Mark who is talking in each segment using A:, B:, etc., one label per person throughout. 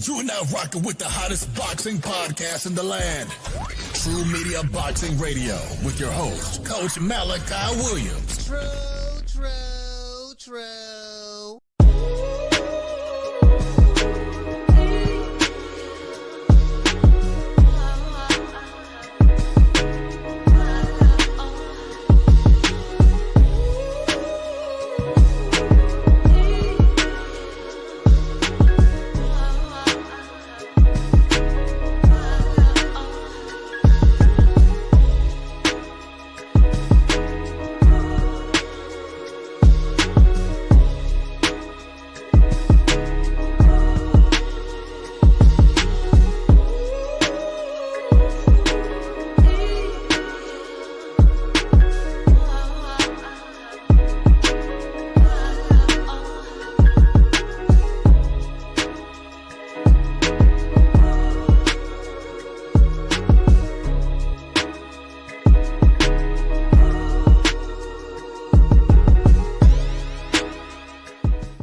A: You are now rocking with the hottest boxing podcast in the land. True Media Boxing Radio with your host, Coach Malachi Williams.
B: True.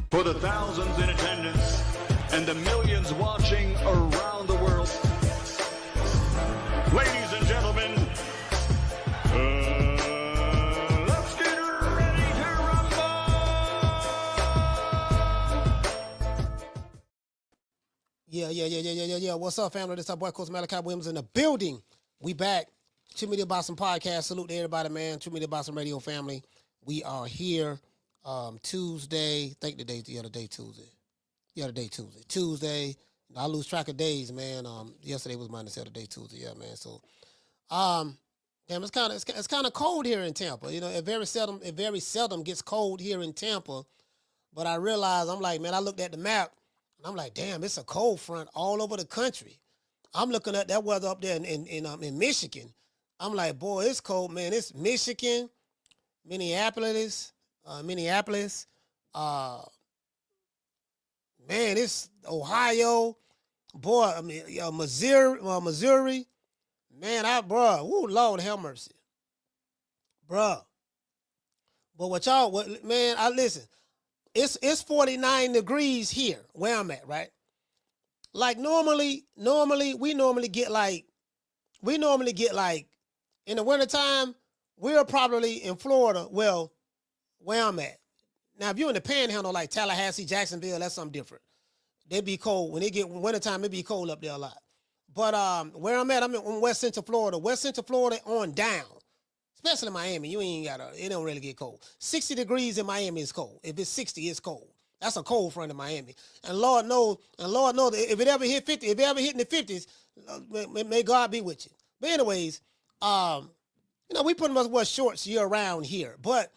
C: For the thousands in attendance and the millions watching around the world, ladies and gentlemen, let's get ready to rumble!
B: Yeah. What's up, family? This is our boy, Coach Malachi Williams in the building. We back. True Media Boxing Podcast. Salute to everybody, man. True Media Boxing Radio family. We are here. Tuesday, I think the other day Tuesday. Tuesday, I lose track of days, man. Yesterday was Monday, the other day Tuesday, yeah, man. So, damn, it's kind of cold here in Tampa. You know, it very seldom gets cold here in Tampa. But I realized, I'm like, man, I looked at the map, and I'm like, damn, it's a cold front all over the country. I'm looking at that weather up there in Michigan. I'm like, boy, it's cold, man. It's Michigan, Minneapolis. Man, it's Ohio, boy. I mean, Missouri, man. Lord have mercy, bruh. But man, I listen. It's 49 degrees here where I'm at, right? Like normally we get like in the wintertime, we're probably in Florida. Well, where I'm at. Now, if you're in the panhandle like Tallahassee, Jacksonville, that's something different. They be cold. When they get wintertime, it be cold up there a lot. But where I'm at, I'm in West Central Florida. West Central Florida on down. Especially Miami. It don't really get cold. 60 degrees in Miami is cold. If it's 60, it's cold. That's a cold front in Miami. And Lord knows, if it ever hit 50, if it ever hit in the 50s, may God be with you. But anyways, we pretty much wear shorts year round here. But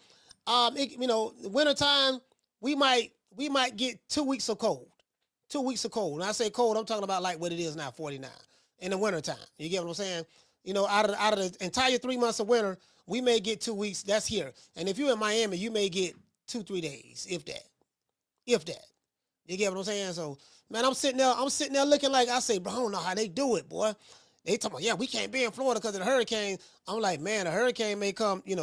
B: wintertime, we might get 2 weeks of cold. 2 weeks of cold. When I say cold, I'm talking about like what it is now, 49 in the wintertime. You get what I'm saying? You know, out of the entire 3 months of winter, we may get 2 weeks. That's here. And if you're in Miami, you may get 2-3 days, if that. You get what I'm saying? So, man, I'm sitting there looking like, I say, bro, I don't know how they do it, boy. They talking about, yeah, we can't be in Florida because of the hurricane. I'm like, man, a hurricane may come, may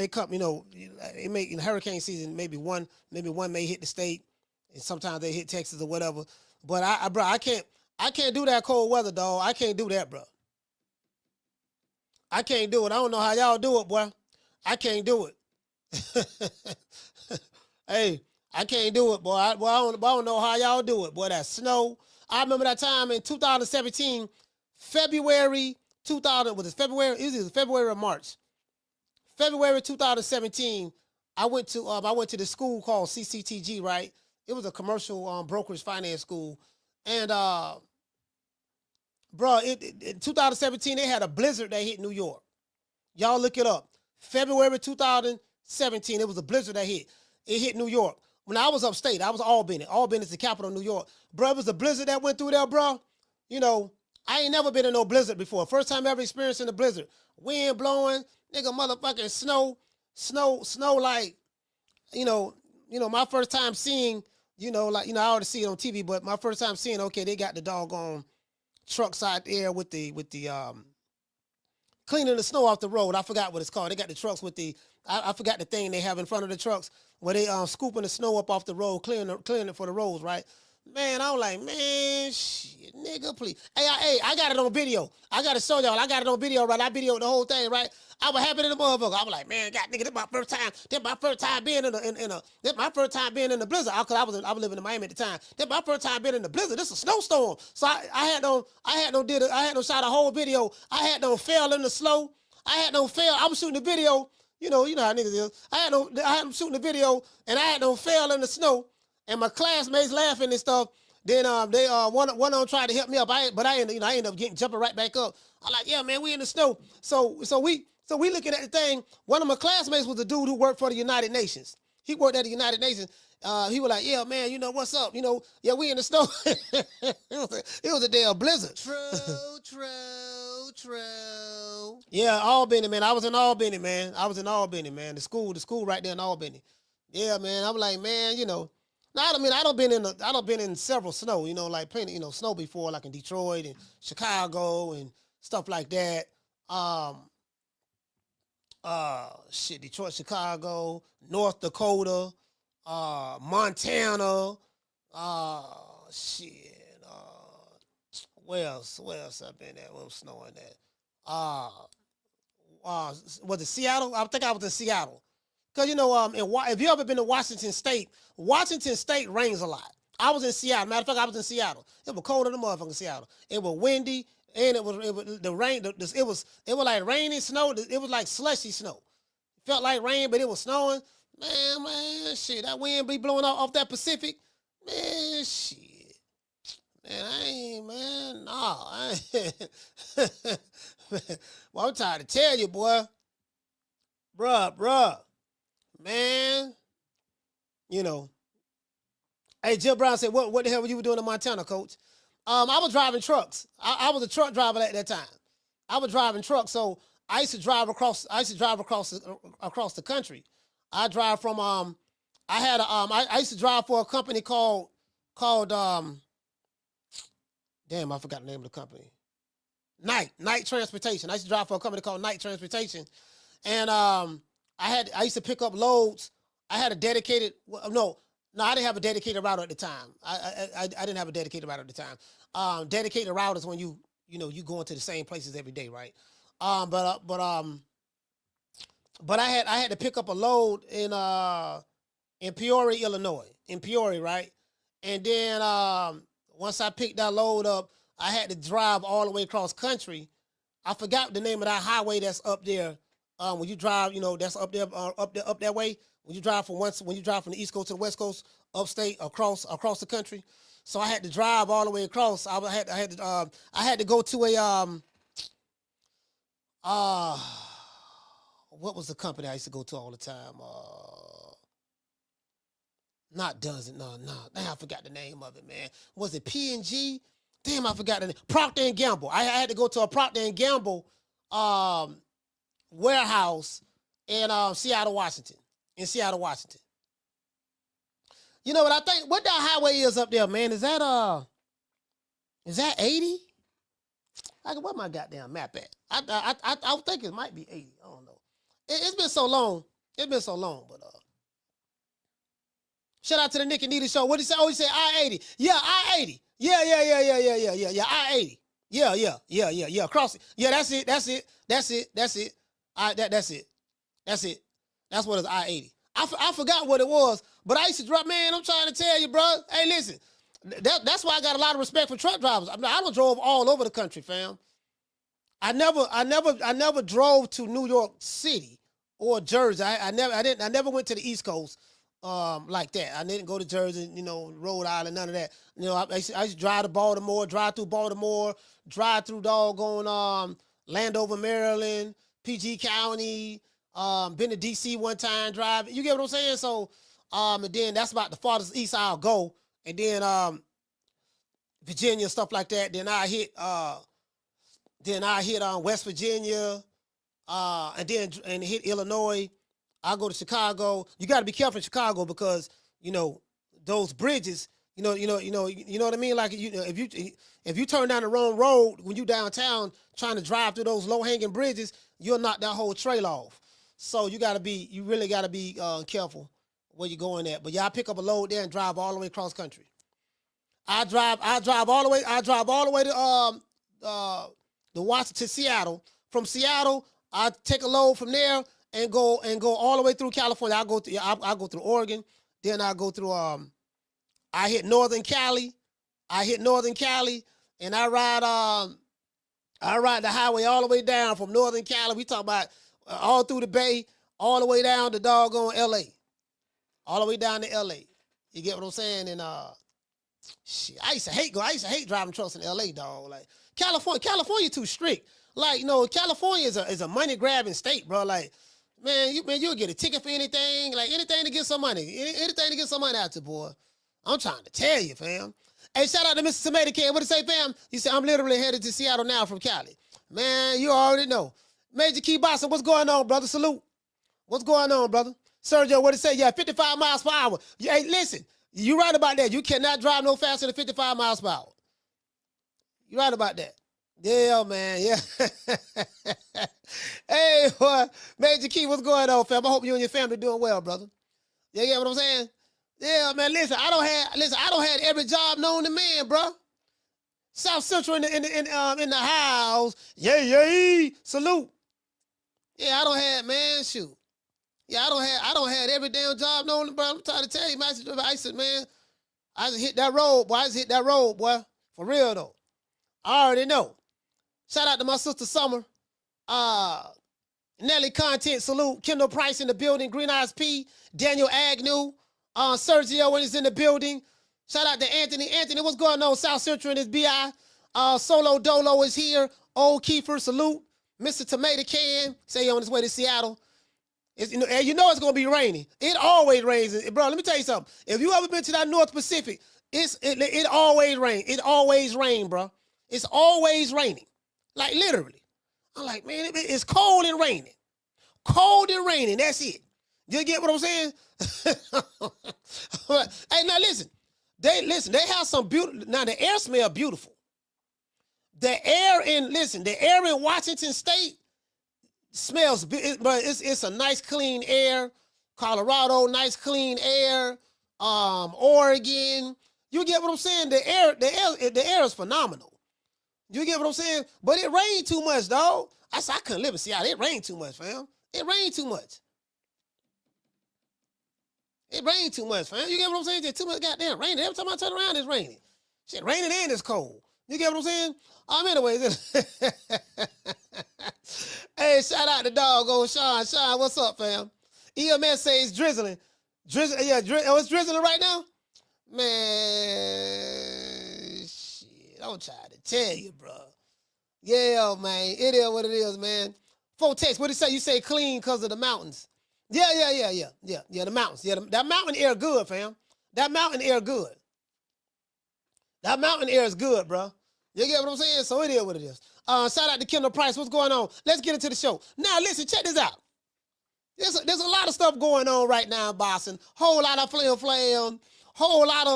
B: come, it may in hurricane season, maybe one may hit the state, and sometimes they hit Texas or whatever. But I can't do that cold weather, dog. I can't do that, bro. I can't do it. I don't know how y'all do it, boy. I can't do it. Hey, I can't do it, boy. I don't know how y'all do it, boy. That snow. I remember that time in 2017, February 2000. Was it February? It was February or March. February 2017, I went to the school called CCTG, right? It was a commercial brokerage finance school. And, in 2017, they had a blizzard that hit New York. Y'all look it up. February 2017, it was a blizzard that hit. It hit New York. When I was upstate, I was Albany. Albany is the capital of New York. Bro, it was a blizzard that went through there, bro. You know, I ain't never been in no blizzard before. First time ever experiencing a blizzard. Wind blowing, nigga, motherfucking snow like, my first time seeing, I already see it on TV, but my first time seeing, okay, they got the doggone trucks out there with the cleaning the snow off the road. I forgot what it's called. They got the trucks with I forgot the thing they have in front of the trucks where they scooping the snow up off the road, clearing it for the roads, right? Man, I was like, man, shit, nigga, please. Hey, I got it on video. I got to show y'all. I got it on video, right? I videoed the whole thing, right? I was happy to the motherfucker. I was like, man, God, nigga, this my first time. This my first time being this my first time being in the blizzard. Cause I was living in Miami at the time. This my first time being in the blizzard. This is a snowstorm. So I had no shot a whole video. I had no fail in the snow. I had no fail. I was shooting the video. You know how niggas is. I had shooting the video, and I had no fail in the snow. And my classmates laughing and stuff. Then they one of them tried to help me up. I ended up jumping right back up. I'm like, yeah, man, we in the snow. So we looking at the thing. One of my classmates was a dude who worked for the United Nations. He worked at the United Nations. He was like, yeah, man, you know what's up? You know, yeah, we in the snow. it was a damn blizzard. True. Yeah, Albany, man. I was in Albany, man. The school right there in Albany. Yeah, man. I'm like, man, you know. Now, I don't been in several snow, you know, like plenty, snow before, like in Detroit and Chicago and stuff like that. Detroit, Chicago, North Dakota, Montana, where else I've been at? Where was snowing at? Was it Seattle? I think I was in Seattle. Cause if you ever been to Washington State rains a lot. I was in Seattle. Matter of fact, I was in Seattle. It was colder than motherfucking Seattle. It was windy, and it was the rain. It was like raining snow. It was like slushy snow. It felt like rain, but it was snowing. Man, shit, that wind be blowing off that Pacific. Man, shit. Man, I ain't. Well, I'm tired to tell you, boy. Bruh. Man, Hey, Jill Brown said, what the hell were you doing in Montana, coach? I was driving trucks. I was a truck driver at that time. I was driving trucks, so I used to drive across the country. I drive from I used to drive for a company called damn, I forgot the name of the company. Night Transportation. I used to drive for a company called Night Transportation. And I used to pick up loads. I had a dedicated no, I didn't have a dedicated router at the time. I didn't have a dedicated router at the time. Dedicated routers when you go into the same places every day, right? But I had to pick up a load in Peoria, Illinois. In Peoria, right? And then once I picked that load up, I had to drive all the way across country. I forgot the name of that highway that's up there. When you drive, that's up that way. When you drive from the East Coast to the West Coast, upstate, across the country. So I had to drive all the way across. I had to go to a what was the company I used to go to all the time? Not Dozen, no. Damn, I forgot the name of it, man. Was it P&G? Damn, I forgot the name. Procter & Gamble. I had to go to a Procter & Gamble warehouse in Seattle, Washington. You know what I think? What that highway is up there, man? Is that 80? Where my goddamn map at? I think it might be 80. I don't know. It's been so long. But shout out to the Nick and Nita show. What did he say? Oh, he said I-80. Yeah, I-80. Yeah. I-80. Yeah. Across it. Yeah, that's it. That's it. That's it. That's what it's I-80. I forgot what it was, but I used to drive. Man, I'm trying to tell you, bro. Hey, listen. That's why I got a lot of respect for truck drivers. I don't drove all over the country, fam. I never drove to New York City or Jersey. I never went to the East Coast like that. I didn't go to Jersey, Rhode Island, none of that. I used to drive to Baltimore, drive through doggone Landover, Maryland, PG County, been to DC one time driving. You get what I'm saying? So and then that's about the farthest east I'll go. And then Virginia, stuff like that. Then I hit West Virginia, and hit Illinois. I go to Chicago. You got to be careful in Chicago because those bridges. You know what I mean. Like if you turn down the wrong road when you downtown trying to drive through those low hanging bridges, you'll knock that whole trail off. So you really got to be careful where you're going at. But yeah, I pick up a load there and drive all the way across country. I drive all the way to Washington, to Seattle. From Seattle, I take a load from there and go all the way through California. I go through Oregon, then I go through I hit Northern Cali, and I ride the highway all the way down from Northern Cali. We talk about all through the Bay, all the way down to doggone LA. All the way down to LA. You get what I'm saying? And shit, I used to hate driving trucks in LA, dog. Like California too strict. Like, you know, California is a money grabbing state, bro. Like, you'll get a ticket for anything, like anything to get some money. Anything to get some money out you, boy. I'm trying to tell you, fam. Hey, shout out to Mr. Tomato Can. What it say, fam? He said, I'm literally headed to Seattle now from Cali. Man, you already know. Major Key Boston, what's going on, brother? Salute. What's going on, brother? Sergio, what it say? Yeah, 55 miles per hour. Hey, listen, you right about that. You cannot drive no faster than 55 miles per hour. You right about that. Yeah, man, yeah. Hey, boy, Major Key, what's going on, fam? I hope you and your family doing well, brother. You get what I'm saying? Yeah, man, listen, I don't have every job known to man, bro. South Central in the house. Yeah. Salute. Yeah, I don't have, man, shoot. Yeah, I don't have every damn job known, bro. I'm trying to tell you, man. I said, man, I just hit that road, boy. For real, though. I already know. Shout out to my sister Summer. Nelly Content, salute. Kendall Price in the building. Green Eyes P. Daniel Agnew. Sergio is in the building. Shout out to Anthony. Anthony, what's going on? South Central in his BI. Solo Dolo is here. Old Kiefer, salute. Mr. Tomato Can, say on his way to Seattle. You know it's going to be rainy. It always rains. Bro, let me tell you something. If you ever been to that North Pacific, it always rain. It always rain, bro. It's always raining. Like, literally. I'm like, man, it's cold and raining. Cold and raining, that's it. You get what I'm saying? Hey, now listen. They have some beautiful. Now the air smell beautiful. The air in Washington State smells, but it's a nice clean air. Colorado, nice clean air. Oregon, you get what I'm saying? The air is phenomenal. You get what I'm saying? But it rained too much, dog. I couldn't live in Seattle. It rained too much, fam. It rained too much. It rained too much, fam. You get what I'm saying? There's too much goddamn rain. Every time I turn around, it's raining. Shit, raining and it's cold. You get what I'm saying? Anyways. Hey, shout out to doggone Sean. Sean, what's up, fam? EMS says drizzling. It's drizzling right now? Man, shit. I'm trying to tell you, bro. Yeah, man. It is what it is, man. Text, what did it say? You say clean because of the mountains. Yeah, the mountains. Yeah, that mountain air good, fam. That mountain air good. That mountain air is good, bro. You get what I'm saying? So it is what it is. Shout out to Kendall Price. What's going on? Let's get into the show. Now, listen, check this out. There's a lot of stuff going on right now in Boston. Whole lot of flam. Whole lot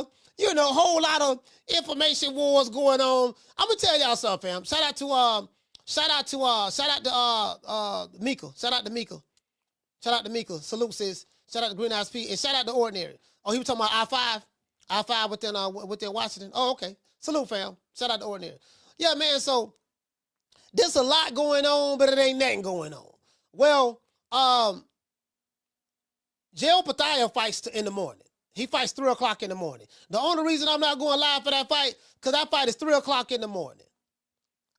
B: of information wars going on. I'm gonna tell y'all something, fam. Shout out to Mika. Shout out to Mika. Salute, sis. Shout out to Green Eyes P. And shout out to Ordinary. Oh, he was talking about I-5 within Washington. Oh, okay. Salute, fam. Shout out to Ordinary. Yeah, man, so there's a lot going on, but it ain't nothing going on. Well, Jail Pattaya fights in the morning. He fights 3 o'clock in the morning. The only reason I'm not going live for that fight, because that fight is 3 o'clock in the morning.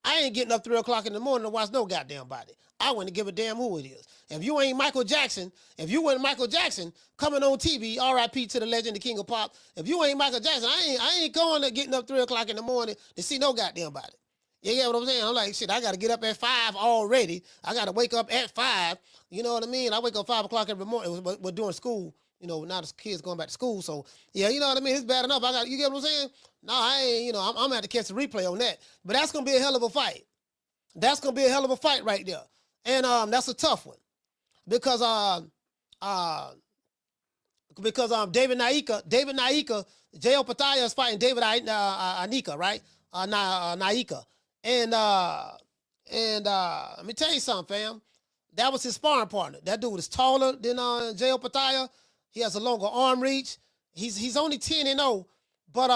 B: I ain't getting up 3 o'clock in the morning to watch no goddamn body. I wouldn't give a damn who it is. If you ain't Michael Jackson, coming on TV, R.I.P. to the legend, the king of pop. If you ain't Michael Jackson, I ain't going to getting up 3 o'clock in the morning to see no goddamn body. You get what I'm saying? I'm like, shit, I got to get up at 5 already. I got to wake up at 5. You know what I mean? I wake up 5 o'clock every morning. We're doing school. You know, now the kids going back to school. So, yeah, you know what I mean? It's bad enough. You get what I'm saying? No, I ain't, I'm going to have to catch the replay on that. But that's going to be a hell of a fight. That's going to be a hell of a fight right there. And that's a tough one. Because David Naika, J.O. Pattaya is fighting David Anika, right? Naika. And let me tell you something, fam. That was his sparring partner. That dude is taller than J.O. Pattaya. He has a longer arm reach. He's only 10-0, but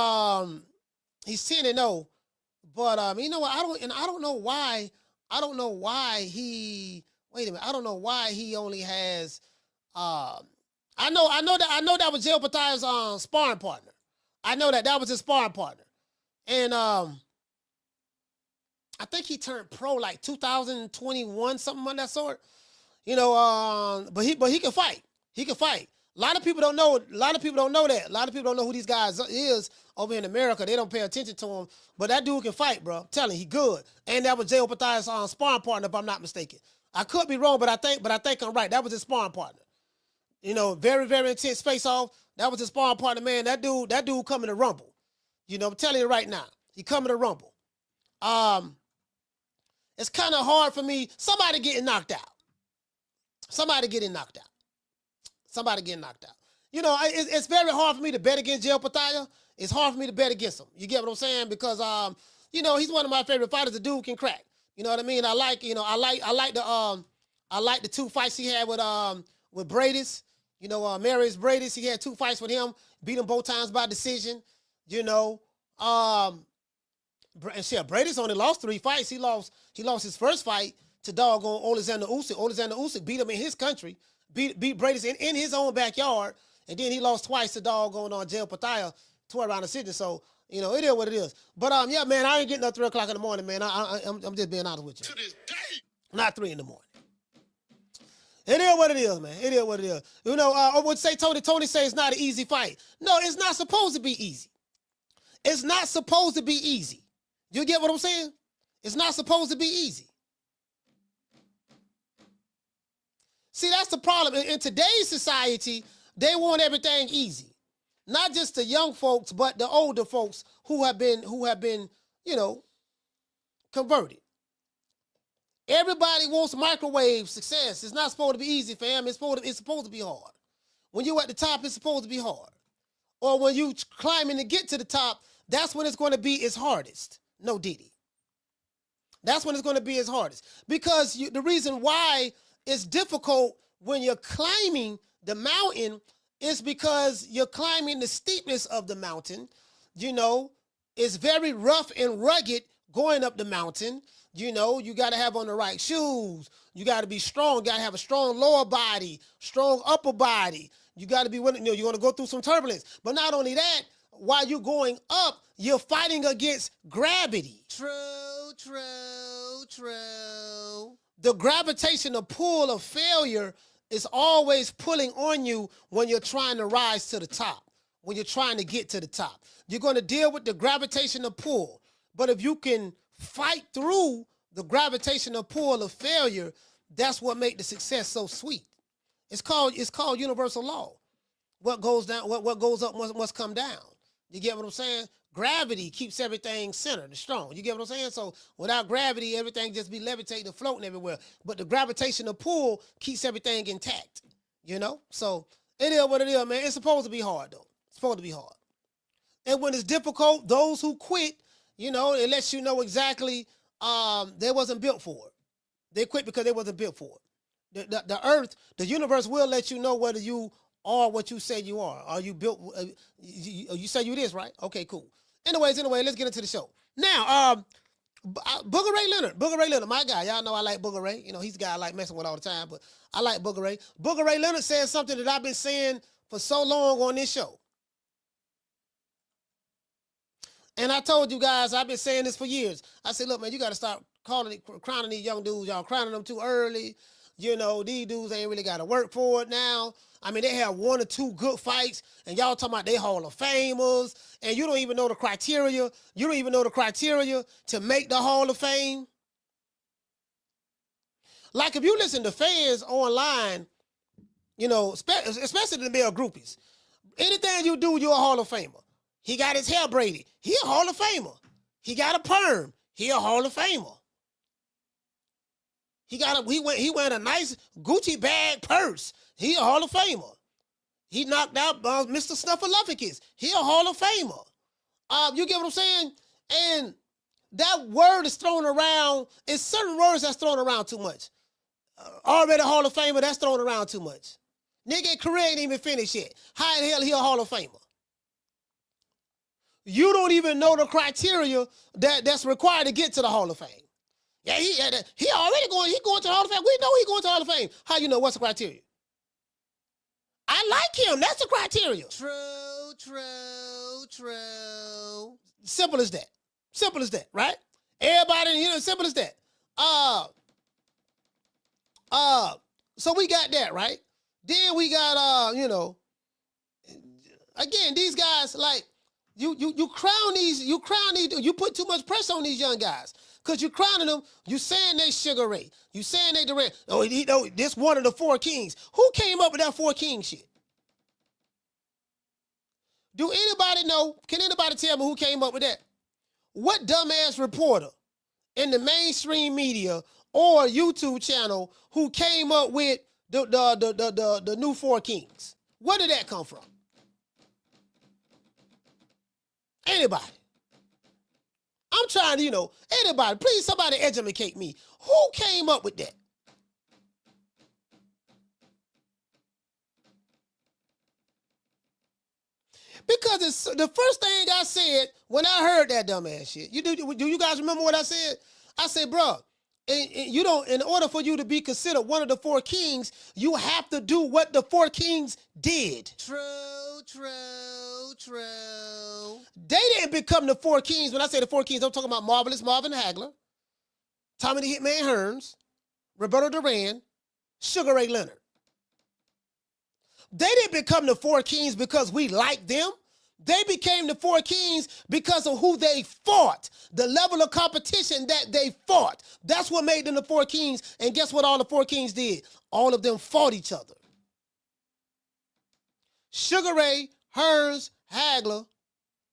B: He's 10-0. But you know what? I don't know why. I don't know why he. Wait a minute. I don't know why he only has. I know that was Jay Pataya's sparring partner. I know that was his sparring partner, and I think he turned pro like 2021, something of that sort. You know, but he can fight. He can fight. A lot of people don't know. A lot of people don't know that. A lot of people don't know who these guys is over in America. They don't pay attention to him. But that dude can fight, bro. I'm telling you, he good. And that was Jay Pataya's sparring partner, if I'm not mistaken. I could be wrong, but I think I'm right. That was his sparring partner. You know, very, very intense face-off. That was his sparring partner, man. That dude coming to rumble. You know, I'm telling you right now. He coming to rumble. It's kind of hard for me. Somebody getting knocked out. Somebody getting knocked out. You know, it's very hard for me to bet against Jay Pataya. It's hard for me to bet against him. You get what I'm saying? Because you know, he's one of my favorite fighters. The dude can crack. You know what I mean? I like the 2 fights he had with Bradis. You know, Marius Bradis. He had 2 fights with him. Beat him both times by decision. You know, and shit, Bradis only lost 3 fights. He lost his first fight to doggone Oleksandr Usyk. Oleksandr Usyk beat him in his country. Beat Bradis in his own backyard, and then he lost twice to doggone on Jay Pataya, 12 round decision. So, you know, it is what it is. But yeah, man, I ain't getting up 3 o'clock in the morning, man. I'm just being honest with you. To this day. Not 3 in the morning. It is what it is, man. It is what it is. You know, I would say Toney say it's not an easy fight. No, it's not supposed to be easy. It's not supposed to be easy. You get what I'm saying? It's not supposed to be easy. See, that's the problem. In today's society, they want everything easy. Not just the young folks, but the older folks who have been, you know, converted. Everybody wants microwave success. It's not supposed to be easy, fam. It's supposed to be hard. When you're at the top, it's supposed to be hard. Or when you climbing to get to the top, that's when it's going to be its hardest. No diddy. That's when it's going to be its hardest. Because the reason why it's difficult when you're climbing the mountain is because you're climbing the steepness of the mountain. You know, it's very rough and rugged going up the mountain. You know, you got to have on the right shoes. You got to be strong. You got to have a strong lower body, strong upper body. You got to be willing, you know, you're going to go through some turbulence. But not only that, while you're going up, you're fighting against gravity. True. The gravitational pull of failure is always pulling on you when you're trying to rise to the top, when you're trying to get to the top. You're going to deal with the gravitational pull. But if you can fight through the gravitational pull of failure, that's what makes the success so sweet. It's called universal law. What goes down, what goes up must come down. You get what I'm saying? Gravity keeps everything centered and strong. You get what I'm saying? So without gravity, everything just be levitating and floating everywhere. But the gravitational pull keeps everything intact, you know? So it is what it is, man. It's supposed to be hard, though. It's supposed to be hard. And when it's difficult, those who quit, you know, it lets you know exactly they wasn't built for it. They quit because they wasn't built for it. The earth, the universe will let you know whether you are what you say you are. Are you built? You say you this, right? Okay, cool. Anyway, let's get into the show. Now, Booger Ray Leonard, my guy. Y'all know I like Booger Ray. You know, he's the guy I like messing with all the time, but I like Booger Ray. Booger Ray Leonard said something that I've been saying for so long on this show. And I told you guys, I've been saying this for years. I said, look, man, you got to stop crowning these young dudes. Y'all crowning them too early. You know, these dudes ain't really got to work for it now. I mean, they have 1 or 2 good fights, and y'all talking about they Hall of Famers, and you don't even know the criteria. You don't even know the criteria to make the Hall of Fame. Like, if you listen to fans online, you know, especially the male groupies, anything you do, you're a Hall of Famer. He got his hair braided. He a Hall of Famer. He got a perm. He a Hall of Famer. He went a nice Gucci bag purse. He a Hall of Famer. He knocked out Mr. Snuffleupagus. He a Hall of Famer. You get what I'm saying? And that word is thrown around. It's certain words that's thrown around too much. Already a Hall of Famer, that's thrown around too much. Nigga career ain't even finished yet. How in the hell he a Hall of Famer? you don't even know the criteria that's required to get to the Hall of Fame. Yeah, he already going to the Hall of Fame. We know he going to the Hall of Fame. How you know? What's the criteria? I like him. That's the criteria. True. Simple as that, right? Everybody, simple as that. So we got that, right? Then we got, again, these guys, like, you put too much pressure on these young guys. Because you crowning them, you saying they Sugar Ray. You saying they Duran. Oh, this one of the four kings. Who came up with that four king shit? Do anybody know? Can anybody tell me who came up with that? What dumbass reporter in the mainstream media or YouTube channel who came up with the new four kings? Where did that come from? Anybody? I'm trying to, anybody, please, somebody educate me. Who came up with that? Because it's the first thing I said when I heard that dumbass shit. Do you guys remember what I said? I said, bro, in order for you to be considered one of the four kings, you have to do what the four kings did. True. They didn't become the four kings. When I say the four kings, I'm talking about Marvin Hagler, Tommy the Hitman Hearns, Roberto Duran, Sugar Ray Leonard. They didn't become the four kings because we liked them. They became the four kings because of who they fought, the level of competition that they fought. That's what made them the four kings. And guess what all the four kings did? All of them fought each other. Sugar Ray, Hearns, Hagler,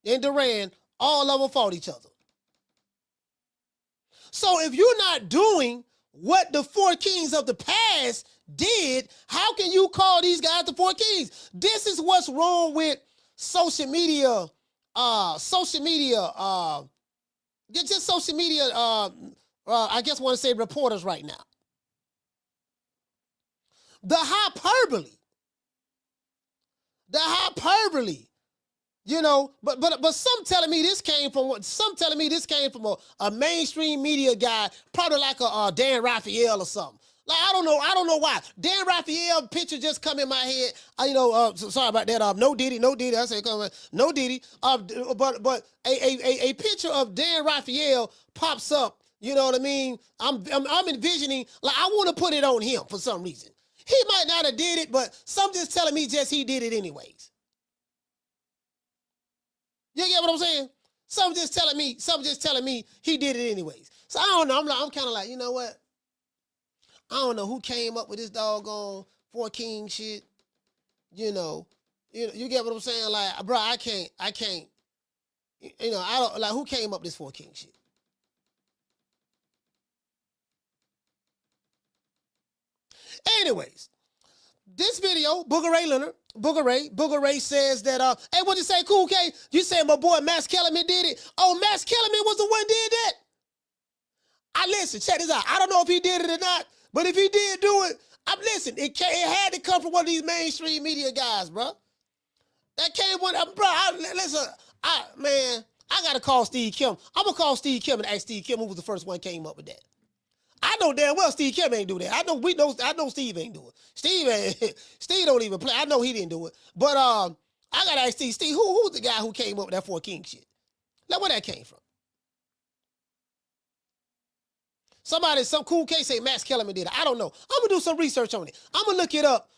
B: and Duran, all of them fought each other. So if you're not doing what the four kings of the past did, how can you call these guys the four kings? This is what's wrong with social media, I guess I want to say reporters right now. The hyperbole, but some telling me this came from a mainstream media guy, probably like a Dan Raphael or something. Like, I don't know why. Dan Raphael picture just come in my head. Sorry about that. No Diddy. I said, no Diddy. But a picture of Dan Raphael pops up. You know what I mean? I'm envisioning, like, I want to put it on him for some reason. He might not have did it, but some just telling me he did it anyways. You get what I'm saying? Some just telling me he did it anyways. So I don't know. I'm kind of like, you know what? I don't know who came up with this doggone four king shit. You get what I'm saying? Like, bro, I can't. I don't like who came up with this four king shit. Anyways, this video, Booger Ray says that, hey, what'd you say, Cool K? You saying my boy McCallum did it? Oh, McCallum was the one did that? Listen, check this out. I don't know if he did it or not, but if he did do it, listen, it had to come from one of these mainstream media guys, bro. That came one, bro, I got to call Steve Kim. I'm going to call Steve Kim and ask Steve Kim who was the first one came up with that. I know damn well Steve Kim ain't do that. I know Steve ain't do it. Steve don't even play. I know he didn't do it. But I gotta ask Steve, who's the guy who came up with that four king shit? Now where that came from? Some cool case say McCallum did it. I don't know. I'm gonna do some research on it. I'm gonna look it up.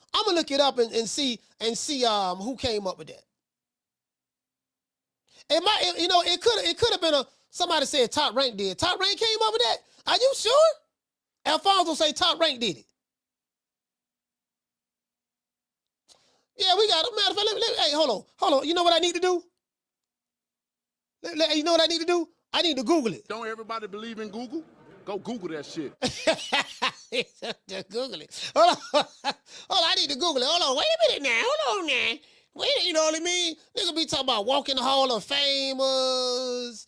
B: And see who came up with that. It could have been somebody said Top Rank did. Top Rank came up with that? Are you sure? Alfonso say Top Rank did it. Yeah, we got it. Matter of fact, hey, hold on. You know what I need to do? You know what I need to do? I need to Google it.
D: Don't everybody believe in Google? Go Google that shit.
B: Just Google it. Hold on, I need to Google it. Hold on, wait a minute now. Hold on now. Wait, you know what I mean? Nigga be talking about walking the Hall of Famers.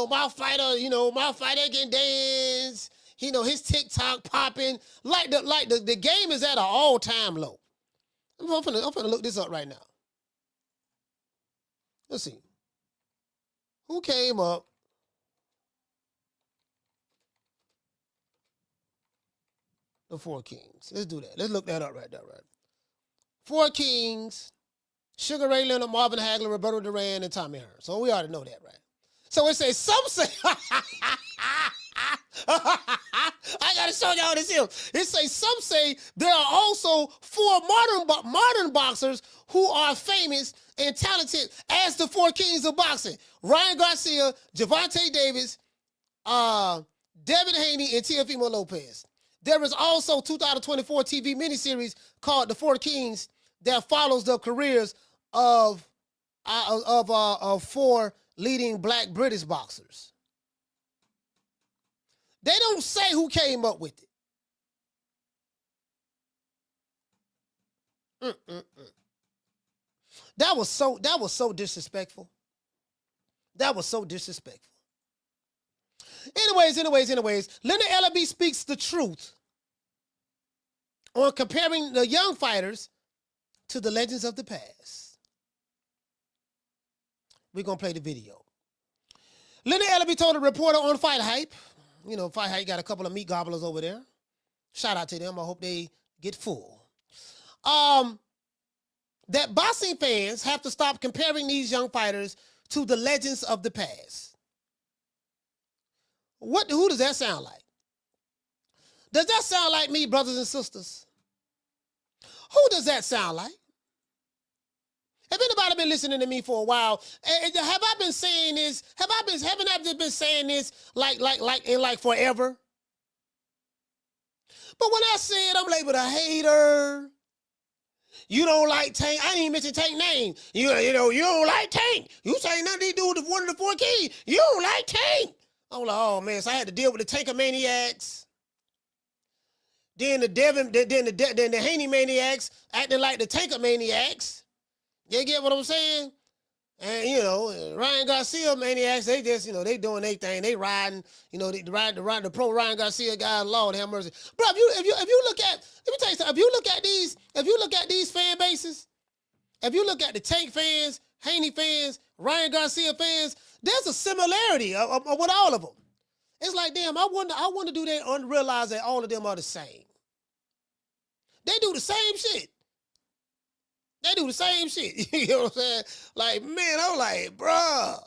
B: My fighter can dance. His TikTok popping. Like the game is at an all-time low. I'm finna look this up right now. Let's see. Who came up? The Four Kings. Let's do that. Let's look that up right there, right? Four Kings, Sugar Ray Leonard, Marvin Hagler, Roberto Duran, and Tommy Hearn. So we already know that, right? So it says, some say, I got to show y'all this here. It says, some say there are also four modern boxers who are famous and talented as the Four Kings of boxing. Ryan Garcia, Gervonta Davis, Devin Haney, and Teofimo Lopez. There is also 2024 TV miniseries called The Four Kings that follows the careers of four leading black British boxers. They don't say who came up with it. That was so disrespectful. That was so disrespectful. Anyways, Leonard Ellerbe speaks the truth on comparing the young fighters to the legends of the past. We're going to play the video. Leonard Ellerbe told a reporter on Fight Hype, you know, Fight Hype got a couple of meat gobblers over there. Shout out to them. I hope they get full. That boxing fans have to stop comparing these young fighters to the legends of the past. Who does that sound like? Does that sound like me, brothers and sisters? Who does that sound like? Have anybody been listening to me for a while? Have I been saying this? Haven't I been saying this like forever? But when I say it, I'm labeled a hater. You don't like Tank. I didn't even mention Tank name. You don't like Tank. You say nothing to do with one of the Four Kings. You don't like Tank. I'm like, oh man, so I had to deal with the Tankamaniacs. Then the Haney Maniacs acting like the Tankamaniacs. You get what I'm saying? And Ryan Garcia Maniacs, they just, they doing their thing. They riding, they ride the pro Ryan Garcia guy, Lord have mercy. Bro, if you look at, let me tell you something, if you look at these fan bases, if you look at the Tank fans, Haney fans, Ryan Garcia fans, there's a similarity with all of them. It's like, damn, I wonder do they realize that all of them are the same? They do the same shit. You know what I'm saying? Like, man, I'm like, bruh.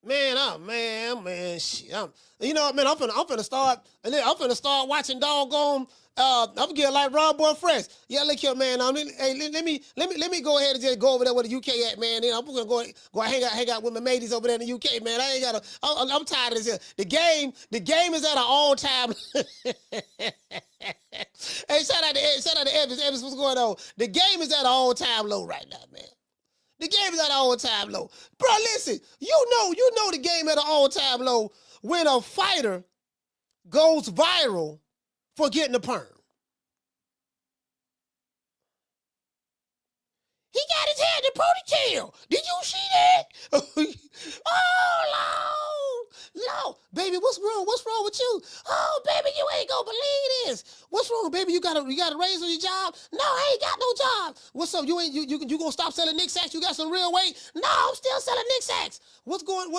B: Man, shit. I'm finna start watching doggone. I'm gonna get like Rob Boy Fresh. Yeah, look here, man. Let me go ahead and just go over there where the UK at, man. Then I'm gonna go hang out with my mateys over there in the UK, man. I'm tired of this. The game is at an all-time. Hey, shout out to Evans. Evans, what's going on? The game is at an all-time low right now, man. The game is at an all-time low. Bro, listen, you know the game at an all-time low when a fighter goes viral for getting a perm. He got his head in a ponytail. Did you see that? Oh, Lord. Baby, what's wrong? What's wrong with you? Oh, baby, you ain't gonna believe this. What's wrong, baby? You got a raise on your job? No, I ain't got no job. What's up? You gonna stop selling Nick Sacks? You got some real weight? No, I'm still selling Nick Sacks. What's going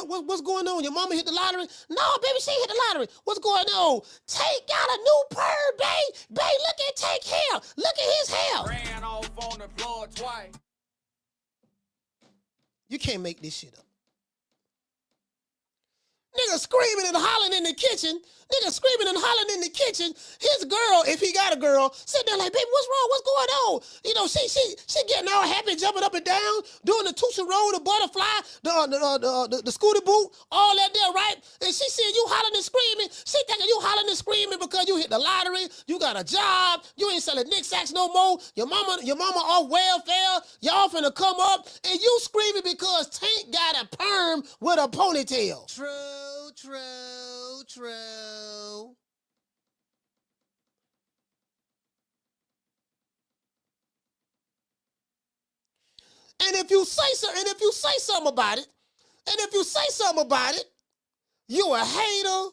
B: on? Your mama hit the lottery? No, baby, she hit the lottery. What's going on? Tank got a new perm, babe. Babe, look at Tank hair. Look at his hair.
E: Ran off on the floor twice.
B: You can't make this shit up. Nigga screaming and hollering in the kitchen. His girl, if he got a girl, sitting there like, baby, what's wrong? What's going on? She getting all happy, jumping up and down, doing the Tootsie Roll, the butterfly, the scooter boot, all that there, right? And she said, you hollering and screaming. She thinking you hollering and screaming because you hit the lottery, you got a job, you ain't selling Nick Sacks no more, your mama off welfare, y'all finna come up, and you screaming because Tank got a perm with a ponytail. True. And if you say something about it, you a hater,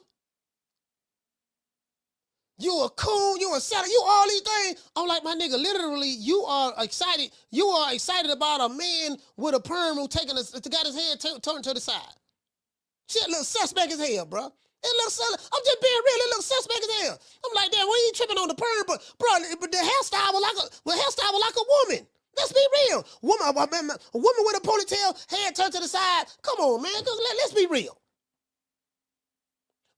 B: You a coon, you a setter, you all these things. I'm like, my nigga, literally, you are excited. You are excited about a man with a perm who got his head turned to the side. Shit looks suspect as hell, bro. I'm just being real. It looks suspect as hell. I'm like, damn, we ain't tripping on the perm, but the hairstyle was like a woman. Let's be real. A woman with a ponytail, head turned to the side. Come on, man. Let's be real.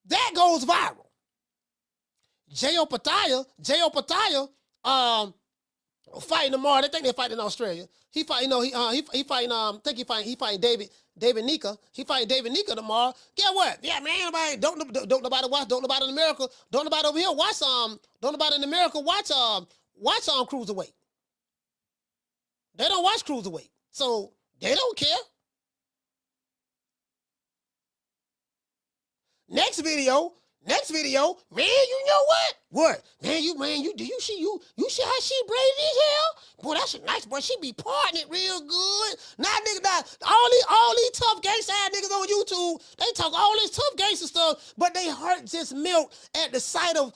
B: That goes viral. J.O. Pataya, fighting tomorrow. They think they're fighting in Australia. He fighting David Nika. He fighting David Nika tomorrow. Get what? Yeah, man. Don't nobody watch. Don't nobody in America. Don't nobody over here watch. Don't nobody in America watch cruiserweight. They don't watch cruiserweight, so they don't care. Next video, man, you know what? What? Man, do you see how she braided his hair? Boy, that's a nice boy. She be parting it real good. All these tough gangsta ass niggas on YouTube, they talk all this tough gangsta stuff, but they heart just melt at the sight of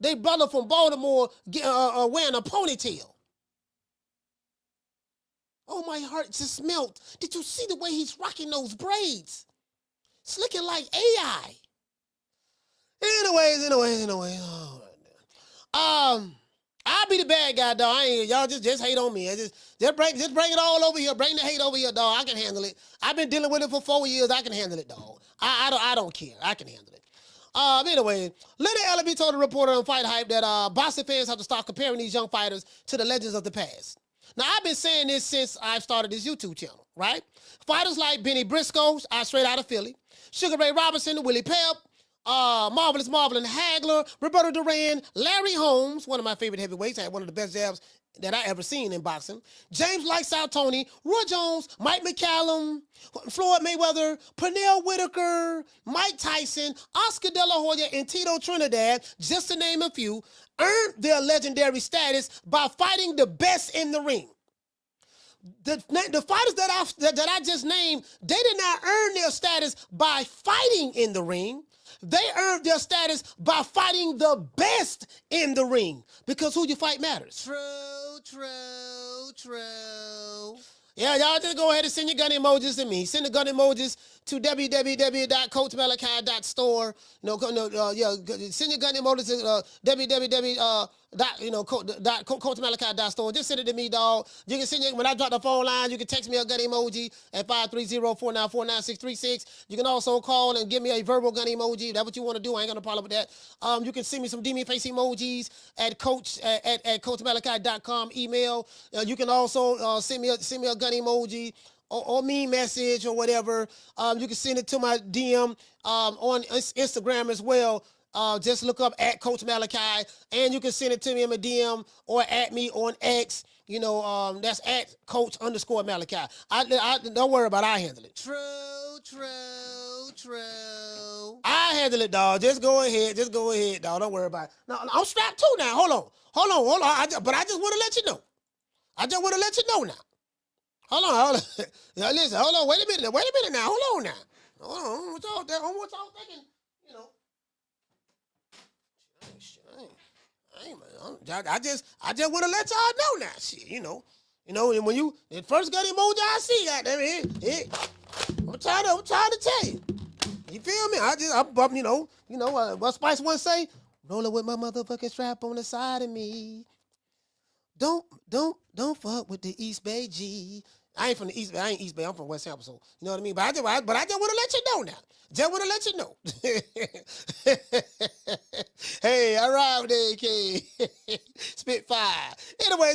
B: their brother from Baltimore wearing a ponytail. Oh, my heart just melt. Did you see the way he's rocking those braids? It's looking like AI. Anyways. I'll be the bad guy, dog. Y'all just hate on me. Just bring it all over here. Bring the hate over here, dog. I can handle it. I've been dealing with it for 4 years. I can handle it, dog. I don't care. I can handle it. Anyway, Leonard Ellerbe told a reporter on Fight Hype that boxing fans have to start comparing these young fighters to the legends of the past. Now, I've been saying this since I've started this YouTube channel, right? Fighters like Bennie Briscoe, straight out of Philly, Sugar Ray Robinson, Willie Pep, Marvelous Marvin Hagler, Roberto Duran, Larry Holmes, one of my favorite heavyweights, had one of the best jabs that I ever seen in boxing, James Lights Out Toney, Roy Jones, Mike McCallum, Floyd Mayweather, Pernell Whitaker, Mike Tyson, Oscar De La Hoya, and Tito Trinidad, just to name a few, earned their legendary status by fighting the best in the ring. The fighters that I just named, they did not earn their status by fighting in the ring. They earned their status by fighting the best in the ring. Because who you fight matters. True. Yeah, y'all just go ahead and send your gun emojis to me. Send the gun emojis to www.coachmalachi.store. Send your gun emojis to www.coachmalachi.store. Just send it to me, dog. You can send it when I drop the phone line. You can text me a gun emoji at 530-494-9636. You can also call and give me a verbal gun emoji. If that's what you want to do. I ain't got no problem with that. You can send me some demon face emojis at coachmalachi.com email. You can also send me a gun emoji or me message or whatever. You can send it to my DM on Instagram as well. Just look up at Coach Malachi, and you can send it to me in my DM or at me on X. That's at Coach_Malachi. I don't worry about it. I handle it. True. I handle it, dog. Just go ahead, dog. Don't worry about it. No, I'm strapped too now. Hold on. But I just want to let you know. Now. Hold on. Now, listen, hold on. Wait a minute now. Hold on now. Hold on. What y'all thinking? I just want to let y'all know now. Shit, and when you the first gun emoji I see, goddamn it, I'm trying to tell you. You feel me? What Spice once say? Rolling with my motherfucking strap on the side of me. Don't fuck with the East Bay G. I ain't from the East Bay. I ain't East Bay. I'm from West Hampton. So you know what I mean. But I just want to let you know now. Hey, all right, AK. Spitfire. Anyway,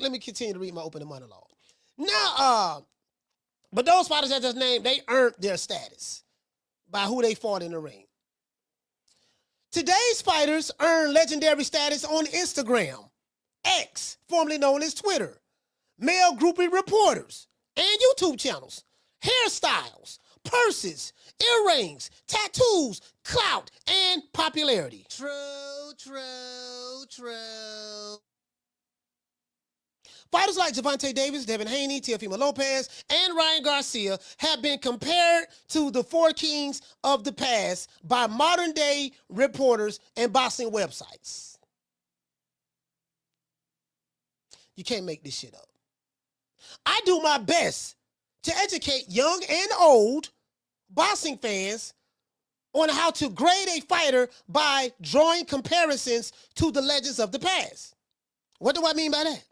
B: let me continue to read my opening monologue. Now, but those fighters I just named, they earned their status by who they fought in the ring. Today's fighters earn legendary status on Instagram, X, formerly known as Twitter, male groupie reporters, and YouTube channels, hairstyles, purses, earrings, tattoos, clout, and popularity. True. Fighters like Gervonta Davis, Devin Haney, Teofimo Lopez, and Ryan Garcia have been compared to the four kings of the past by modern-day reporters and boxing websites. You can't make this shit up. I do my best to educate young and old boxing fans on how to grade a fighter by drawing comparisons to the legends of the past. What do I mean by that?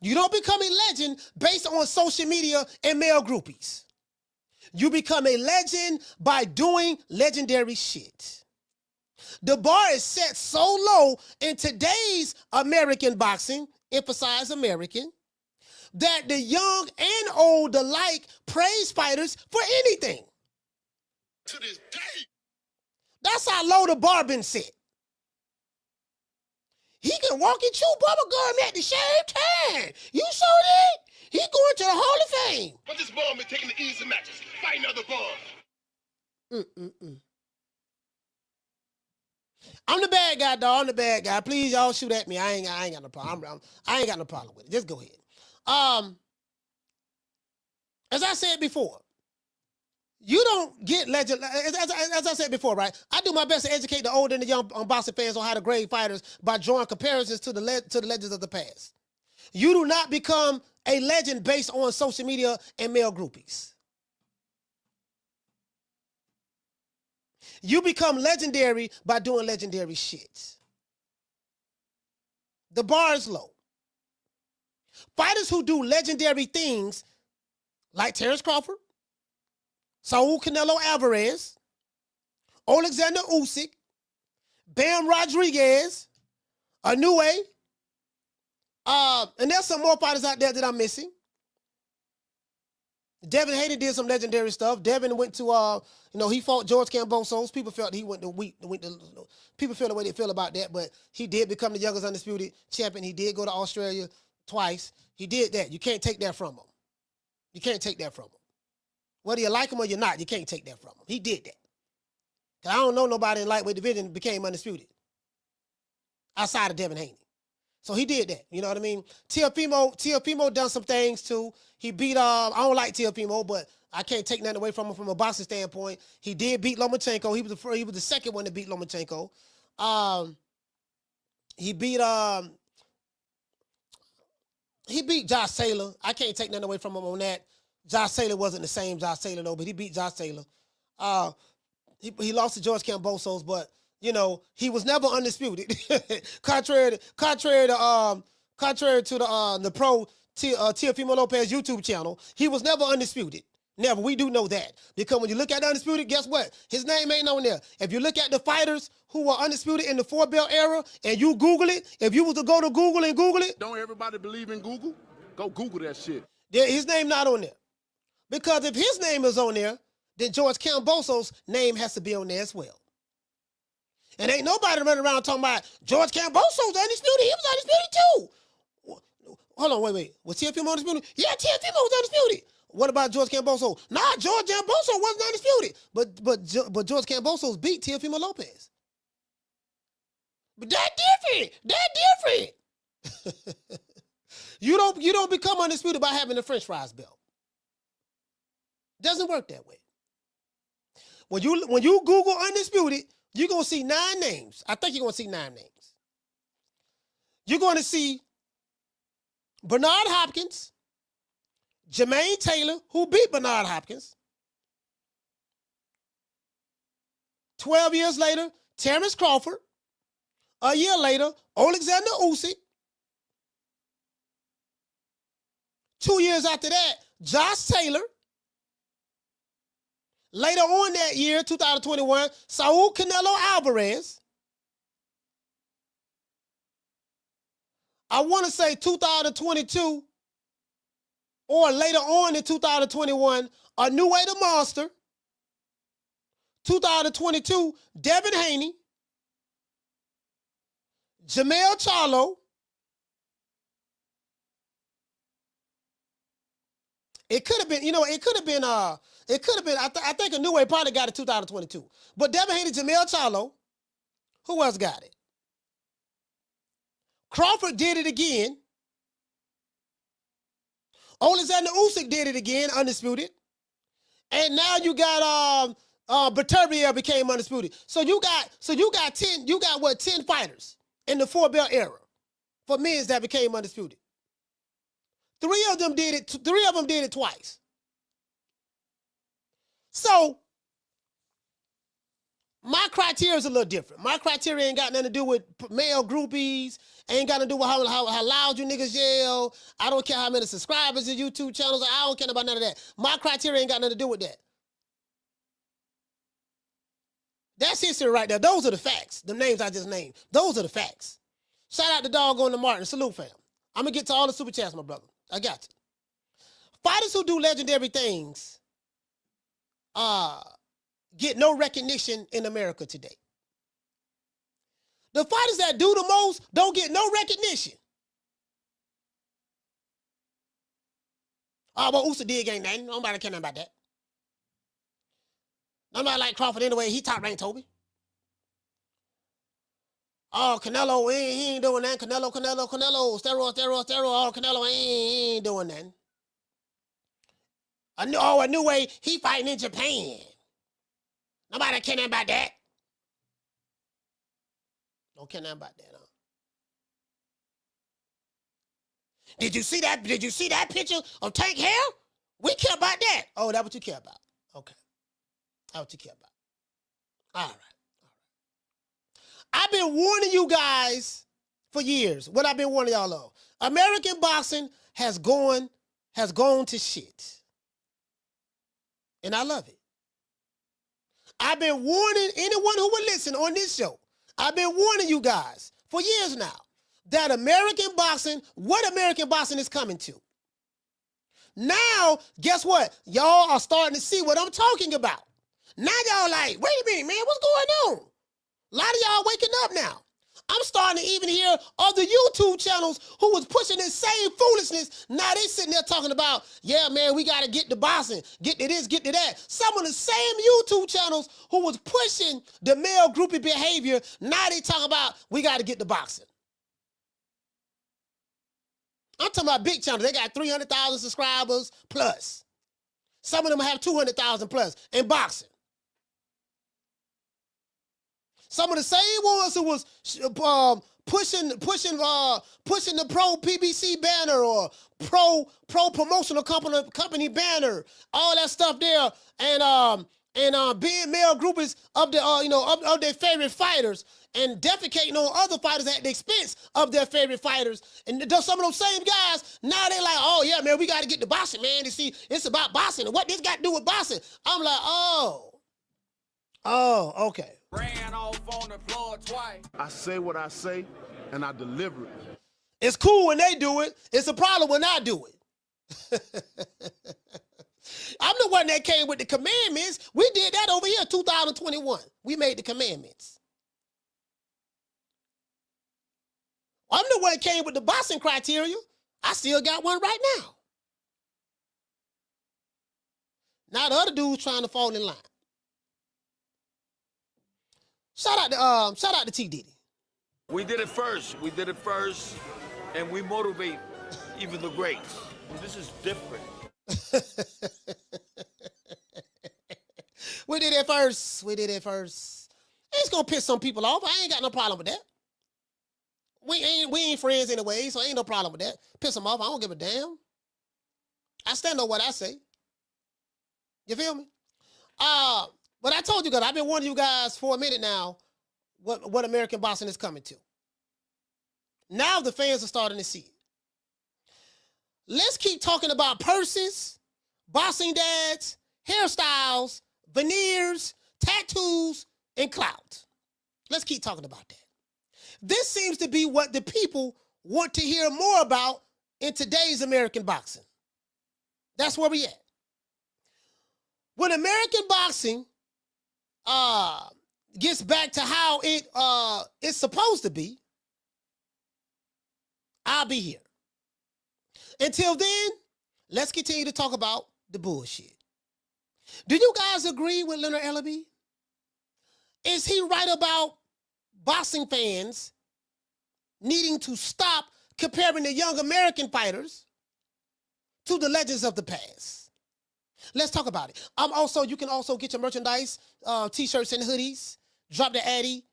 B: You don't become a legend based on social media and male groupies. You become a legend by doing legendary shit. The bar is set so low in today's American boxing, emphasize American, that the young and old alike praise fighters for anything.
D: To this day.
B: That's how low the bar been set. He can walk and chew bubblegum at the same time. You saw that? He going to the Hall of Fame.
D: But this ball been taking the easy matches, fighting other balls.
B: I'm the bad guy, dog. I'm the bad guy. Please, y'all shoot at me. I ain't got no problem. I ain't got no problem with it. Just go ahead. As I said before, you don't get legend. As I said before, right? I do my best to educate the old and the young boxing fans on how to grade fighters by drawing comparisons to the legends of the past. You do not become a legend based on social media and male groupies. You become legendary by doing legendary shit. The bar is low. Fighters who do legendary things like Terence Crawford, Saul Canelo Alvarez, Oleksandr Usyk, Bam Rodriguez, Inoue, and there's some more fighters out there that I'm missing. Devin Haney did some legendary stuff. Devin went to, he fought George Kambosos. People felt he people feel the way they feel about that, but he did become the youngest undisputed champion. He did go to Australia twice. He did that. You can't take that from him. You can't take that from him. Whether you like him or you're not, you can't take that from him. He did that. Because I don't know nobody in lightweight division became undisputed outside of Devin Haney. So he did that. You know what I mean? Teofimo done some things too. He beat, I don't like Teofimo, but I can't take nothing away from him from a boxing standpoint. He did beat Lomachenko. He was the second one to beat Lomachenko. He beat Josh Taylor. I can't take nothing away from him on that. Josh Taylor wasn't the same Josh Taylor, though, but he beat Josh Taylor. He lost to George Kambosos, but, he was never undisputed. contrary to the pro Teofimo Lopez YouTube channel, he was never undisputed. Never. We do know that. Because when you look at the undisputed, guess what? His name ain't on there. If you look at the fighters who were undisputed in the four-belt era and you Google it, if you was to go to Google and Google it.
D: Don't everybody believe in Google? Go Google that shit.
B: His name not on there. Because if his name is on there, then George Kambosos' name has to be on there as well. And ain't nobody running around talking about George Kambosos undisputed. He was undisputed too. Hold on, wait. Was Teofimo undisputed? Yeah, Teofimo was undisputed. What about George Kambosos? Nah, George Kambosos wasn't undisputed. But George Kambosos beat Teofimo Lopez. But that's different. You don't become undisputed by having the French fries belt. Doesn't work that way. When you Google undisputed, you're gonna see 9 names. I think you're gonna see 9 names. You're gonna see Bernard Hopkins, Jermaine Taylor, who beat Bernard Hopkins. 12 years later, Terence Crawford. A year later, Oleksandr Usyk. 2 years after that, Josh Taylor. Later on that year, 2021, Saul Canelo Alvarez. I want to say 2022 or later on in 2021, Inoue the Monster. 2022, Devin Haney. Jamel Charlo. It could have been, I think Inoue probably got it 2022. But Devin Haney, Jamel Charlo. Who else got it? Crawford did it again. Oleksandr Usyk did it again, undisputed. And now you got Berterbier became undisputed. So you got 10 fighters in the 4-belt era for men's that became undisputed. Three of them did it twice. So my criteria is a little different. My criteria ain't got nothing to do with male groupies. Ain't got to do with how loud you niggas yell. I don't care how many subscribers your YouTube channels. I don't care about none of that. My criteria ain't got nothing to do with that. That's history right there. Those are the facts. The names I just named. Those are the facts. Shout out to Doggone to Martin. Salute, fam. I'm going to get to all the super chats, my brother. I got you. Fighters who do legendary things get no recognition in America today. The fighters that do the most don't get no recognition. Oh, but Usyk did ain't nothing. Nobody care nothing about that. Nobody like Crawford anyway. He top ranked Toby. Oh, Canelo, he ain't doing that. Canelo, steroid. Oh, Canelo he ain't doing that. Inoue, he fighting in Japan. Nobody care nothing about that. Don't care nothing about that, huh? Did you see that? Did you see that picture of Tank hair? We care about that. Oh, that's what you care about. Okay. That's what you care about. All right. I've been warning you guys for years. What I've been warning y'all of. American boxing has gone to shit. And I love it. I've been warning anyone who will listen on this show. I've been warning you guys for years now that American boxing, what American boxing is coming to. Now, guess what? Y'all are starting to see what I'm talking about. Now y'all like, wait a minute, man, what's going on? A lot of y'all waking up now. I'm starting to even hear other YouTube channels who was pushing this same foolishness. Now they sitting there talking about, yeah, man, we got to get to boxing, get to this, get to that. Some of the same YouTube channels who was pushing the male groupie behavior, now they talk about, we got to get to boxing. I'm talking about big channels. They got 300,000 subscribers plus. Some of them have 200,000 plus in boxing. Some of the same ones who was pushing the pro PBC banner or pro promotional company banner, all that stuff there, and being male groupies of the of their favorite fighters and defecating on other fighters at the expense of their favorite fighters. And some of those same guys now they like, oh yeah, man, we got to get to boxing, man. You see, it's about boxing and what this got to do with boxing. I'm like, oh, okay.
E: Ran off on the floor twice.
F: I say what I say, and I deliver it.
B: It's cool when they do it. It's a problem when I do it. I'm the one that came with the commandments. We did that over here in 2021. We made the commandments. I'm the one that came with the boxing criteria. I still got one right now. Now the other dude's trying to fall in line. Shout out to T. Diddy.
G: We did it first, and we motivate even the greats. This is different.
B: We did it first. It's gonna piss some people off. I ain't got no problem with that. We ain't friends anyway, so ain't no problem with that. Piss them off, I don't give a damn. I stand on what I say. You feel me? But I told you guys, I've been warning you guys for a minute now what American boxing is coming to. Now the fans are starting to see it. Let's keep talking about purses, boxing dads, hairstyles, veneers, tattoos, and clout. Let's keep talking about that. This seems to be what the people want to hear more about in today's American boxing. That's where we at. When American boxing gets back to how it's supposed to be, I'll be here. Until then, let's continue to talk about the bullshit. Do you guys agree with Leonard Ellerbe? Is he right about boxing fans needing to stop comparing the young American fighters through the legends of the past. Let's talk about it. You can also get your merchandise, t-shirts and hoodies. Drop the Addy,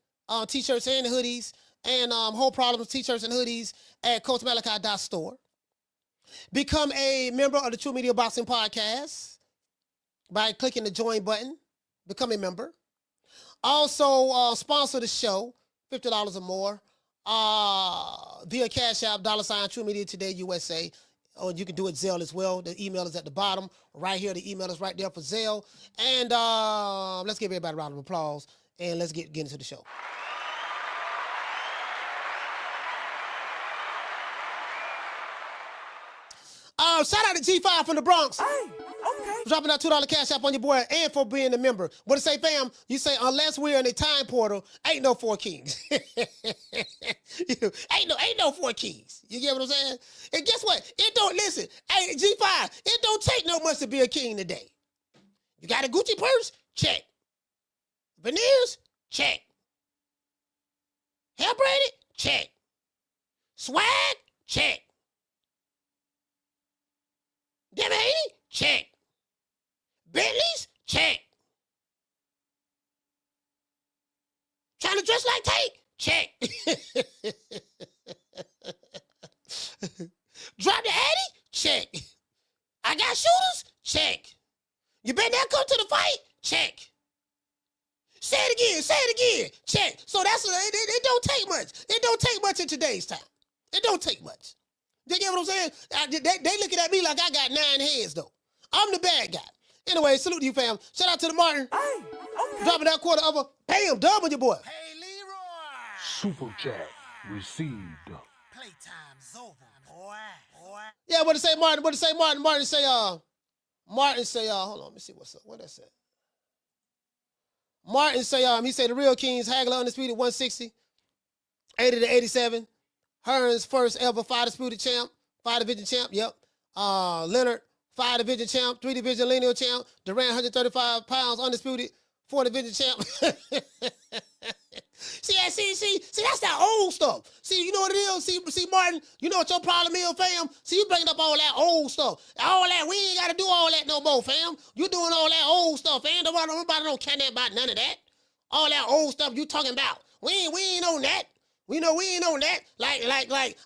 B: t-shirts and hoodies, and Whole Problems t-shirts and hoodies at CoachMalachi.store. Become a member of the True Media Boxing Podcast by clicking the join button. Become a member. Also, sponsor the show, $50 or more, via Cash App, $ True Media Today USA. Or you can do it Zelle as well. The email is at the bottom. Right here, the email is right there for Zelle. And let's give everybody a round of applause. And let's get into the show. Shout out to G5 from the Bronx. Hey, okay. Dropping that $2 Cash App on your boy and for being a member. What it say, fam? You say, unless we're in a time portal, ain't no 4 kings. ain't no 4 kings. You get what I'm saying? And guess what? Listen, hey, G5, it don't take no much to be a king today. You got a Gucci purse? Check. Veneers? Check. Hair braided? Check. Swag? Check. Demise? Check. Bentleys? Check. Trying to dress like Tate? Check. Drop the Addy? Check. I got shooters? Check. You been there, come to the fight? Check. Say it again. Check. So it don't take much. It don't take much in today's time. It don't take much. You get what I'm saying? They looking at me like I got 9 heads, though. I'm the bad guy. Anyway, salute to you, fam. Shout out to the Martin. Hey, okay. Dropping that quarter of a bam, dub on your boy.
E: Hey, Leroy.
F: Super chat received.
E: Playtime's over, boy.
B: Yeah, what to say, Martin? Martin say, hold on, let me see what's up. What that say? Martin say, he say the real kings, Hagler undisputed 160, 80 to 87. Hearns first ever 5 division champ, yep. Leonard, 5 division champ, 3 division lineal champ. Duran, 135 pounds, undisputed, 4 division champ. See, that's that old stuff. See, you know what it is? See, Martin, you know what your problem is, fam? See, you bringing up all that old stuff. All that, we ain't got to do all that no more, fam. You doing all that old stuff, fam. Nobody don't care about none of that. All that old stuff you talking about. We ain't on that. We ain't on that. Like,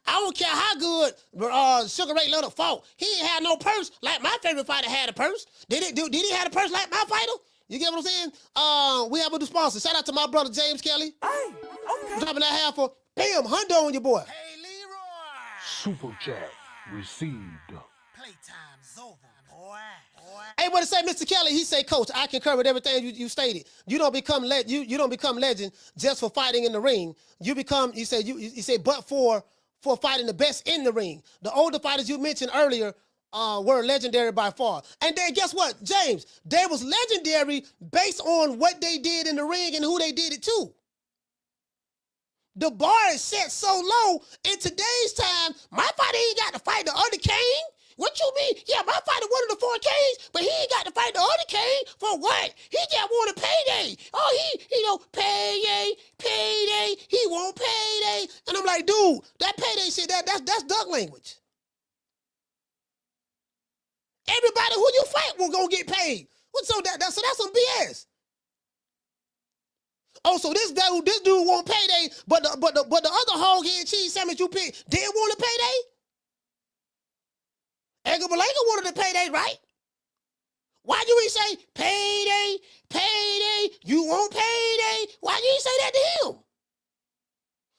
B: I don't care how good Sugar Ray Leonard fought. He ain't had no purse like my favorite fighter had a purse. Did he have a purse like my fighter? You get what I'm saying? We have a new sponsor. Shout out to my brother James Kelly. Hey, okay. Dropping that half for bam, hundo on your boy.
E: Hey, Leroy.
F: Super chat received.
E: Playtime's over, boy.
B: Hey, what to say, Mr. Kelly? He say, Coach, I concur with everything you stated. You don't become you don't become legend just for fighting in the ring. You become, you say, but for fighting the best in the ring. The older fighters you mentioned earlier were legendary by far. And then guess what, James? They was legendary based on what they did in the ring and who they did it to. The bar is set so low in today's time. My fighter ain't got to fight the other king. What you mean? Yeah, my fighter one of the 4 kings, but he ain't got to fight the other king for what? He just want a payday. Oh, payday. He want payday. And I'm like, dude, that payday shit, that's duck language. Everybody who you fight will gonna get paid. So that's some BS. Oh, so this dude want payday, but the other hog head cheese sandwich you picked didn't want a payday? Edgar Malenko wanted a payday, right? Why you ain't say payday? You want payday? Why you ain't say that to him?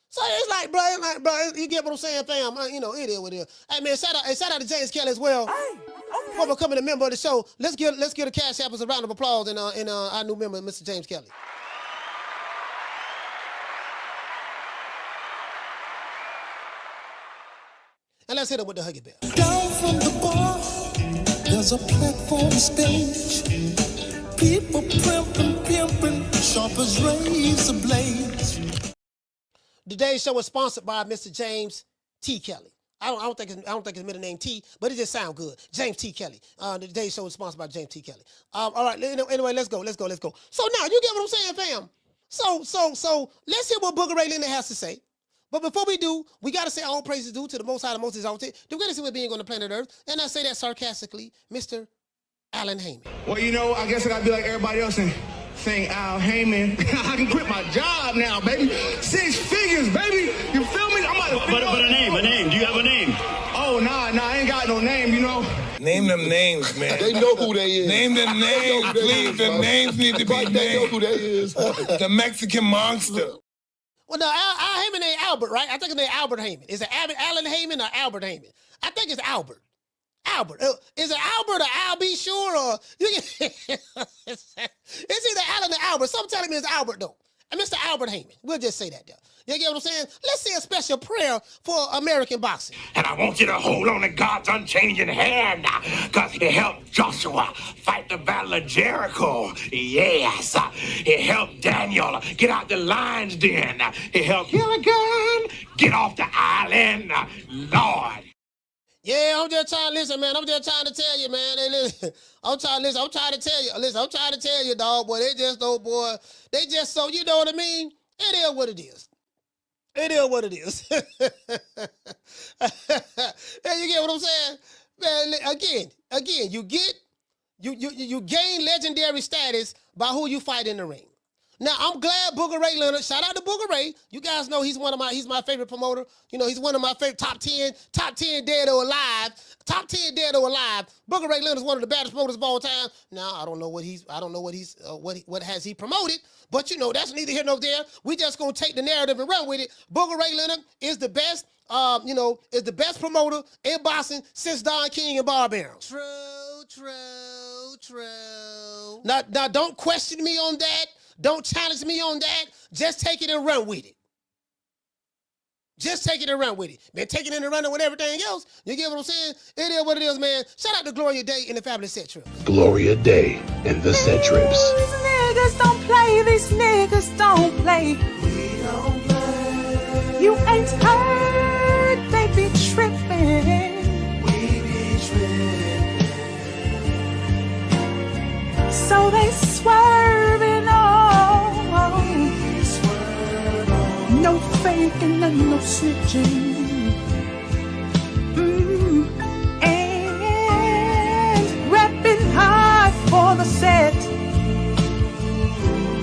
B: So it's like, bro, you get what I'm saying, fam? It is what it is. Hey, man, shout out to James Kelly as well. Hey, okay. For becoming a member of the show. Let's get a Cash App as a round of applause in our new member, Mr. James Kelly. And let's hit him with the Huggy Bear.
H: Down from the bar, there's a platform stage. People pimping, sharp as razor blades.
B: Today's show is sponsored by Mr. James T. Kelly. I don't think his middle name T, but it just sounds good. James T. Kelly. Today's show is sponsored by James T. Kelly. All right. Anyway, let's go. So now you get what I'm saying, fam. So let's hear what Booger Ray Leonard has to say. But before we do, we got to say all praises due to the Most High, the Most Exalted, the greatest human being on the planet Earth. And I say that sarcastically, Mr. Alan Heyman.
I: Well, you know, I guess I gotta be like everybody else and sing Al Heyman. I can quit my job now, baby. 6 figures, baby. You feel me? I'm about to
J: But a name. Do you have a name?
I: Oh, nah, I ain't got no name, you know.
K: Name them names, man.
L: They know who they is.
K: Name them names, please. The names need to be named.
L: They know who they is.
K: The Mexican monster.
B: Well, no, Al Heyman ain't Albert, right? I think his name Albert Heyman. Is it Alan Heyman or Albert Heyman? I think it's Albert. Albert. Is it Albert or Al? Be sure, or it's either Alan or Albert. Some telling me it's Albert though. And Mr. Albert Heyman. We'll just say that there. You get what I'm saying? Let's say a special prayer for American boxing.
M: And I want you to hold on to God's unchanging hand, because he helped Joshua fight the battle of Jericho. Yes. He helped Daniel get out the lion's den. He helped Gilligan get off the island. Lord.
B: Yeah, I'm just trying to listen, man. I'm just trying to tell you, man. Hey, listen. I'm trying to tell you. Listen, I'm trying to tell you, dog, boy. They just so, you know what I mean? It is what it is. It is what it is. And you get what I'm saying? Man, again, you gain legendary status by who you fight in the ring. Now, I'm glad Booger Ray Leonard, shout out to Booger Ray. You guys know he's my favorite promoter. You know, he's one of my favorite top 10 dead or alive. Top 10 dead or alive. Booger Ray Leonard is one of the baddest promoters of all time. Now, I don't know what has he promoted, but you know, that's neither here nor there. We just gonna take the narrative and run with it. Booger Ray Leonard is the best, is the best promoter in boxing since Don King and Bob Arum. True. Now, don't question me on that. Don't challenge me on that. Just take it and run with it. Just take it and run with it. Man, take it and run with everything else. You get what I'm saying? It is what it is, man. Shout out to Gloria Day and the Fabulous Set Trips.
L: Gloria Day and the Set Trips.
H: These niggas don't play. These niggas don't play.
E: We don't play.
H: You ain't heard. They be tripping.
E: We be tripping.
H: So they swerving on. No faking and no snitching. And repping hard for the set.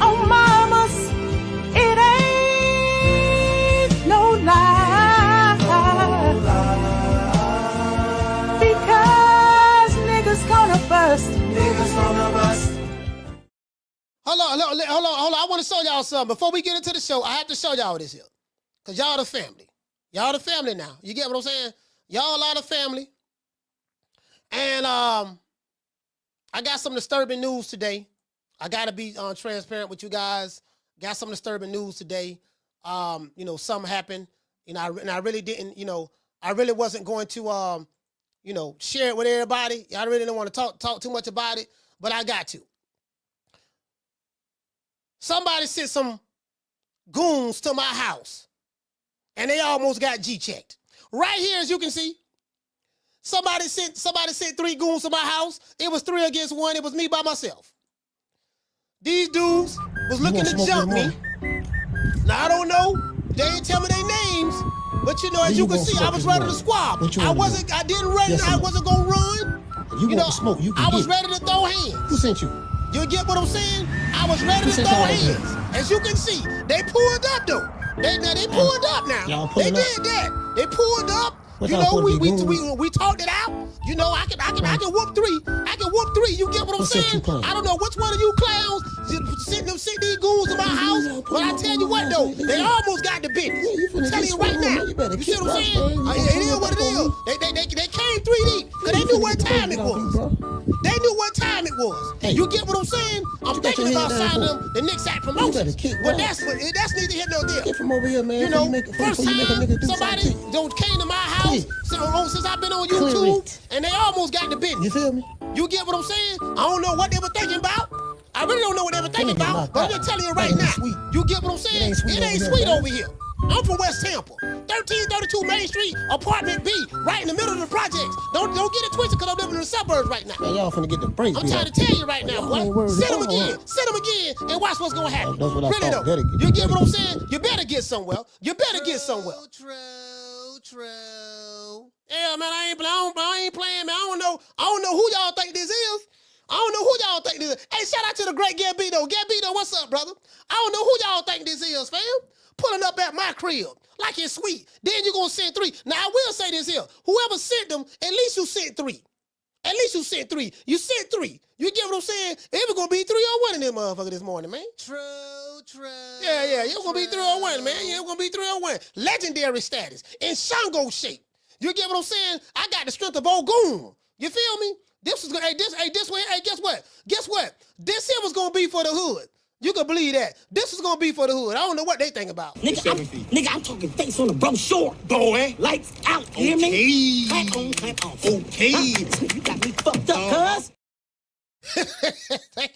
H: Oh, mamas, it ain't no lie. Because niggas gonna bust.
E: Niggas gonna bust.
B: Hold on. I want to show y'all something. Before we get into the show, I have to show y'all this here. Because y'all the family. Y'all the family now. You get what I'm saying? Y'all are the family. And I got some disturbing news today. I got to be transparent with you guys. Got some disturbing news today. Something happened. And I really didn't, I really wasn't going to, share it with everybody. I really didn't want to talk too much about it. But I got to. Somebody sent some goons to my house, and they almost got G-checked. Right here, as you can see, somebody sent 3 goons to my house. It was 3 against 1. It was me by myself. These dudes was looking to jump me. Now, I don't know. They didn't tell me their names, but as you can see, I was ready to squab. I didn't run. I wasn't going to run. You want to smoke? I was ready to throw hands.
E: Who sent you?
B: You get what I'm saying? I was ready to throw hands. As you can see, they pulled up though. They pulled up now. They did that. They pulled up. We talked it out. I can whoop 3. I can whoop 3. You get what I'm saying? I don't know which one of you clowns sent these goons to my house, but I tell you what though, they almost got the business. I'm telling you right now. You see what I'm saying? It is what it is. They came 3 deep because they knew what time it was. They knew what time it was. You get what I'm saying? I'm thinking about signing them the Knicks Act promotion. But that's neither here nor there.
E: Get from over here, man.
B: First time somebody came to my house since I've been on YouTube, and they almost got the business.
E: You feel me?
B: You get what I'm saying? I don't know what they were thinking about. I really don't know what they were thinking about, but I'm just telling you right now. You get what I'm saying? It ain't sweet over here. I'm from West Tampa. 1332 Main Street, apartment B, right in the middle of the projects. Don't get it twisted because I'm living in the suburbs right now. Man, y'all finna get the brains. I'm trying to tell you right now, boy. Sit them again, and watch what's gonna happen. That's what I thought. Really though, you get what I'm saying? You better get somewhere. You better get somewhere. True. Yeah, man, I ain't playing, man. I don't know who y'all think this is. Hey, shout out to the great Gambino. Gambino, what's up, brother? I don't know who y'all think this is, fam. Pulling up at my crib like it's sweet. Then you gonna send 3. Now, I will say this here. Whoever sent them, at least you sent 3. You sent 3. You get what I'm saying? It was gonna be 301 in them motherfucker this morning, man. True. Yeah, it was gonna be 301, man. Yeah, it was gonna be 301. Legendary status. In Shango shape. You get what I'm saying? I got the strength of Ogun. You feel me? This is gonna, guess what? This here was gonna be for the hood. You can believe that. This is gonna be for the hood. I don't know what they think about.
N: Nigga, I'm talking face on the brochure. Boy. Lights out. Hear me? Clap on, clap off. Okay. You got me fucked up, cuz.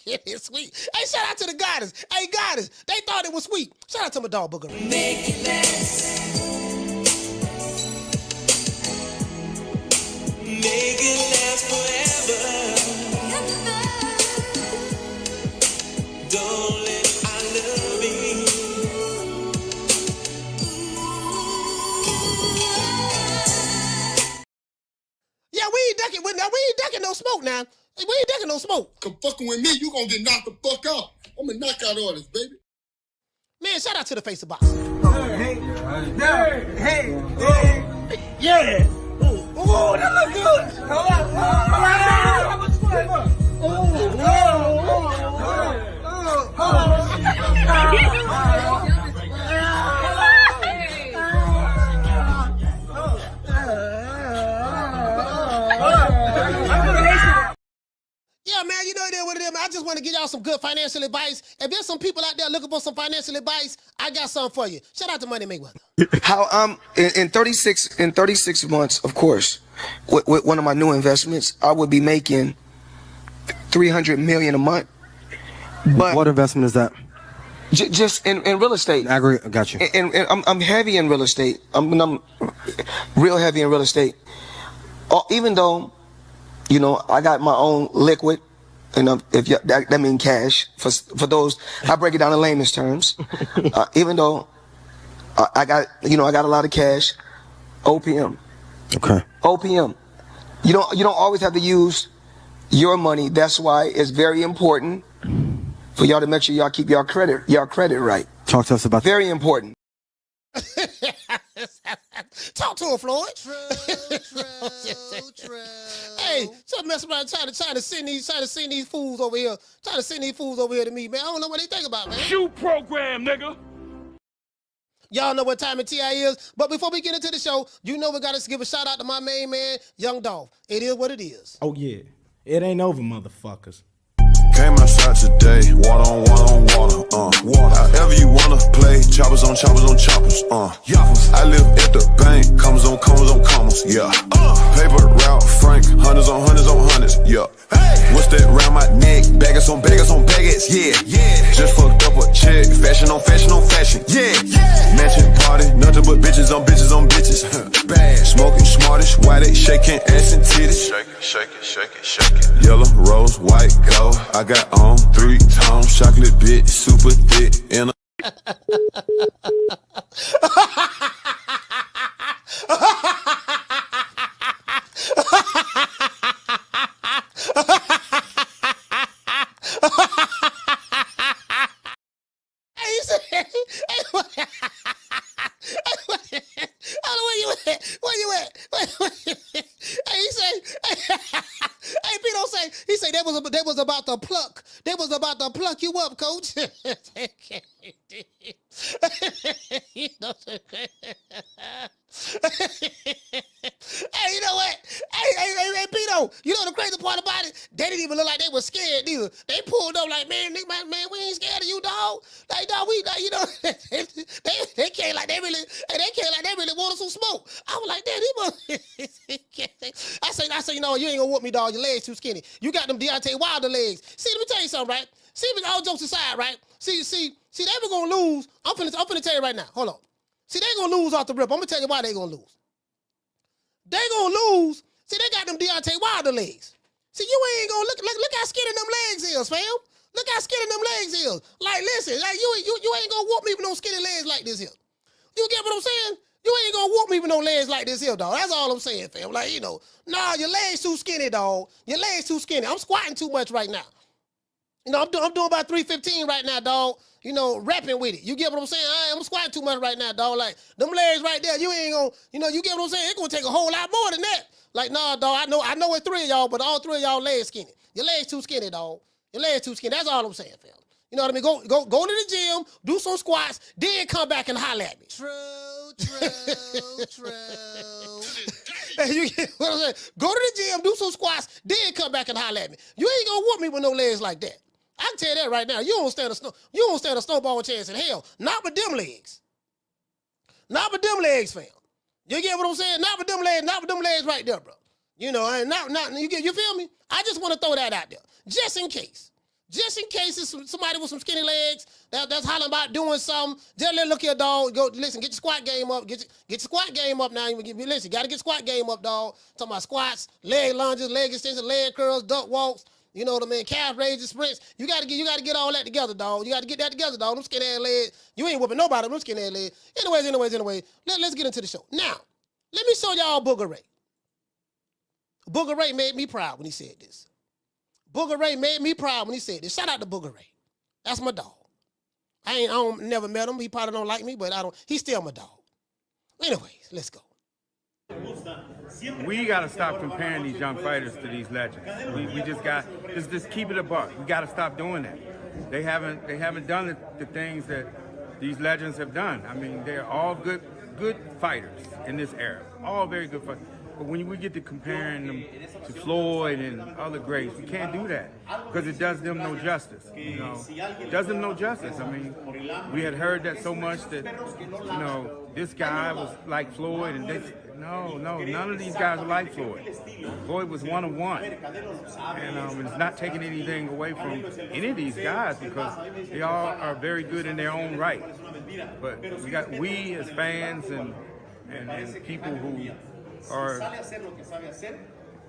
B: It's sweet. Hey, shout out to the goddess. Hey, goddess. They thought it was sweet. Shout out to my dog Booker.
E: Make it last. Make it last forever. Don't let I love me.
B: Yeah, we ain't ducking no smoke now. We ain't ducking no smoke.
O: Come fucking with me, you gonna get knocked the fuck out. I'm a knockout artist, baby.
B: Man, shout out to the face of boxing.
E: Hey. Yeah. Oh, that look good.
B: Yeah, man, you know what it is, man. I just want to give y'all some good financial advice. If there's some people out there looking for some financial advice, I got something for you. Shout out to Money Mayweather.
P: How in 36 months, of course, with one of my new investments, I would be making $300 million a month. But
Q: what investment is that?
P: Just in real estate.
Q: I agree. Got you.
P: And I'm heavy in real estate. I'm real heavy in real estate. Even though, you know, I got my own liquid, and if that means cash for those. I break it down in layman's terms. Even though I got a lot of cash. OPM.
Q: Okay.
P: OPM. You don't always have to use your money. That's why it's very important for y'all to make sure y'all keep y'all credit right.
Q: Talk to us about
P: very important.
B: Talk to him, Floyd. True. Hey, stop messing around trying to send these fools over here. Trying to send these fools over here to me, man. I don't know what they think about, man.
K: Shoot program, nigga.
B: Y'all know what time of TI is. But before we get into the show, you know we got to give a shout out to my main man, Young Dolph. It is what it is.
R: Oh, yeah. It ain't over, motherfuckers.
S: Came outside today, water on water, water. However you wanna play, choppers on choppers. I live at the bank, commas on commas, yeah. Paper route, Frank, hundreds on hundreds, yeah. What's that round my neck? Baggers on baggers, yeah. Just fucked up a check, fashion on fashion, yeah. Mansion party, nothing but bitches on bitches. Bad, smoking smartish, why they shaking ass and titties? Shake it. Yellow, rose, white, gold. I got on 3 tones, chocolate bit, super thick, in a.
B: Where you at? Hey, Pito say, he say they was about to pluck. They was about to pluck you up, coach. Hey, you know what? Hey, Pito, you know the crazy part about it? They didn't even look like they were scared either. They pulled up like, man, we ain't scared of you, dog. Like, dog, you know, they came like they really wanted some smoke. I was like, damn, I say, no, you ain't gonna whoop me, dog. Your legs too skinny. You got them Deontay Wilder legs. See, let me tell you something, right? See, all jokes aside, right? See, they were gonna lose. I'm finna tell you right now. Hold on. See, they gonna lose off the rip. I'm gonna tell you why they gonna lose. They gonna lose. See, they got them Deontay Wilder legs. See, you ain't gonna look how skinny them legs is, fam. Look how skinny them legs is. Like, listen, like you ain't gonna whoop me with no skinny legs like this here. You get what I'm saying? You ain't gonna whoop me with no legs like this here, dog. That's all I'm saying, fam. Like, nah, your legs too skinny, dog. Your legs too skinny. I'm squatting too much right now. I'm doing about 315 right now, dog. Rapping with it. You get what I'm saying? I'm squatting too much right now, dog. Like, them legs right there, you ain't gonna, you get what I'm saying? It's gonna take a whole lot more than that. Like, nah, dog, I know it's 3 of y'all, but all 3 of y'all legs skinny. Your legs too skinny, dog. Your legs too skinny. That's all I'm saying, fam. You know what I mean? Go to the gym, do some squats, then come back and holler at me. True. You get what I'm saying? Go to the gym, do some squats, then come back and holler at me. You ain't gonna whoop me with no legs like that. I can tell you that right now. You don't stand a snowball chance in hell. Not with them legs. Not with them legs, fam. You get what I'm saying? Not with them legs right there, bro. You feel me? I just want to throw that out there. Just in case. Just in case it's somebody with some skinny legs that's hollering about doing something. Just look here, dog. Go listen, get your squat game up. Get your squat game up now. Listen, gotta get squat game up, dog. Talking about squats, leg lunges, leg extensions, leg curls, duck walks. You know what I mean? Calf raises, sprints. You gotta get all that together, dog. You gotta get that together, dog. Them skinny ass legs. You ain't whooping nobody with them skinny ass legs. Anyways. Let's get into the show. Now, let me show y'all Booger Ray. Booger Ray made me proud when he said this. Booger Ray made me proud when he said this. Shout out to Booger Ray. That's my dog. I never met him. He probably don't like me, but he's still my dog. Anyways, let's go.
Q: We got to stop comparing these young fighters to these legends. We just keep it a buck. We got to stop doing that. They haven't done the things that these legends have done. I mean, they're all good fighters in this era. All very good fighters. But when we get to comparing them to Floyd and other greats, we can't do that because it does them no justice. It does them no justice. I mean, we had heard that so much that, this guy was like Floyd and this. No, none of these guys are like Floyd. Floyd was one of one. And it's not taking anything away from any of these guys because they all are very good in their own right. But we as fans and people who are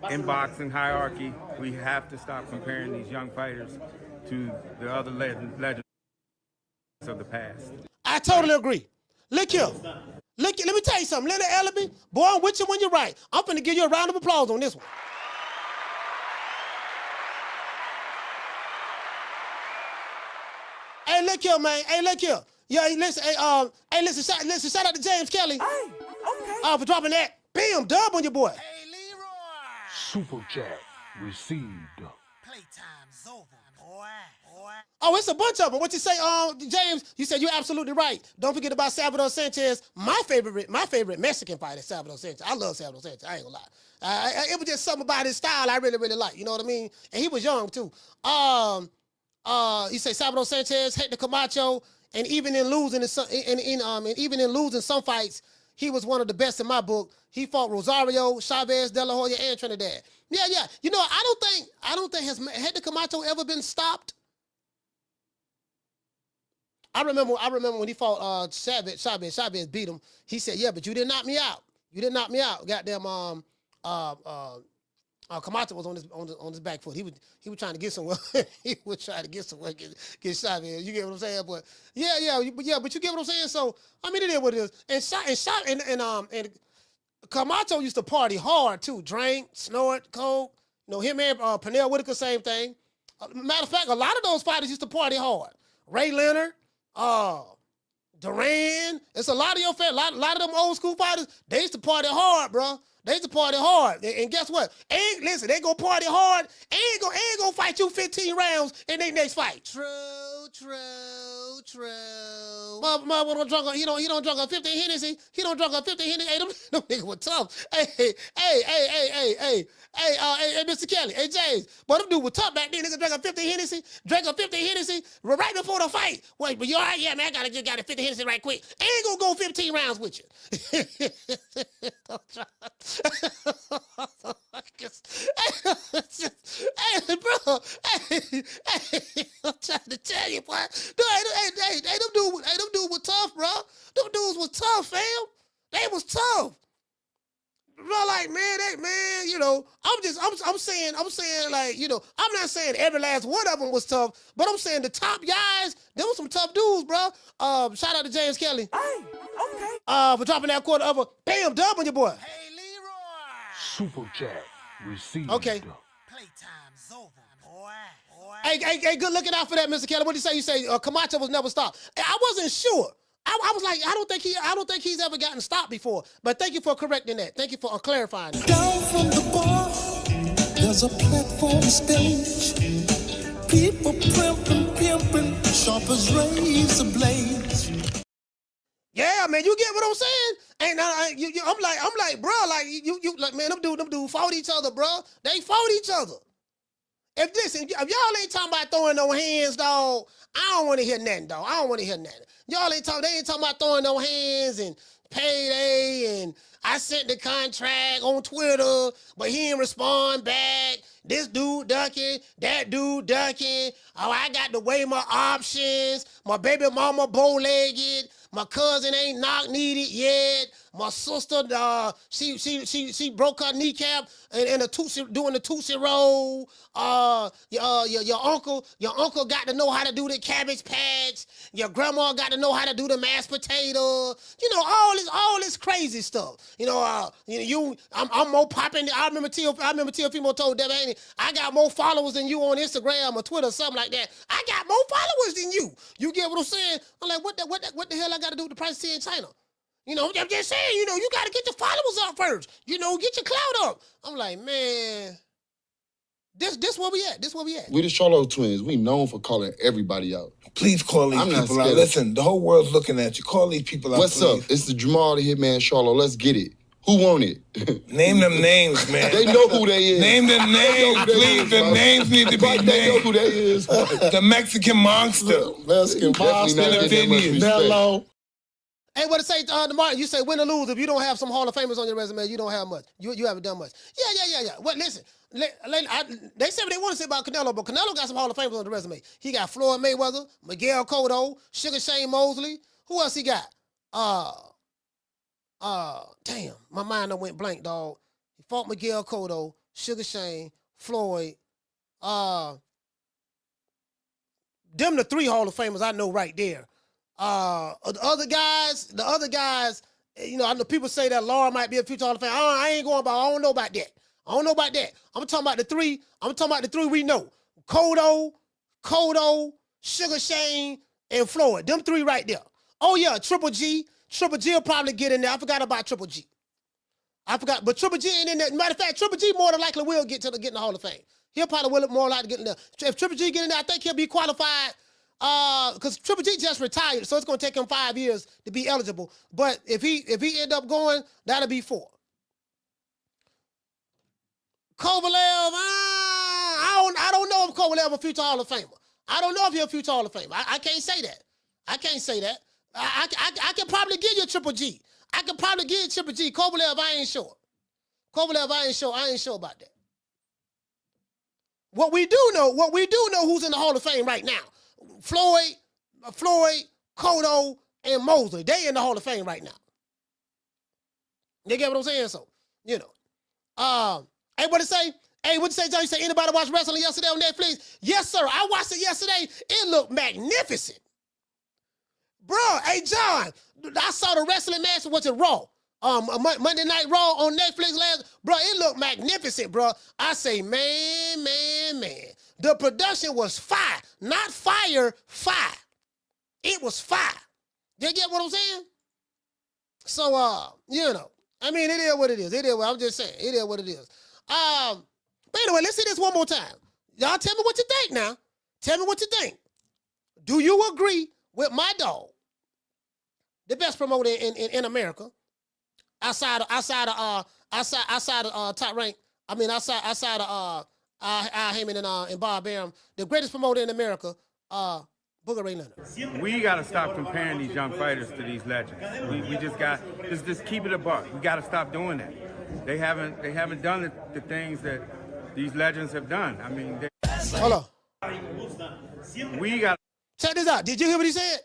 Q: in boxing hierarchy, we have to stop comparing these young fighters to the other legends of the past.
B: I totally agree. Look here. Let me tell you something. Leonard Ellerbe, boy, I'm with you when you're right. I'm finna give you a round of applause on this one. Hey, look here, man. Hey, look here. Yeah, listen. Hey, listen. Shout out to James Kelly. Hey, okay. For dropping that. Bam, dub on your boy. Hey, Leroy.
F: Super chat received.
B: Playtime's over, boy. Oh, it's a bunch of them. What you say, James? You said you're absolutely right. Don't forget about Salvador Sanchez, my favorite Mexican fighter, Salvador Sanchez. I love Salvador Sanchez. I ain't gonna lie. It was just something about his style I really, really like. You know what I mean? And he was young too. You say Salvador Sanchez, Hector Camacho, and even in losing some fights, he was one of the best in my book. He fought Rosario, Chavez, De La Hoya, and Trinidad. Yeah. I don't think has Hector Camacho ever been stopped. I remember when he fought Chavez beat him. He said, "Yeah, but you didn't knock me out. Goddamn, Camacho was on his back foot. He was trying to get somewhere. He was trying to get somewhere. Get Chavez. You get what I'm saying? But but you get what I'm saying. So I mean, it is what it is. And Camacho used to party hard too. Drink, snort, coke. Him and Pernell Whitaker, same thing. Matter of fact, a lot of those fighters used to party hard. Ray Leonard. Duran, it's a lot of your fans, a lot of them old school fighters, they used to party hard, bro. They used to party hard. And guess what? They gonna party hard, ain't gonna fight you 15 rounds in their next fight. True. Motherfucker drunk, he don't drunk on 15 Hennessy. He don't drunk on 15 Hennessy. Hey, them niggas were tough. Hey, Mr. Kelly. Hey, James. But them dudes were tough back then. Niggas drank a 15 Hennessy right before the fight. Wait, but you all right? Yeah, man, I got a 50 Hennessy right quick. Ain't gonna go 15 rounds with you. Hey, bro. Hey, I'm trying to tell you, boy. Hey, them dudes were tough, bro. Them them dudes was tough, fam. They was tough. Bro, like, man, you know, I'm saying, like, you know, I'm not saying every last one of them was tough, but I'm saying the top guys, them was some tough dudes, bro. Shout out to James Kelly. Hey, okay. For dropping that quarter of a bam dub on your boy. Hey, Leroy.
F: Super chat received.
B: Okay.
E: Playtime's over, boy.
B: Hey, good looking out for that, Mr. Kelly. What did you say? You say Camacho was never stopped. I wasn't sure. I was like, I don't think he's ever gotten stopped before. But thank you for correcting that. Thank you for clarifying that.
H: Down from the bar, there's a platform stage. People pimping, sharp as razor blades.
B: Yeah, man, you get what I'm saying? And I'm like, bro, like you like, man, them dudes fought each other, bro. They fought each other. If y'all ain't talking about throwing no hands, dog, I don't want to hear nothing, dog. I don't want to hear nothing. They ain't talking about throwing no hands and payday, and I sent the contract on Twitter, but he didn't respond back. This dude ducking, that dude ducking. Oh, I got to weigh my options. My baby mama bow-legged. My cousin ain't knock-kneed yet. My sister, she broke her kneecap in a doing the Tootsie Roll. Your uncle got to know how to do the Cabbage Patch. Your grandma got to know how to do the mashed potato. You know, all this crazy stuff. You know, I'm more popping. I remember Teofimo told Devaney, I got more followers than you on Instagram or Twitter or something like that. I got more followers than you. You get what I'm saying? I'm like, what the hell I got to do with the price of tea in China? You know, I'm just saying, you know, you got to get your followers up first. You know, get your clout up. I'm like, man, this where we at. This where we at.
O: We the Charlo twins. We known for calling everybody out.
K: Please call these people out. Listen, the whole world's looking at you. Call these people out,
O: What's up? It's the Jamal the Hitman Charlo. Let's get it. Who want it?
K: Name them names, man.
O: They know who they is.
K: Name them names, please. The names need to be named.
O: They know who they is.
K: The Mexican monster.
O: Mexican monster.
K: Mello.
B: Hey, what to say, Martin? You say win or lose. If you don't have some Hall of Famers on your resume, you don't have much. You haven't done much. Yeah. Well, listen, they say what they want to say about Canelo, but Canelo got some Hall of Famers on the resume. He got Floyd Mayweather, Miguel Cotto, Sugar Shane Mosley. Who else he got? Damn, my mind done went blank, dog. He fought Miguel Cotto, Sugar Shane, Floyd. Them the three Hall of Famers I know right there. The other guys, you know, I know people say that Laura might be a future Hall of Fame. I ain't going about. I don't know about that. I'm talking about the three. We know: Cotto, Sugar Shane, and Floyd. Them three right there. Oh yeah, Triple G. Triple G will probably get in there. I forgot about Triple G. But Triple G ain't in there. Matter of fact, Triple G more than likely will get in the Hall of Fame. He'll probably more likely get in there. If Triple G get in there, I think he'll be qualified. Because Triple G just retired, so it's gonna take him 5 years to be eligible. But if he end up going, that'll be 4. Kovalev, I don't know if Kovalev a future Hall of Famer. I don't know if he's a future Hall of Famer. I can't say that. I can probably give you Triple G. I can probably give you Triple G. Kovalev, I ain't sure. I ain't sure about that. What we do know who's in the Hall of Fame right now. Floyd, Cotto, and Mosley. They in the Hall of Fame right now. You get what I'm saying? So, you know. Hey, what to say? John? You say anybody watch wrestling yesterday on Netflix? Yes, sir. I watched it yesterday. It looked magnificent. Bro, hey, John, I saw the wrestling match. Was it Raw? Monday Night Raw on Netflix last. Bro, it looked magnificent, bro. I say, man. The production was fire. Not fire. It was fire. You get what I'm saying? So, you know. I mean, it is what it is. I'm just saying. It is what it is. But anyway, let's see this one more time. Y'all tell me what you think now. Tell me what you think. Do you agree with my dog, the best promoter in America, outside of Top Rank? I mean, outside of Al Heyman and Bob Arum, the greatest promoter in America, Booker Ray Leonard.
Q: We got to stop comparing these young fighters to these legends. We just got just keep it a buck. We got to stop doing that. They haven't done the things that these legends have done. I mean,
B: hold on.
Q: We got.
B: Check this out. Did you hear what he said?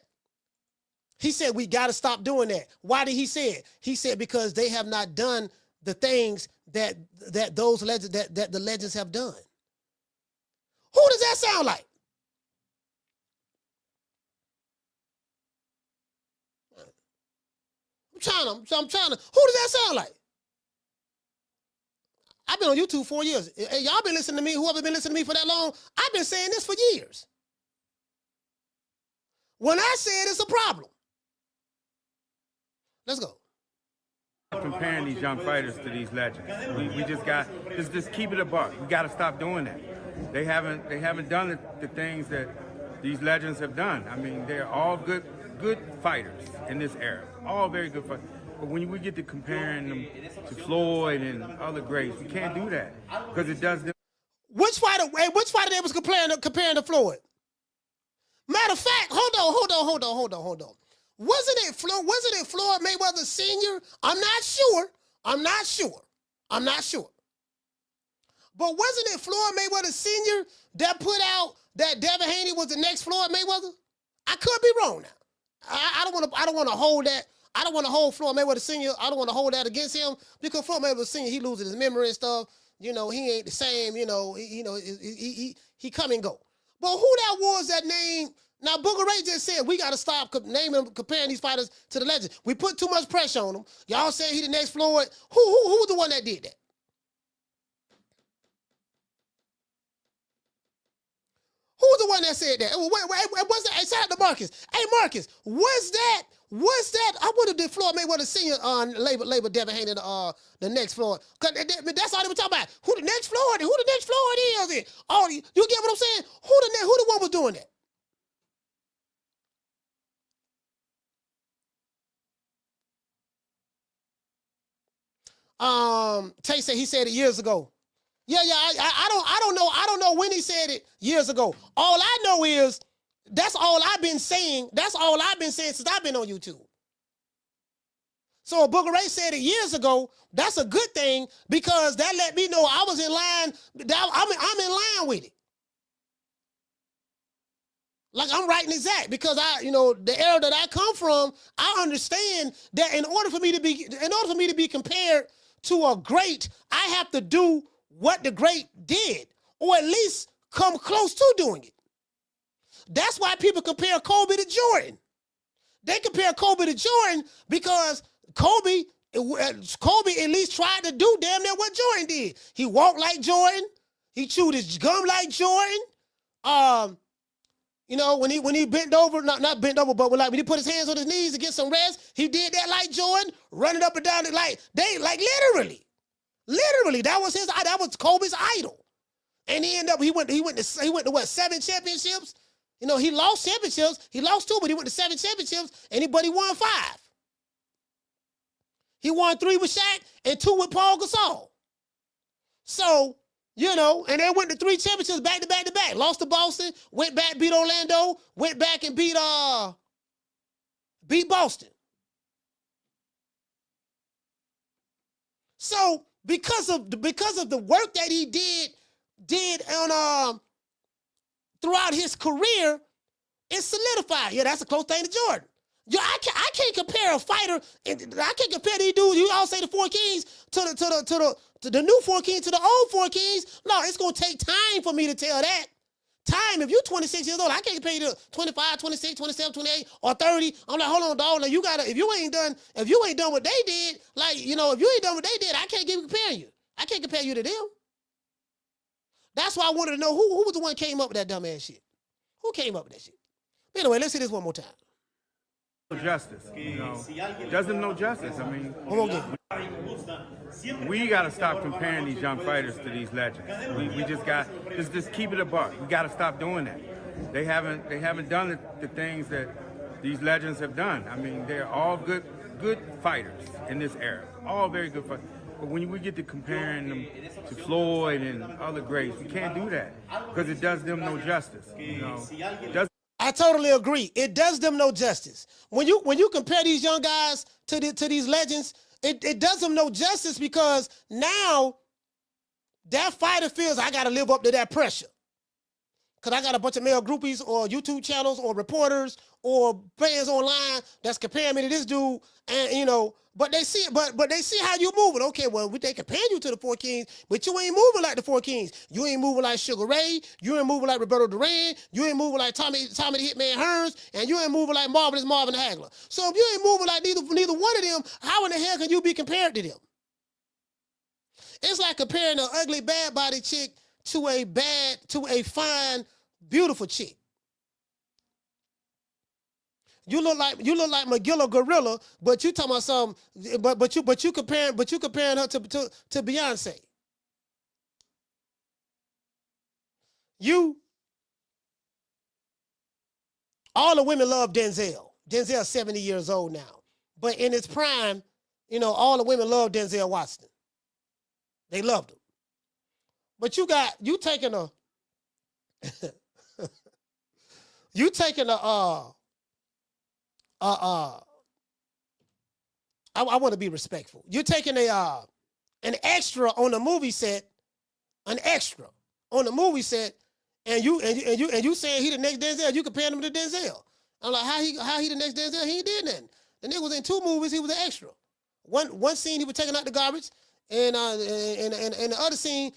B: He said we got to stop doing that. Why did he say it? He said because they have not done the things that those legends that the legends have done. Who does that sound like? I'm trying to. Who does that sound like? I've been on YouTube 4 years. Hey, y'all been listening to me. Whoever been listening to me for that long, I've been saying this for years. When I say it, it's a problem. Let's go.
Q: Comparing these young fighters to these legends. We just got just keep it a buck. We got to stop doing that. They haven't done the things that these legends have done. I mean, they're all good fighters in this era. All very good fighters. But when we get to comparing them to Floyd and other greats, we can't do that because it does them.
B: Which fighter they was comparing to Floyd? Matter of fact, hold on. Wasn't it Floyd Mayweather Sr.? I'm not sure. But wasn't it Floyd Mayweather Sr. that put out that Devin Haney was the next Floyd Mayweather? I could be wrong now. I don't want to hold that. I don't want to hold Floyd Mayweather Sr. I don't want to hold that against him because Floyd Mayweather Sr. he loses his memory and stuff. You know, he ain't the same. You know, he come and go. But who that was that name? Now, Booger Ray just said we got to stop comparing these fighters to the legends. We put too much pressure on them. Y'all say he the next Floyd. Who was the one that did that? Who was the one that said that? Was that? Hey, shout out to Marcus. Hey, Marcus, was that? I would have did Floyd Mayweather Sr. label Devin Haney the next Floyd. Cause that's all they were talking about. Who the next Floyd? Who the next Floyd is? You get what I'm saying? Who the one was doing that? Tay said he said it years ago. Yeah, I don't know when he said it years ago. All I know is that's all I've been saying. That's all I've been saying since I've been on YouTube. So Booger Ray said it years ago. That's a good thing because that let me know I was in line. I'm in line with it. Like I'm right and exact because the era that I come from, I understand that in order for me to be compared to a great, I have to do what the great did, or at least come close to doing it. That's why people compare Kobe to Jordan. They compare Kobe to Jordan because Kobe at least tried to do damn near what Jordan did. He walked like Jordan. He chewed his gum like Jordan. When he bent over, not bent over, but when he put his hands on his knees to get some rest, he did that like Jordan, running up and down it like literally. That was Kobe's idol. And he went to what, 7 championships? He lost championships. He lost 2, but he went to 7 championships, and he won 5. He won 3 with Shaq and 2 with Paul Gasol. So, and they went to 3 championships back to back to back. Lost to Boston, went back, beat Orlando, went back and beat Boston. So because of the work that he did on throughout his career, it's solidified. Yeah, that's a close thing to Jordan. I can't compare a fighter. I can't compare these dudes. You all say the 4 Kings to the new 4 Kings to the old 4 Kings. No, it's gonna take time for me to tell that. Time. If you're 26 years old, I can't compare you to 25, 26, 27, 28, or 30. I'm like, hold on, dog. Like, if you ain't done what they did, if you ain't done what they did, I can't compare you. I can't compare you to them. That's why I wanted to know who was the one who came up with that dumbass shit. Who came up with that shit? But anyway, let's see this one more time.
Q: Justice, does them no justice. I mean, we got to stop comparing these young fighters to these legends. We just got just keep it a buck. We got to stop doing that. They haven't done the things that these legends have done. I mean, they're all good fighters in this era. All very good fighters. But when we get to comparing them to Floyd and other greats, we can't do that because it does them no justice.
B: I totally agree. It does them no justice. When you compare these young guys to these legends, it does them no justice because now that fighter feels I got to live up to that pressure. Because I got a bunch of male groupies or YouTube channels or reporters or fans online that's comparing me to this dude, and you know, but they see but they see how you moving. Okay, well, they compare you to the Four Kings, but you ain't moving like the Four Kings. You ain't moving like Sugar Ray. You ain't moving like Roberto Duran. You ain't moving like Tommy the Hitman Hearns, and you ain't moving like Marvin the Hagler. So if you ain't moving like neither one of them, how in the hell can you be compared to them? It's like comparing an ugly, bad body chick to a fine, beautiful chick. You look like McGilla Gorilla, but you talking about something. But you comparing her to Beyonce. All the women love Denzel. Denzel's 70 years old now, but in his prime, you know, all the women love Denzel Washington. They loved him. But you taking a I want to be respectful. You're taking an extra on the movie set, and you saying he the next Denzel. You comparing him to Denzel. I'm like, how he the next Denzel? He ain't did nothing. The nigga was in 2 movies. He was an extra. One scene he was taking out the garbage, and the other scene,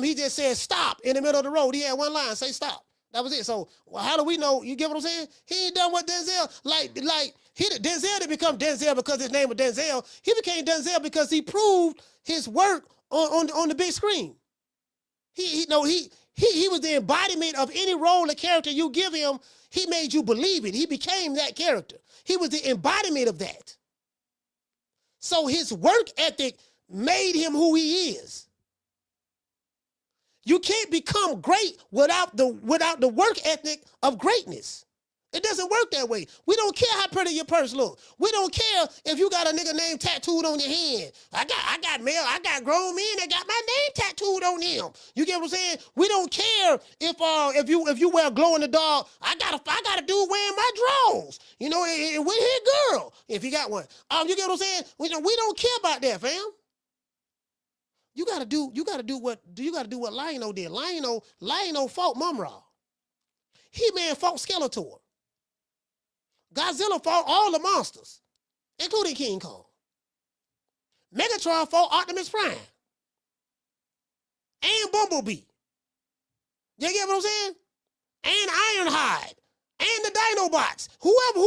B: he just said stop in the middle of the road. He had one line, say stop. That was it. So how do we know? You get what I'm saying? He ain't done what Denzel Denzel didn't become Denzel because his name was Denzel. He became Denzel because he proved his work on the big screen. He was the embodiment of any role or character you give him. He made you believe it. He became that character. He was the embodiment of that. So his work ethic made him who he is. You can't become great without the work ethic of greatness. It doesn't work that way. We don't care how pretty your purse look. We don't care if you got a nigga name tattooed on your hand. I got grown men that got my name tattooed on them. You get what I'm saying? We don't care if you wear glow in the dark. I got a dude wearing my drawers. You know, and with his girl if he got one. You get what I'm saying? We don't care about that, fam. You gotta do what Lion-O did. Lion-O fought Mumra. He-Man fought Skeletor. Godzilla fought all the monsters, including King Kong. Megatron fought Optimus Prime. And Bumblebee. You get what I'm saying? And Ironhide. And the Dinobots. Whoever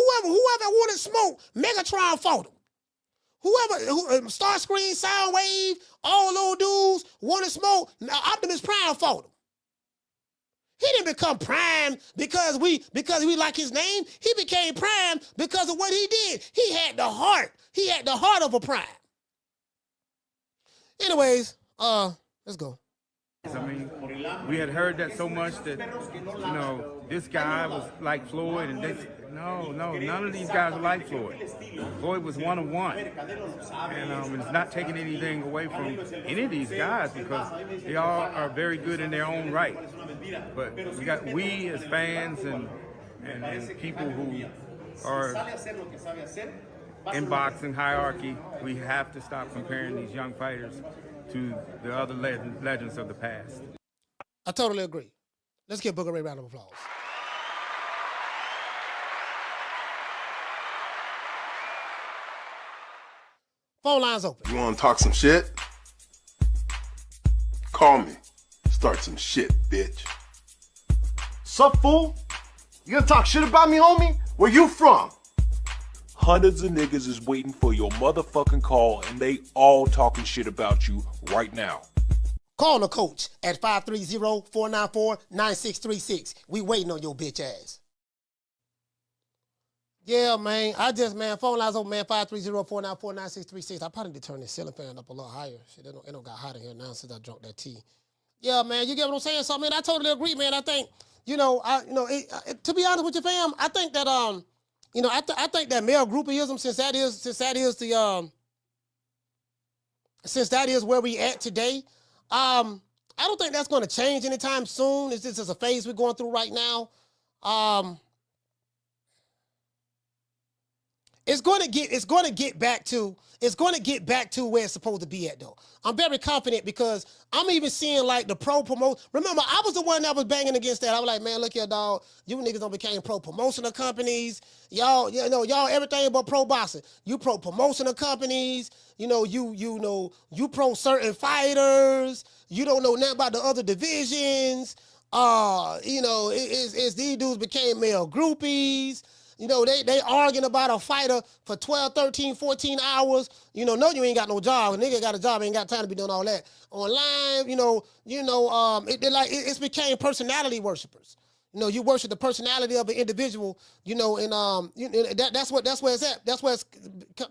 B: wanted smoke, Megatron fought them. Starscream, Soundwave, all those dudes wanted smoke, Optimus Prime fought them. He didn't become Prime because we like his name. He became Prime because of what he did. He had the heart. He had the heart of a Prime. Anyways, let's go.
Q: I mean, we had heard that so much that, you know, this guy was like Floyd, and no, none of these guys are like Floyd. Floyd was one of one, and it's not taking anything away from any of these guys because they all are very good in their own right. But we as fans and people who are in boxing hierarchy, we have to stop comparing these young fighters to the other legends of the past.
B: I totally agree. Let's give Booker Ray a round of applause. Phone lines open.
T: You want to talk some shit? Call me. Start some shit, bitch.
U: Sup, fool? You gonna talk shit about me, homie? Where you from?
F: Hundreds of niggas is waiting for your motherfucking call, and they all talking shit about you right now.
B: Call the coach at 530-494-9636. We waiting on your bitch ass. Yeah, man. Phone lines open, man. 530-494-9636. I probably need to turn this ceiling fan up a little higher. Shit, it don't got hot in here now since I drunk that tea. Yeah, man. You get what I'm saying? So, man, I totally agree, man. I think, to be honest with you, fam, I think that, I think that male groupism, since that is where we at today, I don't think that's going to change anytime soon. This is a phase we're going through right now. It's going to get back to where it's supposed to be at, though. I'm very confident because I'm even seeing like the pro promote. Remember, I was the one that was banging against that. I was like, man, look here, dog. You niggas don't became pro promotional companies. Y'all everything but pro boxing. You pro promotional companies. You pro certain fighters. You don't know nothing about the other divisions. It's these dudes became male groupies. They arguing about a fighter for 12, 13, 14 hours. No, you ain't got no job. A nigga got a job, ain't got time to be doing all that. Online, it's became personality worshipers. You worship the personality of an individual, that's where it's at. That's where it's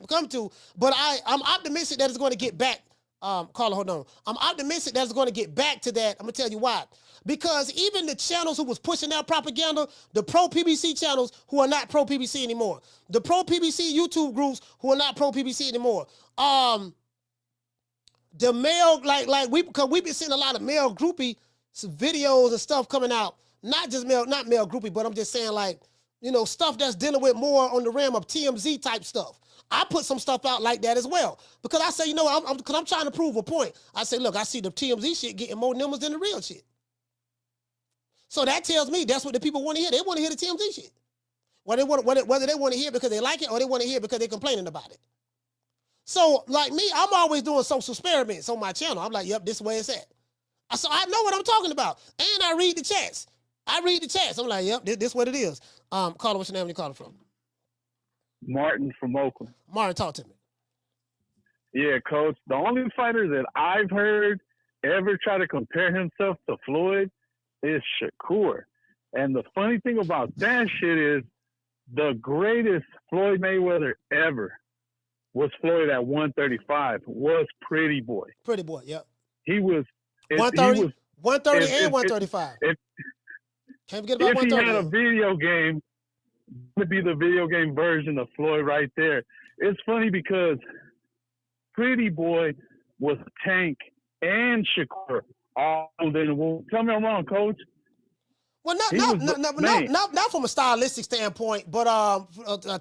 B: come to. But I'm optimistic that it's going to get back. Carla, hold on. I'm optimistic that it's going to get back to that. I'm going to tell you why. Because even the channels who was pushing that propaganda, the pro-PBC channels who are not pro-PBC anymore, the pro-PBC YouTube groups who are not pro-PBC anymore, the male, because we've been seeing a lot of male groupie videos and stuff coming out, not male groupie, but I'm just saying stuff that's dealing with more on the realm of TMZ type stuff. I put some stuff out like that as well because I say, because I'm trying to prove a point. I say, look, I see the TMZ shit getting more numbers than the real shit. So that tells me that's what the people want to hear. They want to hear the TMZ shit. Whether they want to hear it because they like it or they want to hear it because they're complaining about it. So, like me, I'm always doing social experiments on my channel. I'm like, yep, this is where it's at. So I know what I'm talking about. And I read the chats. I'm like, yep, this is what it is. Caller, what's your name? Where you calling from?
A: Martin from Oakland.
B: Martin, talk to me.
A: Yeah, Coach. The only fighter that I've heard ever try to compare himself to Floyd is Shakur. And the funny thing about that shit is the greatest Floyd Mayweather ever was Floyd at 135, was Pretty Boy.
B: Pretty Boy, yep.
A: He was
B: 130 and 135. Can't forget about 130.
A: If he had a video game, it would be the video game version of Floyd right there. It's funny because Pretty Boy was Tank and Shakur all in one. Tell me I'm wrong, Coach.
B: Well, not from a stylistic standpoint, but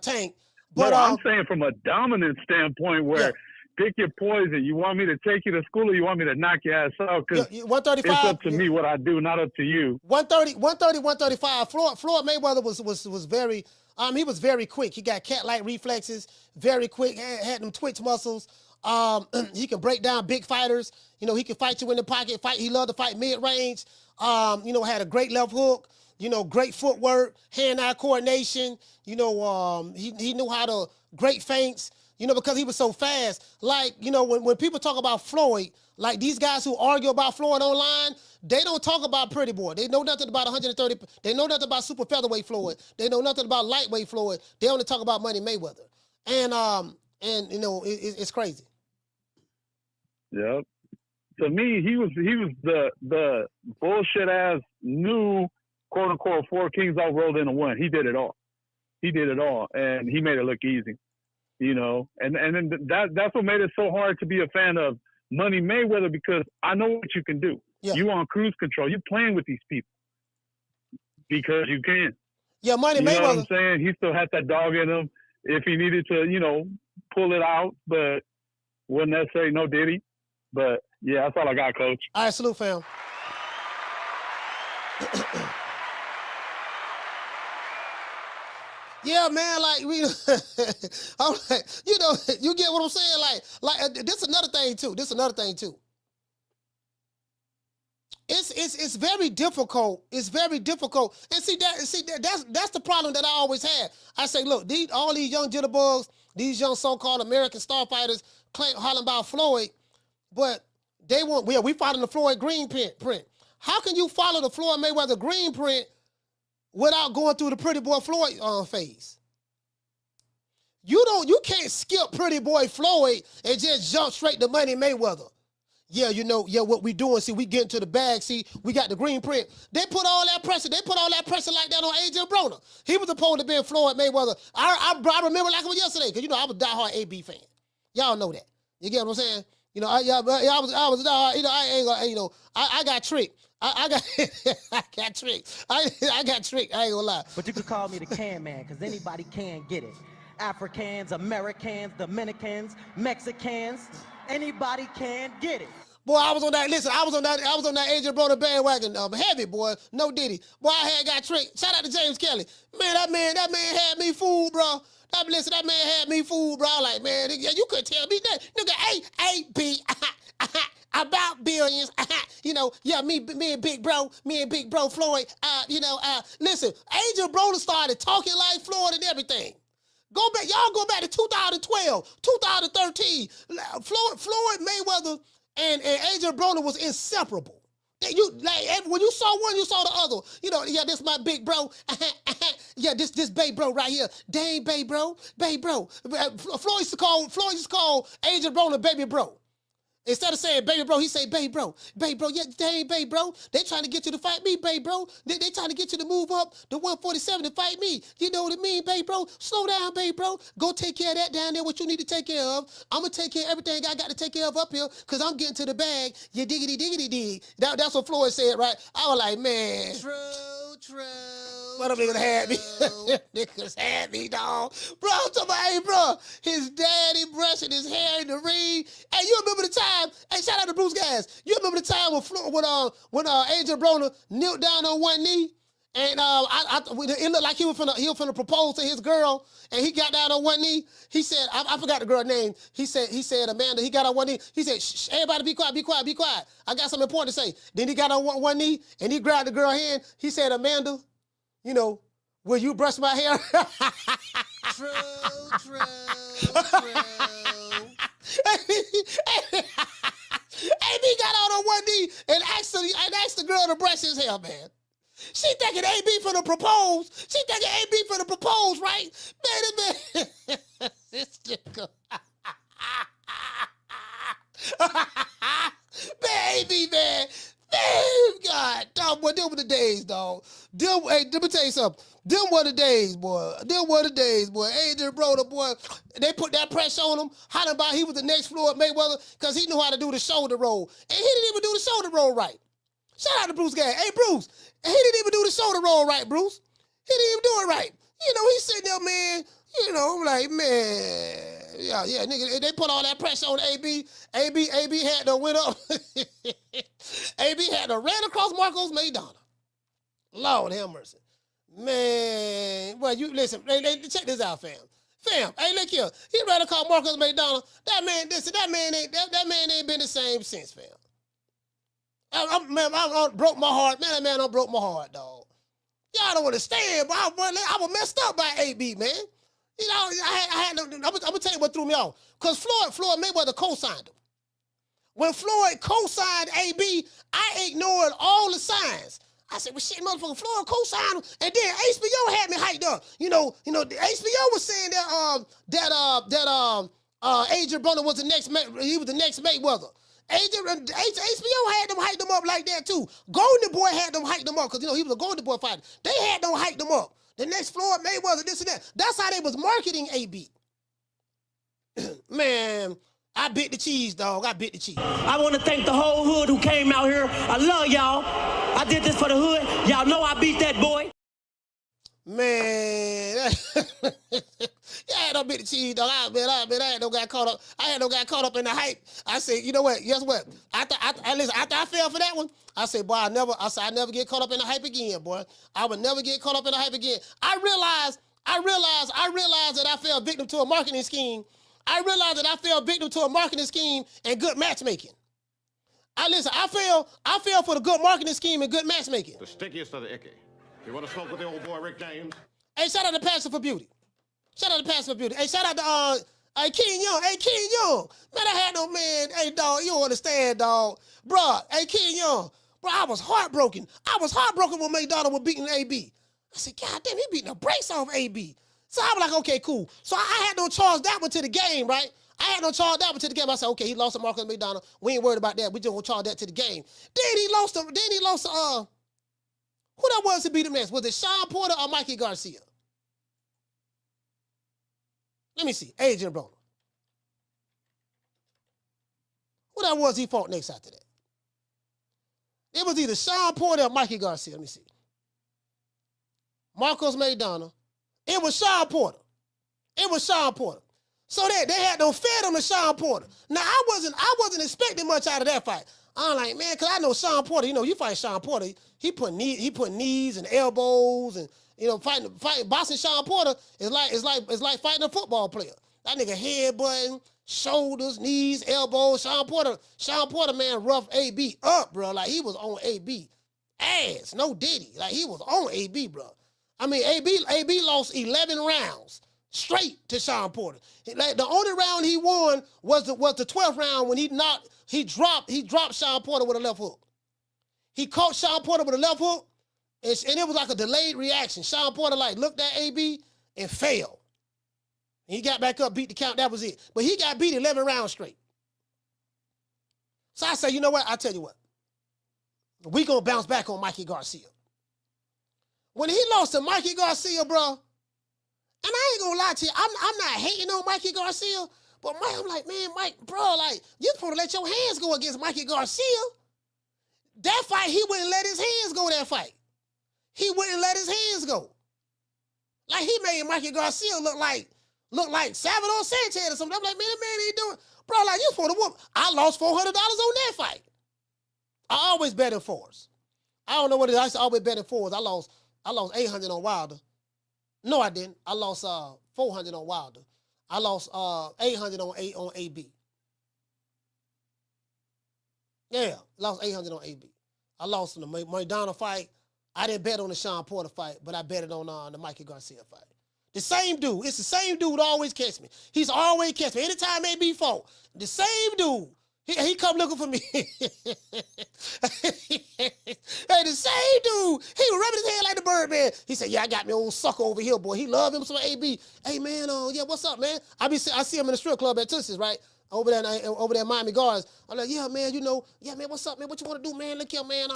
B: Tank. But
A: I'm saying from a dominant standpoint where pick your poison. You want me to take you to school or you want me to knock your ass out? Because
B: 135.
A: It's up to me what I do, not up to you.
B: 135. Floyd Mayweather was very, he was very quick. He got cat-like reflexes, very quick, had them twitch muscles. He can break down big fighters. He can fight you in the pocket. He loved to fight mid-range. Had a great left hook. Great footwork, hand-eye coordination. He knew how to great feints. Because he was so fast. When people talk about Floyd, like these guys who argue about Floyd online, they don't talk about Pretty Boy. They know nothing about 130. They know nothing about super featherweight Floyd. They know nothing about lightweight Floyd. They only talk about Money Mayweather. It's crazy.
A: Yep. To me, he was the bullshit ass new quote unquote four kings all rolled into one. He did it all. And he made it look easy. And then that's what made it so hard to be a fan of Money Mayweather because I know what you can do. Yeah. You on cruise control. You're playing with these people because you can.
B: Yeah, Money Mayweather.
A: You know what I'm saying? He still had that dog in him if he needed to, pull it out, but wouldn't necessarily no did he. But yeah, that's all I got, Coach.
B: All right, salute, fam. Yeah, man, I'm like, you get what I'm saying? This is another thing too. It's very difficult. It's very difficult. And that's the problem that I always had. I say, look, all these young jitterbugs, these young so-called American star fighters hollering about Floyd, but we following the Floyd green print. How can you follow the Floyd Mayweather green print without going through the Pretty Boy Floyd phase? You can't skip Pretty Boy Floyd and just jump straight to Money Mayweather. Yeah, what we doing, see, we get into the bag, see, we got the green print. They put all that pressure like that on Adrien Broner. He was supposed to be Floyd Mayweather. I remember like it was yesterday, because, I was a diehard AB fan. Y'all know that. You get what I'm saying? I was diehard, I got tricked. I got tricked. I got tricked. I ain't gonna lie.
V: But you could call me the can man, because anybody can get it.
C: Africans, Americans, Dominicans, Mexicans, anybody can get it.
B: Boy, I was on that. Listen, I was on that Adrien Broner bandwagon. Heavy boy, no Diddy. Boy, I had got tricked. Shout out to James Kelly. Man, that man had me fooled, bro. That man had me fooled, bro. Like, man, you couldn't tell me that. Nigga, A-B, about billions. You know, yeah, me and Big Bro Floyd. Listen, Adrien Broner started talking like Floyd and everything. Y'all go back to 2012, 2013. Floyd Mayweather and Adrien Broner was inseparable. When you saw one, you saw the other. You know, yeah, this my big bro. Yeah, this babe bro right here. Dang, babe bro. Floyd used to call Adrien Broner baby bro. Instead of saying baby bro, he say baby bro. Yeah, dang, baby bro. They trying to get you to fight me, baby bro. They trying to get you to move up to 147 to fight me. You know what I mean, baby bro? Slow down, baby bro. Go take care of that down there, what you need to take care of. I'm going to take care of everything I got to take care of up here because I'm getting to the bag. You diggity dig. That's what Floyd said, right? I was like, man.
C: True.
B: What them niggas had me. Niggas had me, dog. Bro, I'm talking about, hey, bro, his daddy brushing his hair in the ring. Hey, you remember the time? Hey, shout out to Bruce Gas. You remember the time when Adrien Broner knelt down on one knee? And it looked like he was finna propose to his girl, and he got down on one knee. He said, I forgot the girl's name. He said, Amanda, he got on one knee. He said, shh, everybody be quiet. I got something important to say. Then he got on one knee, and he grabbed the girl's hand. He said, Amanda, you know, will you brush my hair?
C: True.
B: AB got on one knee and asked the girl to brush his hair, man. She thinking AB finna propose. Right? Man. This nigga. Baby, man. God, dog, boy, them were the days, dog. Hey, let me tell you something. Them were the days, boy. Adrien Broner, boy, they put that pressure on him. How about he was the next Floyd Mayweather because he knew how to do the shoulder roll. And he didn't even do the shoulder roll right. Shout out to Bruce Gay. Hey, Bruce, he didn't even do the shoulder roll right, Bruce. He didn't even do it right. You know, he's sitting there, man, you know, I'm like, man, yeah, nigga, they put all that pressure on AB. AB had to went up. AB had to ran across Marcos Maidana. Lord have mercy. Man, well, you listen, check this out, fam. Hey, look here. He ran across Marcos Maidana. That man ain't been the same since, fam. I broke my heart. Man, that man done broke my heart, dog. Y'all don't understand, but I was messed up by AB, man. You know, I'm gonna tell you what threw me off. Because Floyd Mayweather co-signed him. When Floyd co-signed AB, I ignored all the signs. I said, well, shit, motherfucker, Floyd co-signed him. And then HBO had me hyped up. You know, the HBO was saying that Adrien Broner was the next Mayweather. HBO had them hyped them up like that too. Golden Boy had them hyped them up because, you know, he was a Golden Boy fighter. They had them hyped them up. The next Floyd Mayweather, this and that. That's how they was marketing AB. Man, I bit the cheese, dog. I
C: want to thank the whole hood who came out here. I love y'all. I did this for the hood. Y'all know I beat that boy.
B: Man, yeah, don't beat the cheese, dog. I had no got caught up in the hype. I said, you know what? Guess what? After I fell for that one, I said, boy, I never get caught up in the hype again, boy. I would never get caught up in the hype again. I realized that I fell victim to a marketing scheme. I and good matchmaking. I fell for the good marketing scheme and good matchmaking.
V: The stinkiest of the icky. You want to smoke with the old boy Rick James?
B: Hey, shout out to Passion for Beauty. Hey, shout out to King Young. Hey, King Young. Man, I had no man. Hey, dog, you don't understand, dog. Bruh, hey, King Young. Bro, I was heartbroken. When Maidana was beating AB. I said, God damn, he beating the brakes off AB. So I was like, okay, cool. So I had no charge that one to the game, right? I said, okay, he lost to Marcos Maidana. We ain't worried about that. We just gonna charge that to the game. Then he lost to who that was to beat him next? Was it Sean Porter or Mikey Garcia? Let me see. Adrien Broner. Who that was he fought next after that? It was either Sean Porter or Mikey Garcia. Let me see. Marcos Maidana. It was Sean Porter. It was Sean Porter. So they had them fed on the Sean Porter. Now I wasn't expecting much out of that fight. I'm like, man, cause I know Sean Porter. You know, you fight Sean Porter, he put knees and elbows and fighting boxing Sean Porter is like fighting a football player. That nigga headbutting, shoulders, knees, elbows. Sean Porter, man, rough AB up, bro. Like he was on AB ass, no Diddy. Like he was on AB, bro. I mean, AB lost 11 rounds. Straight to Sean Porter. Like the only round he won was the 12th round when he dropped Sean Porter with a left hook. He caught Sean Porter with a left hook, and it was like a delayed reaction. Sean Porter looked at AB and fell. He got back up, beat the count. That was it. But he got beat 11 rounds straight. So I say, you know what? I tell you what. We gonna bounce back on Mikey Garcia. When he lost to Mikey Garcia, bro. And I ain't gonna lie to you, I'm not hating on Mikey Garcia, but I'm like, man, Mike, bro, like, you supposed to let your hands go against Mikey Garcia. That fight, he wouldn't let his hands go that fight. He wouldn't let his hands go. Like, he made Mikey Garcia look like Salvador Sanchez or something. I'm like, man, that man ain't doing, bro, like, you supposed to whoop. I lost $400 on that fight. I always bet in fours. I don't know what it is, I always bet in fours. I lost $800 on Wilder. No, I didn't. I lost $400 on Wilder. I lost $800 on AB. Yeah, lost $800 on AB. I lost in the Maidana fight. I didn't bet on the Sean Porter fight, but I betted on the Mikey Garcia fight. The same dude. It's the same dude always catch me. He's always catch me. Anytime AB fought, the same dude. He come looking for me. Hey, the same dude. He was rubbing his head like the Birdman. He said, yeah, I got me old sucker over here, boy. He love him some AB. Hey, man, yeah, what's up, man? I see him in the strip club at Tootsie's, right? Over there in Miami Gardens. I'm like, yeah, man, yeah, man, what's up, man? What you want to do, man? Look here, man.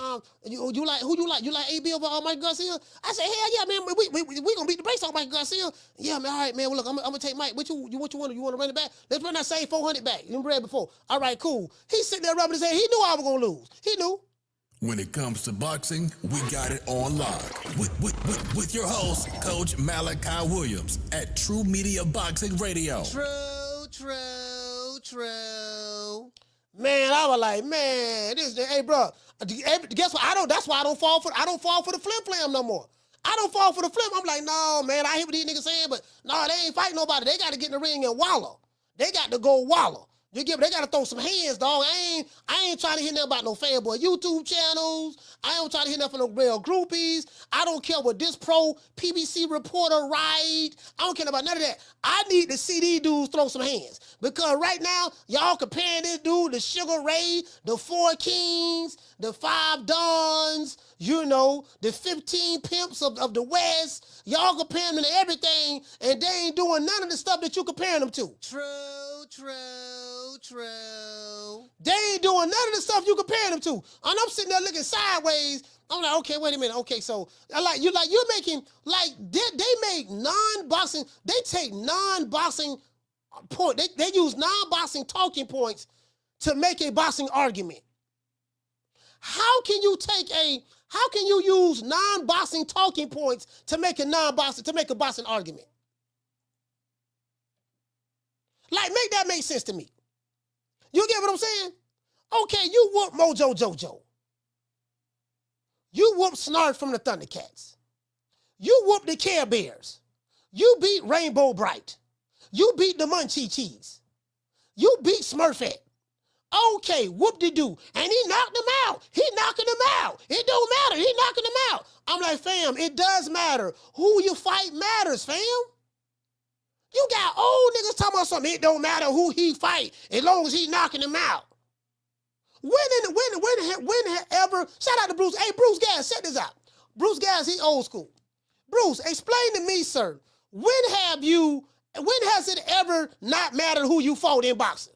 B: You like who you like? You like AB over Mike Garcia? I said, hell yeah, man. We gonna beat the brakes on Mike Garcia. Yeah, man. All right, man. Well, look, I'm gonna take Mike. What you want? You want to run it back? Let's run that same 400 back. You read before. All right, cool. He's sitting there rubbing his head. He knew I was gonna lose. He knew.
D: When it comes to boxing, we got it on lock. With your host, Coach Malachi Williams at True Media Boxing Radio.
B: True. Man, I was like, man, hey, bro. Guess what? That's why I don't fall for the flim-flam no more. I don't fall for the flim. I'm like, no, man, I hear what these niggas saying, but no, they ain't fighting nobody. They got to get in the ring and wallow. They got to go wallow. They got to throw some hands, dog. I ain't trying to hear nothing about no fanboy YouTube channels. I ain't trying to hear nothing from no real groupies. I don't care what this pro PBC reporter write. I don't care about none of that. I need to see these dudes throw some hands. Because right now, y'all comparing this dude to Sugar Ray, the 4 Kings, the 5 Dons, the 15 Pimps of the West. Y'all comparing them to everything, and they ain't doing none of the stuff that you comparing them to. True. They ain't doing none of the stuff you comparing them to. And I'm sitting there looking sideways. I'm like, okay, wait a minute. Okay, so you're making, like, they make non-boxing, they take non-boxing point. They use non-boxing talking points to make a boxing argument. How can you use non-boxing talking points to make a boxing argument? Like, make that make sense to me. You get what I'm saying? Okay, you whoop Mojo Jojo. You whoop Snarf from the Thundercats. You whoop the Care Bears. You beat Rainbow Bright. You beat the Munchie Cheese. You beat Smurfette. Okay, whoop-de-doo. And he knocked them out. He knocking them out. It don't matter. He knocking them out. I'm like, fam, it does matter. Who you fight matters, fam. You got old niggas talking about something. It don't matter who he fight as long as he knocking them out. When ever, shout out to Bruce. Hey, Bruce Gas, check this out. Bruce Gas, he old school. Bruce, explain to me, sir, when has it ever not mattered who you fought in boxing?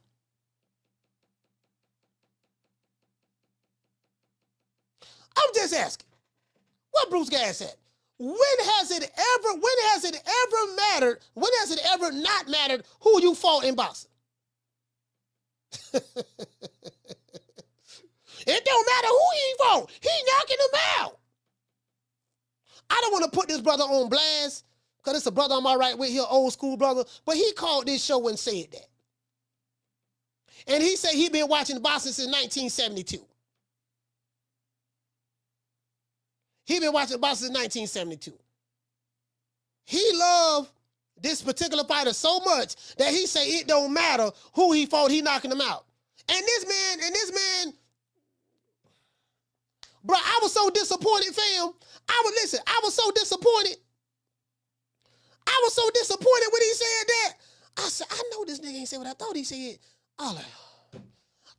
B: I'm just asking. What Bruce Gas said. When has it ever not mattered who you fought in boxing? It don't matter who he fought. He knocking him out. I don't want to put this brother on blast because it's a brother on my right with here, old school brother, but he called this show and said that. And he said he been watching boxing since 1972. He been watching boxing since 1972. He loved this particular fighter so much that he say it don't matter who he fought, he knocking him out. And this man, bro, I was so disappointed, fam. I was so disappointed. I was so disappointed when he said that. I said, I know this nigga ain't said what I thought he said. I was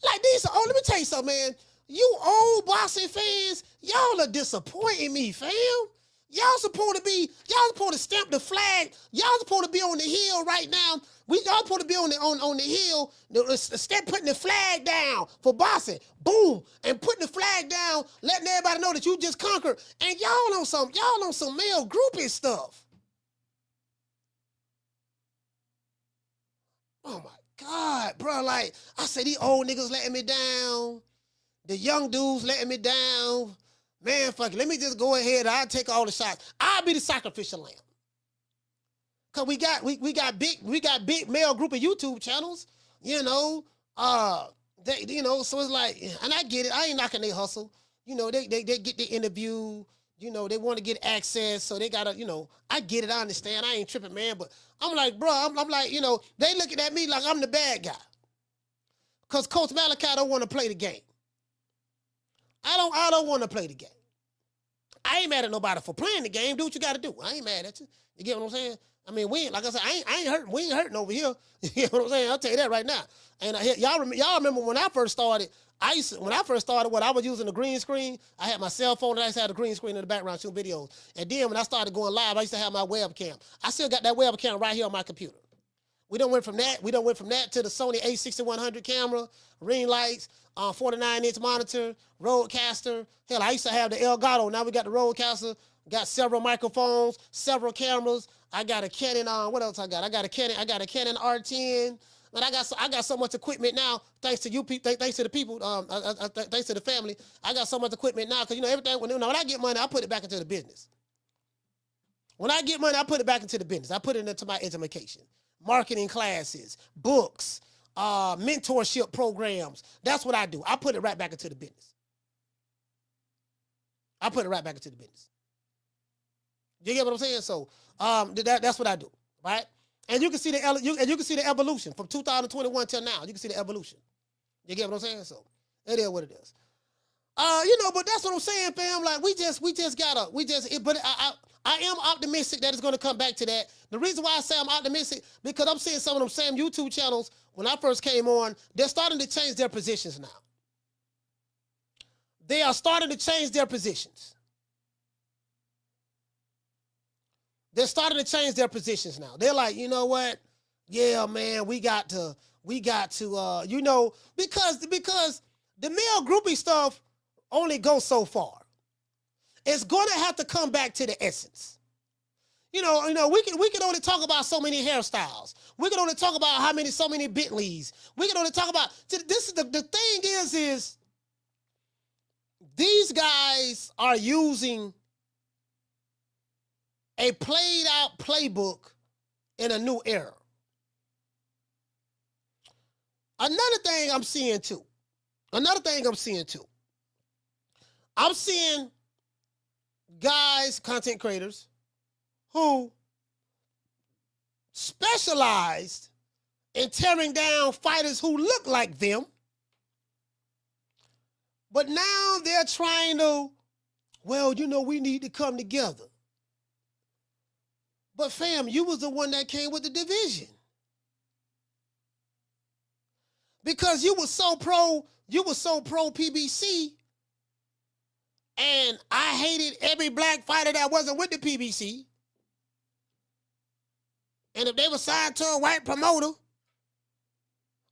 B: like these, let me tell you something, man. You old boxing fans, y'all are disappointing me, fam. Y'all supposed to stamp the flag. Y'all supposed to be on the hill right now. Y'all supposed to be on the hill, putting the flag down for boxing. Boom. And putting the flag down, letting everybody know that you just conquered. And y'all on some male groupie stuff. Oh my God, bro. Like, I said, these old niggas letting me down. The young dudes letting me down. Man, fuck it. Let me just go ahead. I'll take all the shots. I'll be the sacrificial lamb. Cause we got big male group of YouTube channels, so it's like, and I get it. I ain't knocking their hustle. They get the interview, they want to get access, so they gotta, I get it, I understand. I ain't tripping, man. But I'm like, bro, I'm like, they looking at me like I'm the bad guy. Cause Coach Malachi don't want to play the game. I don't want to play the game. I ain't mad at nobody for playing the game. Do what you got to do. I ain't mad at you. You get what I'm saying? I mean, like I said, I ain't hurting. We ain't hurting over here. You know what I'm saying? I'll tell you that right now. And y'all remember when I first started, I was using the green screen. I had my cell phone and I used to have the green screen in the background shooting videos. And then when I started going live, I used to have my webcam. I still got that webcam right here on my computer. We done went from that to the Sony A6100 camera, ring lights, 49-inch monitor, Rodecaster. Hell, I used to have the Elgato. Now we got the Rodecaster. Got several microphones, several cameras. I got a Canon. What else I got? I got a Canon R10. But I got so much equipment now. Thanks to you people. Thanks to the people. Thanks to the family. I got so much equipment now because everything. When I get money, I put it back into the business. When I get money, I put it back into the business. I put it into my education, marketing classes, books, mentorship programs. That's what I do. I put it right back into the business. You get what I'm saying? So that's what I do, right? And you can see the evolution from 2021 till now. You can see the evolution. You get what I'm saying? So it is what it is. But that's what I'm saying, fam. Like but I am optimistic that it's going to come back to that. The reason why I say I'm optimistic, because I'm seeing some of them same YouTube channels, when I first came on, they're starting to change their positions now. They are starting to change their positions. They're starting to change their positions now. They're like, you know what? Yeah, man, we got to, because the male groupie stuff only goes so far. It's going to have to come back to the essence. We can only talk about so many hairstyles. We can only talk about so many Bentleys. We can only talk about, this is the thing is these guys are using a played out playbook in a new era. Another thing I'm seeing too. I'm seeing guys, content creators, who specialized in tearing down fighters who look like them, but now they're trying to, we need to come together. But fam, you was the one that came with the division. Because you was so pro PBC, and I hated every black fighter that wasn't with the PBC. And if they were signed to a white promoter,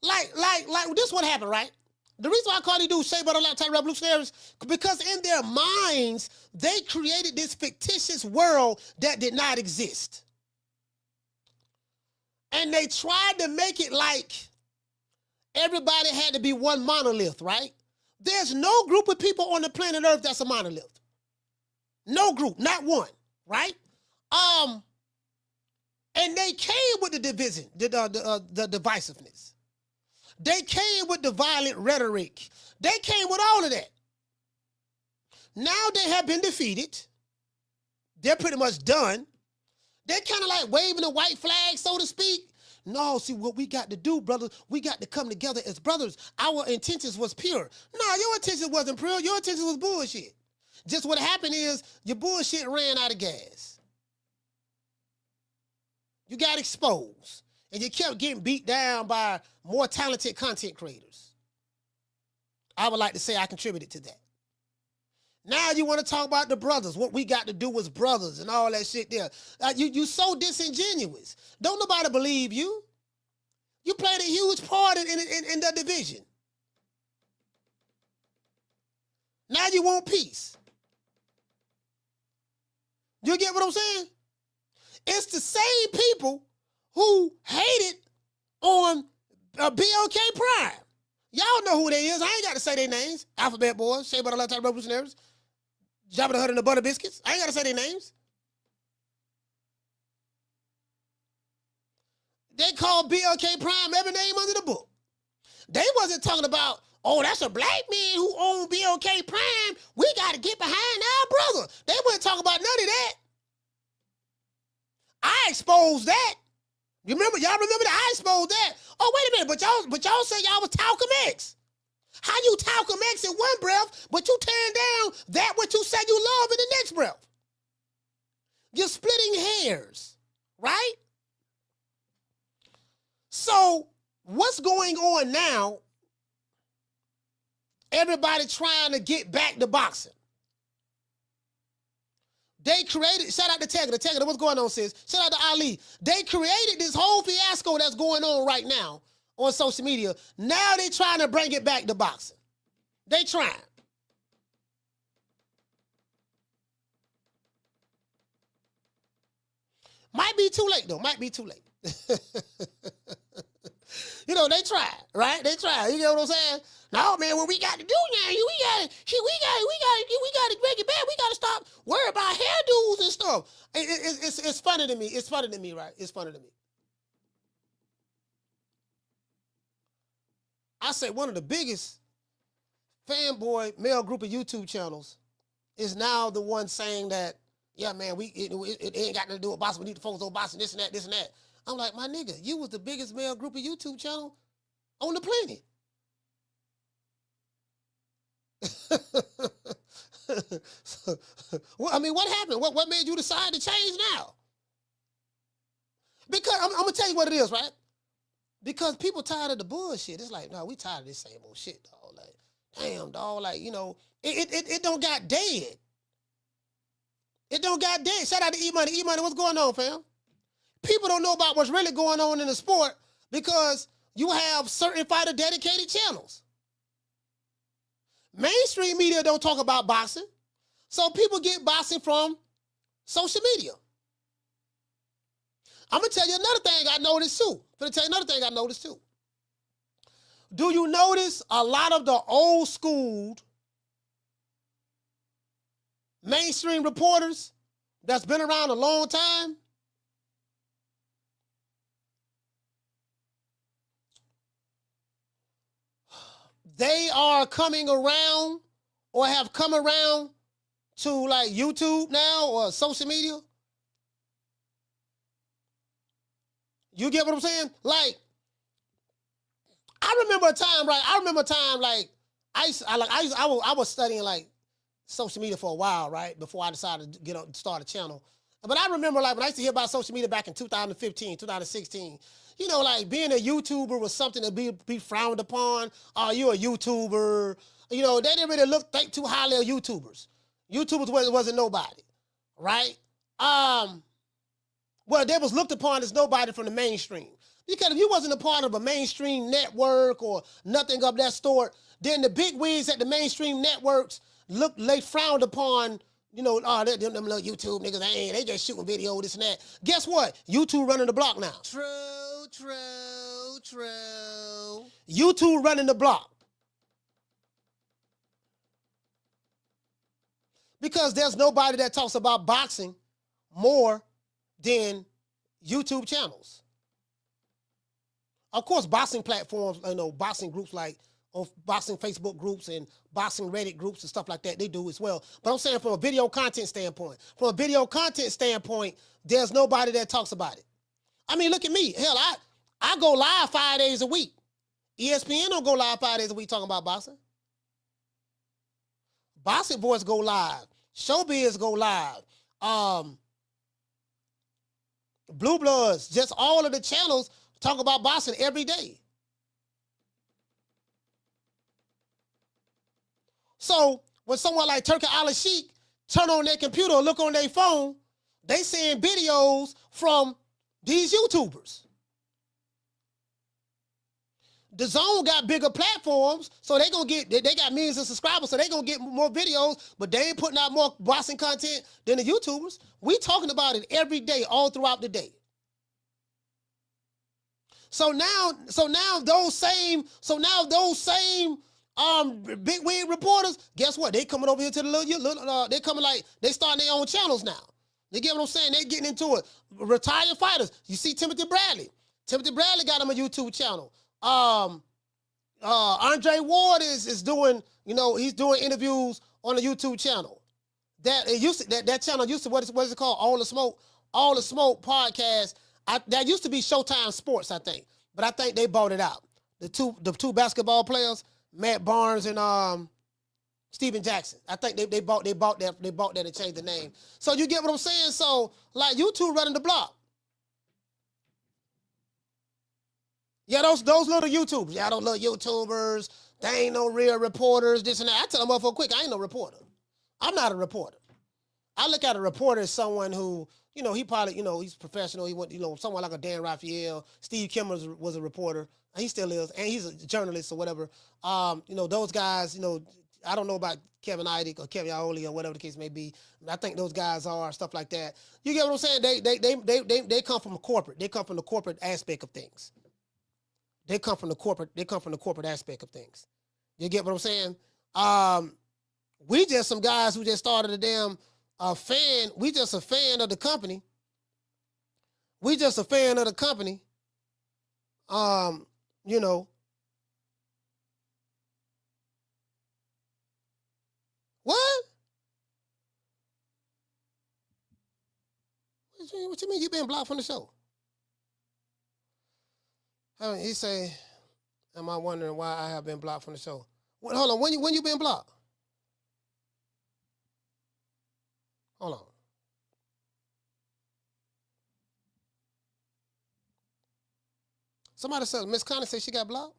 B: like this what happened, right? The reason why I call these dudes shea butter lap type revolutionaries, because in their minds, they created this fictitious world that did not exist. And they tried to make it like everybody had to be one monolith, right? There's no group of people on the planet Earth that's a monolith. No group, not one, right? And they came with the division, the divisiveness. They came with the violent rhetoric. They came with all of that. Now they have been defeated. They're pretty much done. They're kind of like waving a white flag, so to speak. No, see, what we got to do, brothers, we got to come together as brothers. Our intentions was pure. No, your intention wasn't pure. Your intention was bullshit. Just what happened is your bullshit ran out of gas. You got exposed. And you kept getting beat down by more talented content creators. I would like to say I contributed to that. Now you want to talk about the brothers. What we got to do was brothers and all that shit there. You so disingenuous. Don't nobody believe you. You played a huge part in the division. Now you want peace. You get what I'm saying? It's the same people who hated on BLK Prime. Y'all know who they is. I ain't got to say their names. Alphabet Boys, Shea Butter, Lifetime Revolutionaries, Jabba the Hutt and the Butter Biscuits. I ain't got to say their names. They called BLK Prime every name under the book. They wasn't talking about, oh, that's a black man who owned BLK Prime. We got to get behind our brother. They wasn't talking about none of that. I exposed that. Y'all remember that? I exposed that. Oh, wait a minute, but y'all say y'all was Talcum X. How you Talcum X in one breath, but you tearing down that what you said you love in the next breath? You're splitting hairs, right? So what's going on now? Everybody trying to get back to boxing. They created, shout out to Tegger, what's going on, sis? Shout out to Ali. They created this whole fiasco that's going on right now on social media. Now they trying to bring it back to boxing. They trying. Might be too late, though. Might be too late. You know, they try, right? They try. You know what I'm saying? No, man, what we got to do now, we got to break it back. We got to stop worrying about hairdos and stuff. It's funny to me. It's funny to me, right? It's funny to me. I say one of the biggest fanboy male group of YouTube channels is now the one saying that, yeah, man, it ain't got nothing to do with boxing. We need to focus on boxing, this and that. I'm like, my nigga, you was the biggest male group of YouTube channel on the planet. Well, I mean, what happened? What made you decide to change now? Because I'm gonna tell you what it is, right? Because people tired of the bullshit. It's like, no, we tired of this same old shit, dog. Like, damn, dog. Like, you know, it don't got dead. It don't got dead. Shout out to E-Money. E-Money, what's going on, fam? People don't know about what's really going on in the sport because you have certain fighter dedicated channels. Mainstream media don't talk about boxing, so people get boxing from social media. I'm gonna tell you another thing I noticed too. Do you notice a lot of the old school mainstream reporters that's been around a long time? They are coming around or have come around to like YouTube now or social media. You get what I'm saying? Like, I remember a time like I was studying like social media for a while, right? Before I decided to start a channel. But I remember like when I used to hear about social media back in 2015, 2016, you know, like being a YouTuber was something to be frowned upon. Oh, you're a YouTuber. You know, they didn't really think too highly of YouTubers. YouTubers wasn't nobody, right? Well, they was looked upon as nobody from the mainstream. Because if you wasn't a part of a mainstream network or nothing of that sort, then the big wigs at the mainstream networks they frowned upon. You know, them little YouTube niggas, they just shooting video, this and that. Guess what? YouTube running the block now. True. YouTube running the block. Because there's nobody that talks about boxing more than YouTube channels. Of course, boxing platforms, boxing groups like boxing Facebook groups and boxing Reddit groups and stuff like that, they do as well. But I'm saying from a video content standpoint, there's nobody that talks about it. I mean, look at me. Hell, I go live 5 days a week. ESPN don't go live 5 days a week talking about boxing. Boxing Voice go live. Showbiz go live. Blue Bloods, just all of the channels talk about boxing every day. So when someone like Turki Al-Sheikh turn on their computer or look on their phone, they seeing videos from these YouTubers. The Zone got bigger platforms, so they got millions of subscribers, so they gonna get more videos, but they ain't putting out more boxing content than the YouTubers. We talking about it every day, all throughout the day. So now those same big wig reporters, guess what? They coming over here to the little they coming like they starting their own channels now. You get what I'm saying? They getting into it. Retired fighters. You see Timothy Bradley. Timothy Bradley got him a YouTube channel. Andre Ward is doing, he's doing interviews on a YouTube channel. That channel used to, what is it called? All the Smoke podcast. That used to be Showtime Sports, I think. But I think they bought it out. The two basketball players, Matt Barnes and Steven Jackson. I think they bought that and changed the name. So you get what I'm saying? So like YouTube running the block. Yeah, those little YouTubers. Yeah, those little YouTubers. They ain't no real reporters, this and that. I tell them motherfucker quick, I ain't no reporter. I'm not a reporter. I look at a reporter as someone who, he probably, he's professional. He went, someone like a Dan Raphael. Steve Kimmer was a reporter. He still is, and he's a journalist or whatever. Those guys, I don't know about Kevin Idick or Kevin Ioli or whatever the case may be. I think those guys are stuff like that. You get what I'm saying? They come from a corporate. They come from the corporate aspect of things. They come from the corporate aspect of things. You get what I'm saying? We just some guys who just started a damn fan. We just a fan of the company. What? What you mean you been blocked from the show? He say, am I wondering why I have been blocked from the show? Hold on, when you been blocked? Hold on. Somebody said, Miss Connie said she got blocked?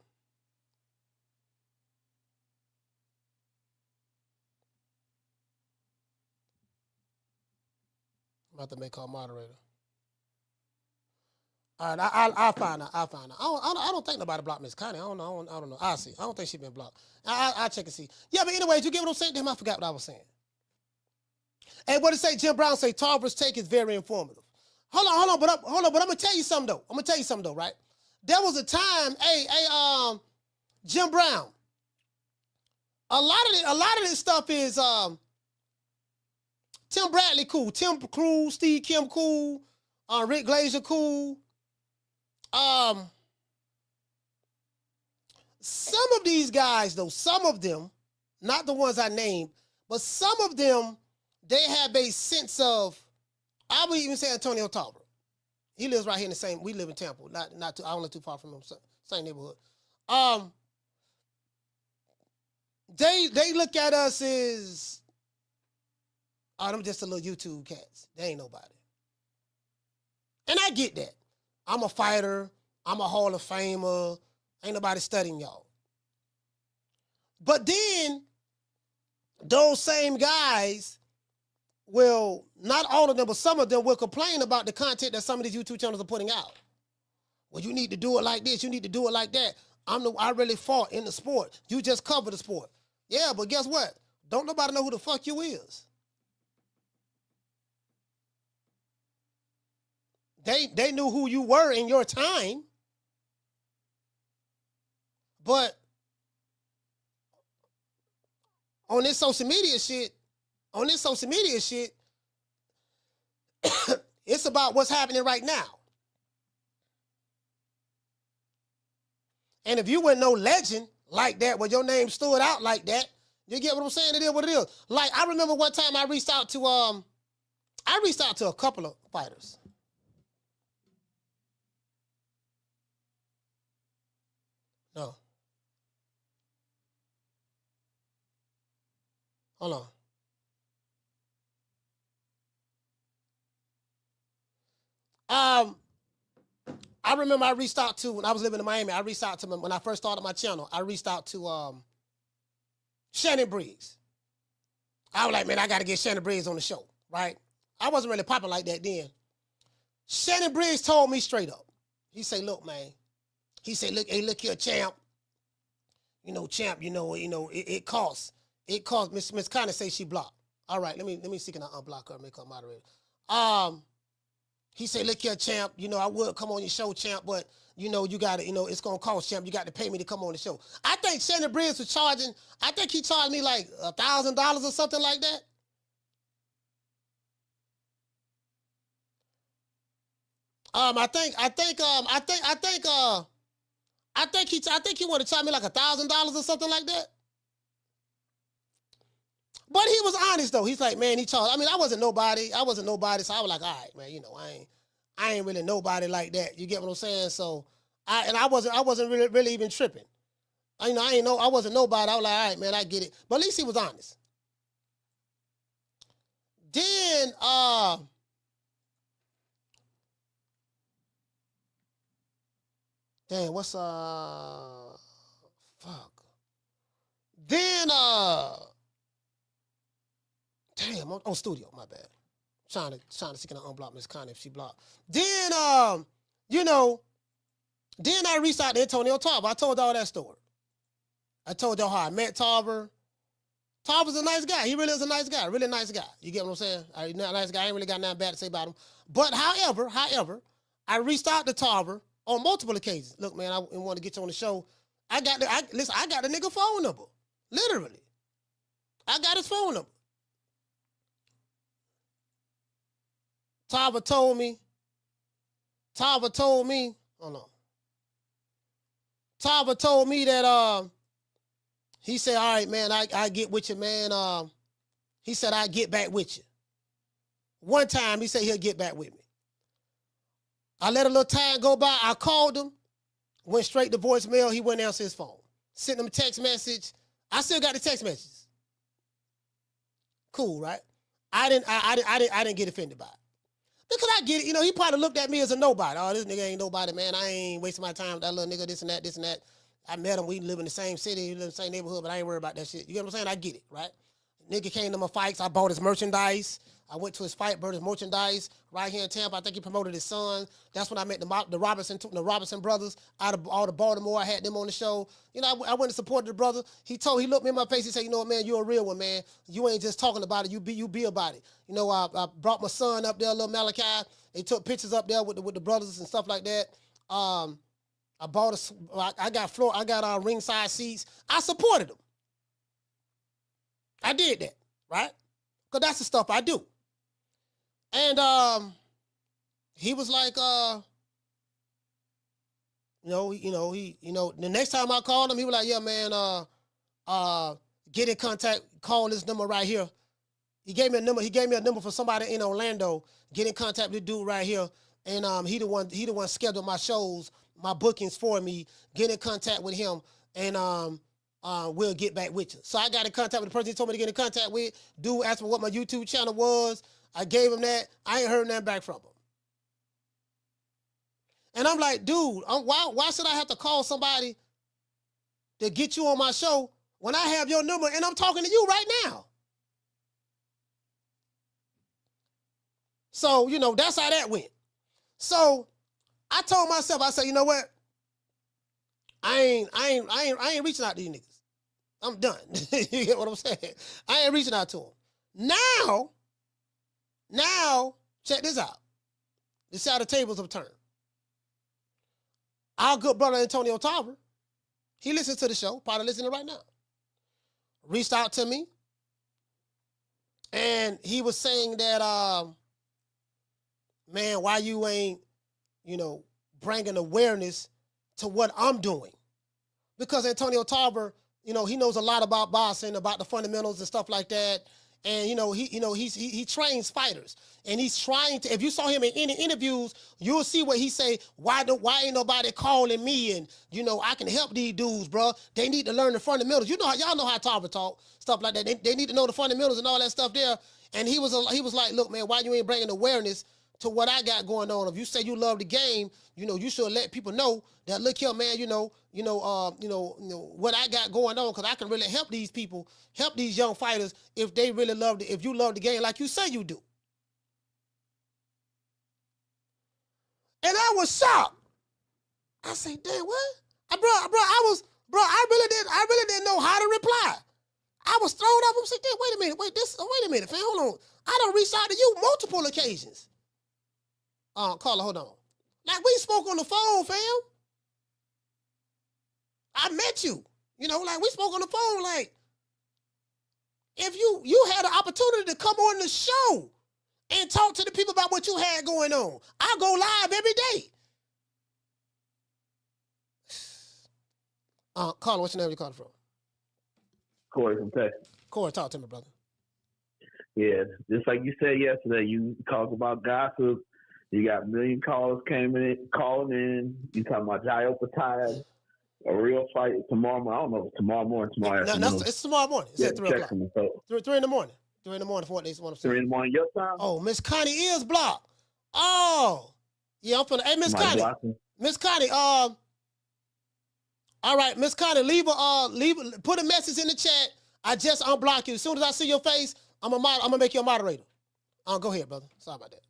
B: I'm about to make her a moderator. All right, I'll find out. I don't think nobody blocked Miss Connie. I don't know. I'll see. I don't think she been blocked. I'll check and see. Yeah, but anyways, you get what I'm saying? Damn, I forgot what I was saying. Hey, what did it say? Jim Brown say Tarver's take is very informative. Hold on, but I'm gonna tell you something though. Right? There was a time, Jim Brown. A lot of this stuff is Tim Bradley cool, Tim Cruz, Steve Kim cool, Rick Glazer cool. Some of these guys, though, some of them, not the ones I named, but some of them, they have a sense of, I would even say Antonio Tarver. He lives right here in the same, we live in Tampa, not too, I don't live too far from him, same neighborhood. They look at us as, them just a little YouTube cats. They ain't nobody. And I get that. I'm a fighter. I'm a Hall of Famer. Ain't nobody studying y'all. But then, those same guys will, not all of them, but some of them will complain about the content that some of these YouTube channels are putting out. Well, you need to do it like this. You need to do it like that. I really fought in the sport. You just cover the sport. Yeah, but guess what? Don't nobody know who the fuck you is. They knew who you were in your time. But on this social media shit, it's about what's happening right now. And if you weren't no legend like that, where your name stood out like that, you get what I'm saying? It is what it is. Like, I remember one time I reached out to a couple of fighters. No. Hold on. I remember I reached out to, when I was living in Miami, I reached out to, when I first started my channel, I reached out to Shannon Briggs. I was like, man, I got to get Shannon Briggs on the show, right? I wasn't really popping like that then. Shannon Briggs told me straight up. He said, look, man. He said, look, hey, look here, champ. You know, champ, it costs. It costs. Miss Connie say she blocked. All right, let me see, can I unblock her and make her moderator? He said, look here, champ, I would come on your show, champ, but, you got to, it's going to cost, champ. You got to pay me to come on the show. I think Shannon Briggs was charging, I think he charged me like $1,000 or something like that. I think he wanted to charge me like $1,000 or something like that. But he was honest though. He's like, man, he charged. I mean, I wasn't nobody, so I was like, all right, man, I ain't really nobody like that. You get what I'm saying? So I wasn't really even tripping. I wasn't nobody. I was like, all right, man, I get it. But at least he was honest. Then damn, what's fuck. Then damn, I'm on studio, my bad. Trying to see can I unblock Miss Connie if she blocked. Then then I reached out to Antonio Tarver. I told y'all that story. I told y'all how I met Tarver. Tarver's a nice guy. He really is a nice guy. Really nice guy. You get what I'm saying? He's a nice guy. I ain't really got nothing bad to say about him. But however, I reached out to Tarver on multiple occasions. Look, man, I want to get you on the show. I got the nigga phone number. Literally. I got his phone number. Tarver told me, hold on. Tarver told me that he said, all right, man, I get with you, man. He said, I'll get back with you. One time, he said he'll get back with me. I let a little time go by. I called him, went straight to voicemail. He wouldn't answer his phone. Sent him a text message. I still got the text messages. Cool, right? I didn't get offended by it. Because I get it. He probably looked at me as a nobody. Oh, this nigga ain't nobody, man. I ain't wasting my time with that little nigga, this and that. I met him. We live in the same city. We live in the same neighborhood, but I ain't worried about that shit. You get what I'm saying? I get it, right? Nigga came to my fights. I bought his merchandise. I went to his fight, bought his merchandise right here in Tampa. I think he promoted his son. That's when I met the Robinson brothers out of all the Baltimore. I had them on the show. I went and supported the brother. He looked me in my face. He said, you know what, man, you're a real one, man. You ain't just talking about it. You be about it. I brought my son up there, little Malachi. They took pictures up there with the brothers and stuff like that. I got ringside seats. I supported him. I did that, right? Because that's the stuff I do. And he was like, the next time I called him, he was like, yeah, man, get in contact, call this number right here. He gave me a number for somebody in Orlando. Get in contact with the dude right here. And he the one scheduled my shows, my bookings for me. Get in contact with him, and we'll get back with you. So I got in contact with the person he told me to get in contact with. Dude asked me what my YouTube channel was. I gave him that. I ain't heard nothing back from him. And I'm like, dude, why should I have to call somebody to get you on my show when I have your number and I'm talking to you right now? So, that's how that went. So I told myself, I said, you know what? I ain't reaching out to these niggas. I'm done. You get what I'm saying? I ain't reaching out to them. Now, check this out. This is how the tables have turned. Our good brother Antonio Tarver, he listens to the show, probably listening right now. Reached out to me, and he was saying that, man, why you ain't, bringing awareness to what I'm doing. because Antonio Tarver, you know, he knows a lot about boxing, about the fundamentals and stuff like that. And he trains fighters, and he's trying to. If you saw him in any interviews, you'll see what he say. Why ain't nobody calling me? And I can help these dudes, bro. They need to learn the fundamentals. Y'all know how Tarver talk, stuff like that. They need to know the fundamentals and all that stuff there. And he was like, look, man, why you ain't bringing awareness to what I got going on? If you say you love the game, you should let people know that. Look here, man. What I got going on, because I can really help these people, help these young fighters if they really if you love the game like you say you do. And I was shocked. I say, damn, what? I really didn't know how to reply. I was thrown off. I'm saying, wait a minute, fam, hold on. I done reached out to you multiple occasions. Carla, hold on. Like, we spoke on the phone, fam. I met you. Like, we spoke on the phone. Like, if you had an opportunity to come on the show and talk to the people about what you had going on, I go live every day. Carla, what's your name? You calling from?
G: Corey from Texas.
B: Corey, talk to me, brother.
G: Yeah, just like you said yesterday, you talk about gossip. You got a million callers calling in. You talking about Jai Opataya, a real fight tomorrow morning. I don't know if it's tomorrow morning, tomorrow afternoon.
B: It's tomorrow morning. It's at 3 o'clock. 3 in the morning. 3 in the morning for what they want to say.
G: 3 in the morning, your time?
B: Oh, Miss Connie is blocked. Oh. Yeah, I'm finna. Hey, Miss Connie. Miss Connie, all right, Miss Connie, put a message in the chat. I just unblock you. As soon as I see your face, I'm gonna make you a moderator. Go ahead, brother. Sorry about that.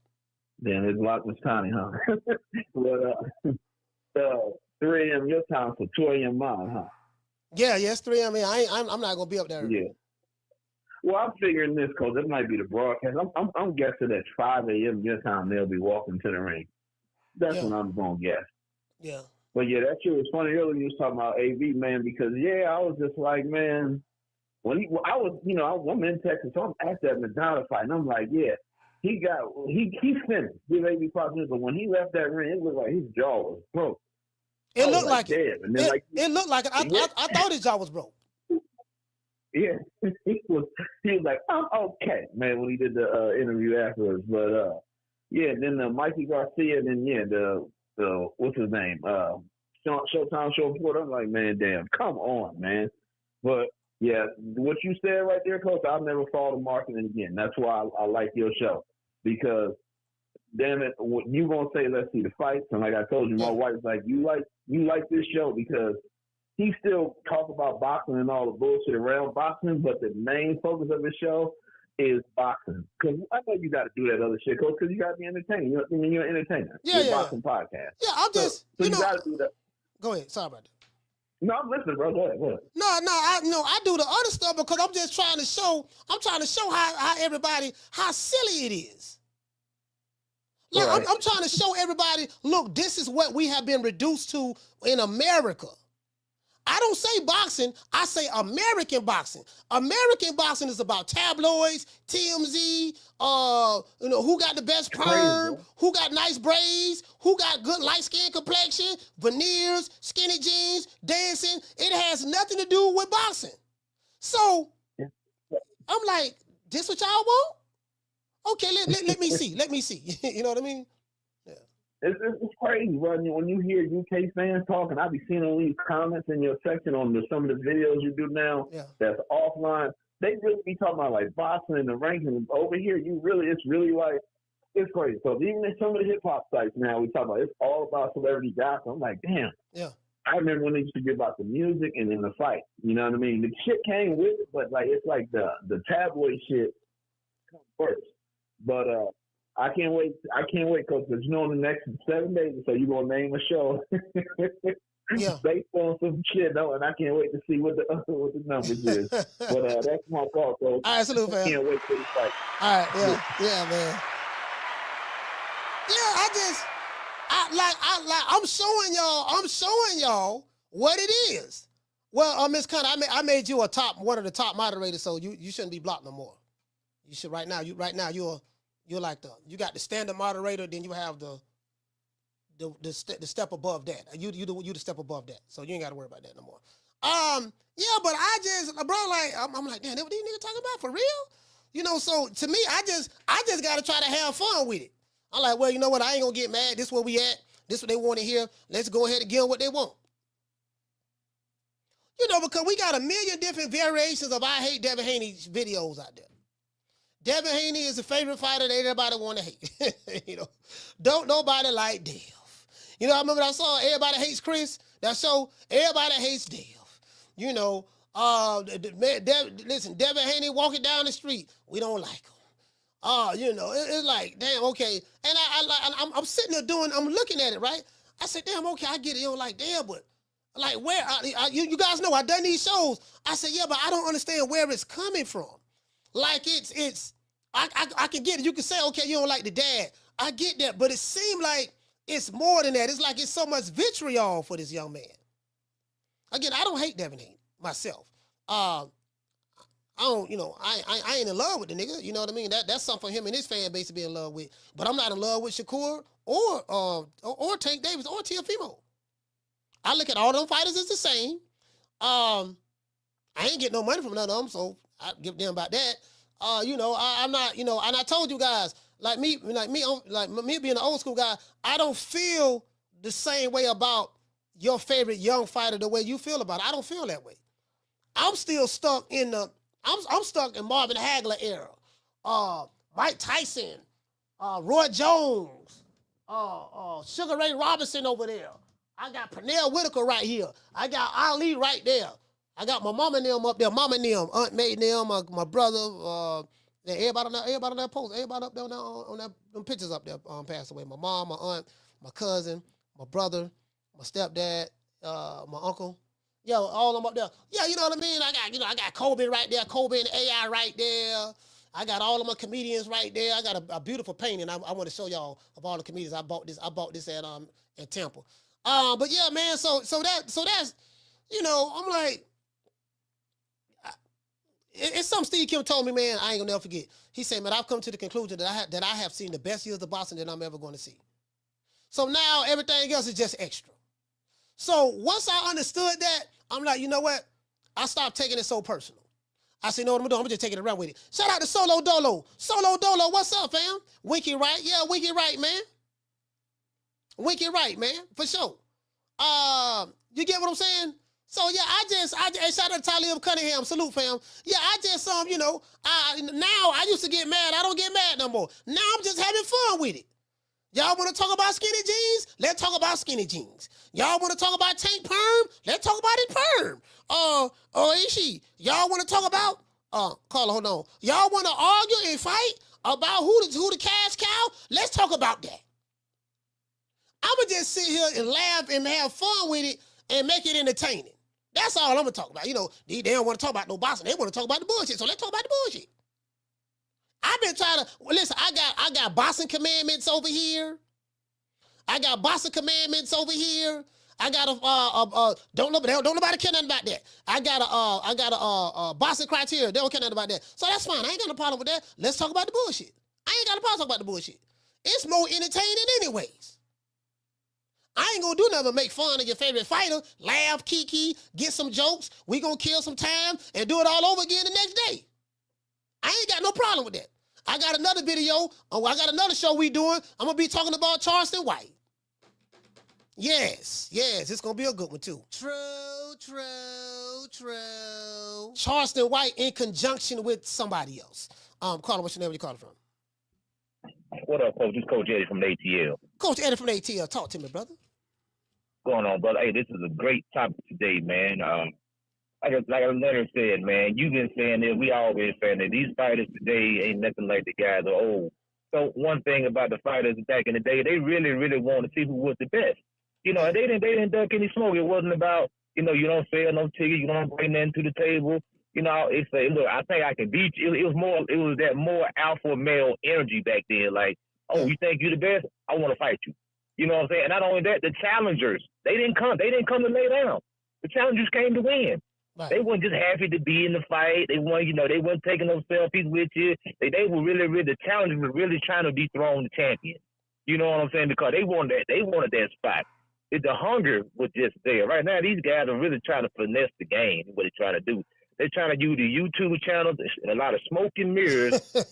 G: Then it's blocked Miss Connie, huh? But 3 a.m. your time, so 2 a.m. mine, huh?
B: Yeah, it's 3 a.m. I'm not gonna be up there.
G: Yeah. Well, I'm figuring this because it might be the broadcast. I'm guessing at 5 a.m. your time they'll be walking to the ring. That's when I'm gonna guess.
B: Yeah.
G: But yeah, that shit was funny earlier. You was talking about AV, man, because I was just like, man, I'm in Texas, so I'm at that Madonna fight, and I'm like, yeah, he finished. Give AV props, but when he left that ring, it looked like his jaw was broke.
B: It looked like it.
G: Damn. And then,
B: it looked like it. I thought his jaw was broke.
G: Yeah, he was like, I'm okay, man, when he did the interview afterwards. But then Mikey Garcia, and then the what's his name? Showtime show report. I'm like, man, damn, come on, man. But yeah, what you said right there, Coach, I'll never fall to marketing again. That's why I like your show, because damn it, you gonna say let's see the fights, and like I told you, my wife's like, you like this show because he still talk about boxing and all the bullshit around boxing, but the main focus of his show is boxing. Because I know you got to do that other shit, Coach, because you got to be entertaining. You're an entertainer.
B: Yeah,
G: You're a boxing podcast.
B: Yeah, I'm just,
G: so you got to do that.
B: Go ahead. Sorry about that.
G: No, I'm listening, bro. Go ahead.
B: No, I do the other stuff because I'm just trying to show how silly it is. Like, right. I'm trying to show everybody, look, this is what we have been reduced to in America. I don't say boxing, I say American boxing. American boxing is about tabloids, TMZ, who got the best perm, who got nice braids, who got good light-skin complexion, veneers, skinny jeans, dancing. It has nothing to do with boxing. So, I'm like, this what y'all want? Okay, let me see. Let me see. You know what I mean? Yeah.
G: It's crazy, bro. When you hear UK fans talking, I be seeing all these comments in your section on some of the videos you do now that's offline. They really be talking about like boxing and the ranking. Over here, it's really like, it's crazy. So even in some of the hip hop sites now, we talk about it's all about celebrity gossip. I'm like, damn.
B: Yeah.
G: I remember when they used to be about the music and then the fight. You know what I mean? The shit came with it, but like it's like the tabloid shit comes first. But I can't wait, Coach, because in the next 7 days or so, you're going to name a show based on some shit, though, and I can't wait to see what the numbers is. But that's my call, Coach.
B: All right, salute, man.
G: I can't wait for the fight.
B: All right, yeah, man. Yeah, I'm showing y'all what it is. Well, Miss Connie, I made you one of the top moderators, so you shouldn't be blocked no more. You should right now. You're like you got the standard moderator, then you have the the step above that. You the step above that. So you ain't got to worry about that no more. Yeah, but I just, bro, like, I'm like, damn, what these niggas talking about for real? You know, so to me, I just got to try to have fun with it. I'm like, well, you know what? I ain't gonna get mad. This where we at. This what they want to hear. Let's go ahead and give them what they want. You know, because we got a million different variations of I hate Devin Haney's videos out there. Devin Haney is the favorite fighter that everybody want to hate. You know, don't nobody like Dev. You know, I remember I saw Everybody Hates Chris. That show, Everybody Hates Dev. You know, listen, Devin Haney walking down the street, we don't like him. You know, it's like, damn, okay. And I'm sitting there I'm looking at it, right? I said, damn, okay, I get it. You know, like, damn, but like, where, you guys know, I done these shows. I said, yeah, but I don't understand where it's coming from. Like, I can get it. You can say, okay, you don't like the dad. I get that, but it seemed like it's more than that. It's like it's so much vitriol for this young man. Again, I don't hate Devin Haney myself. I don't, you know, I ain't in love with the nigga. You know what I mean? That's something for him and his fan base to be in love with. But I'm not in love with Shakur or Tank Davis or Teofimo. I look at all them fighters as the same. I ain't getting no money from none of them, so I give them about that. You know, I'm not, you know, and I told you guys, like me being an old school guy, I don't feel the same way about your favorite young fighter the way you feel about it. I don't feel that way. I'm still stuck in I'm stuck in Marvin Hagler era. Mike Tyson, Roy Jones, Sugar Ray Robinson over there. I got Pernell Whitaker right here. I got Ali right there. I got my mama and them up there. Mama and them, Aunt May and them, my brother, everybody on that post, everybody up there on that them pictures up there passed away. My mom, my aunt, my cousin, my brother, my stepdad, my uncle. Yo, all of them up there. Yeah, you know what I mean? I got Kobe right there, Kobe and AI right there. I got all of my comedians right there. I got a beautiful painting. I want to show y'all of all the comedians. I bought this at Temple. But yeah, man, so that's, you know, I'm like, it's something Steve Kim told me, man, I ain't gonna never forget. He said, man, I've come to the conclusion that I have seen the best years of boxing that I'm ever going to see. So now everything else is just extra. So once I understood that, I'm like, you know what? I stopped taking it so personal. I said, you know what I'm doing? I'm just taking it around with it. Shout out to Solo Dolo. Solo Dolo, what's up, fam? Winky right? Yeah, Winky right, man. Winky right, man, for sure. You get what I'm saying? So yeah, I shout out to Talib Cunningham, salute fam. Yeah, I just you know, now I used to get mad. I don't get mad no more. Now I'm just having fun with it. Y'all want to talk about skinny jeans? Let's talk about skinny jeans. Y'all want to talk about Tank perm? Let's talk about his perm. Ishii, y'all want to talk about Carla, hold on. Y'all want to argue and fight about who the cash cow? Let's talk about that. I'ma just sit here and laugh and have fun with it and make it entertaining. That's all I'm gonna talk about. You know, they don't want to talk about no boxing. They want to talk about the bullshit. So let's talk about the bullshit. I've been trying to listen. I got boxing commandments over here. I got boxing commandments over here. I got don't nobody care nothing about that. I got a boxing criteria. They don't care nothing about that. So that's fine. I ain't got no problem with that. Let's talk about the bullshit. I ain't got no problem talking about the bullshit. It's more entertaining anyways. I ain't gonna do nothing but make fun of your favorite fighter, laugh, kiki, get some jokes. We gonna kill some time and do it all over again the next day. I ain't got no problem with that. I got another video. I got another show we doing. I'm gonna be talking about Charleston White. Yes, it's gonna be a good one too. True. Charleston White in conjunction with somebody else. Carla, what's your name? Where you calling from?
I: What up, Coach? This is Coach Eddie from the ATL.
B: Coach Eddie from the ATL. Talk to me, brother.
I: What's going on, brother? Hey, this is a great topic today, man. Like Leonard said, man, you've been saying that, we always saying that these fighters today ain't nothing like the guys of old. So one thing about the fighters back in the day, they really, really want to see who was the best. You know, they didn't duck any smoke. It wasn't about, you know, you don't sell no ticket, you don't bring nothing to the table. You know, it's a, look, I think I can beat you. It was that more alpha male energy back then. Like, oh, you think you the best? I want to fight you. You know what I'm saying? And not only that, the challengers, they didn't come to lay down. The challengers came to win. Right. They weren't just happy to be in the fight. They weren't, you know, they weren't taking no selfies with you. They were really, the challengers were really trying to dethrone the champion. You know what I'm saying? Because they wanted that spot. The hunger was just there. Right now, these guys are really trying to finesse the game. What they're trying to do. They're trying to use the YouTube channels and a lot of smoke and mirrors to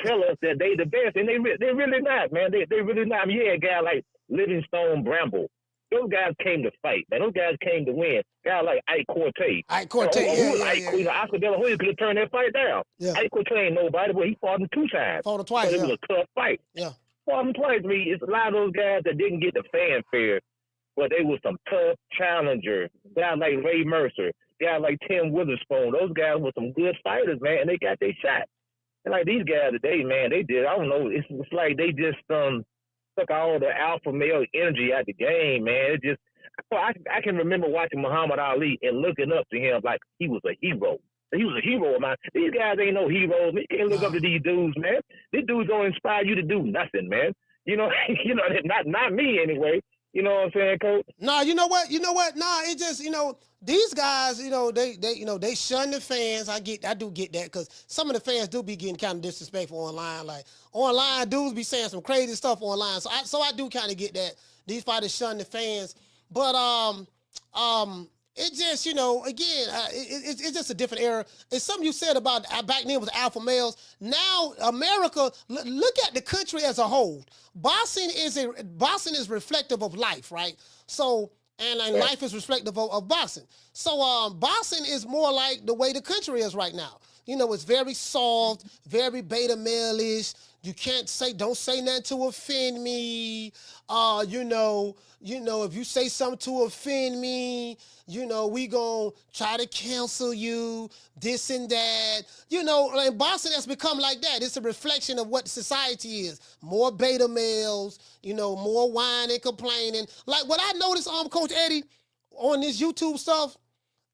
I: tell us that they the best, and they're really not, man. They really not. I mean, you had a guy like Livingstone Bramble. Those guys came to fight, man. Those guys came to win. Guys like Ike Cortez. Oscar De La Hoya could have turned that fight down.
B: Yeah.
I: Ike Cortez ain't nobody, but he fought him 2 times.
B: Fought him twice.
I: It was a tough fight.
B: Yeah.
I: Fought him twice. I mean, it's a lot of those guys that didn't get the fanfare, but they were some tough challengers. Guys like Ray Mercer, guys like Tim Witherspoon. Those guys were some good fighters, man, and they got their shot. And like these guys today, man, they did. I don't know. It's like they just took all the alpha male energy out the game, man. It just, I can remember watching Muhammad Ali and looking up to him like he was a hero. He was a hero of mine. These guys ain't no heroes. You can't look up to these dudes, man. These dudes don't inspire you to do nothing, man. You know, not me anyway. You know what I'm saying, Coach?
B: Nah, you know what? Nah, it just, these guys, they shun the fans. I do get that, because some of the fans do be getting kind of disrespectful online. Like online, dudes be saying some crazy stuff online. So I do kind of get that these fighters shun the fans. But it just, again, it's just a different era. It's something you said about back then was alpha males. Now America, look at the country as a whole. Boxing is reflective of life, right? So, and life is reflective of boxing. So boxing is more like the way the country is right now. It's very soft, very beta male-ish. You don't say nothing to offend me. If you say something to offend me, we gonna try to cancel you, this and that. Like boxing has become like that. It's a reflection of what society is. More beta males, more whining, complaining. Like what I noticed, Coach Eddie, on this YouTube stuff,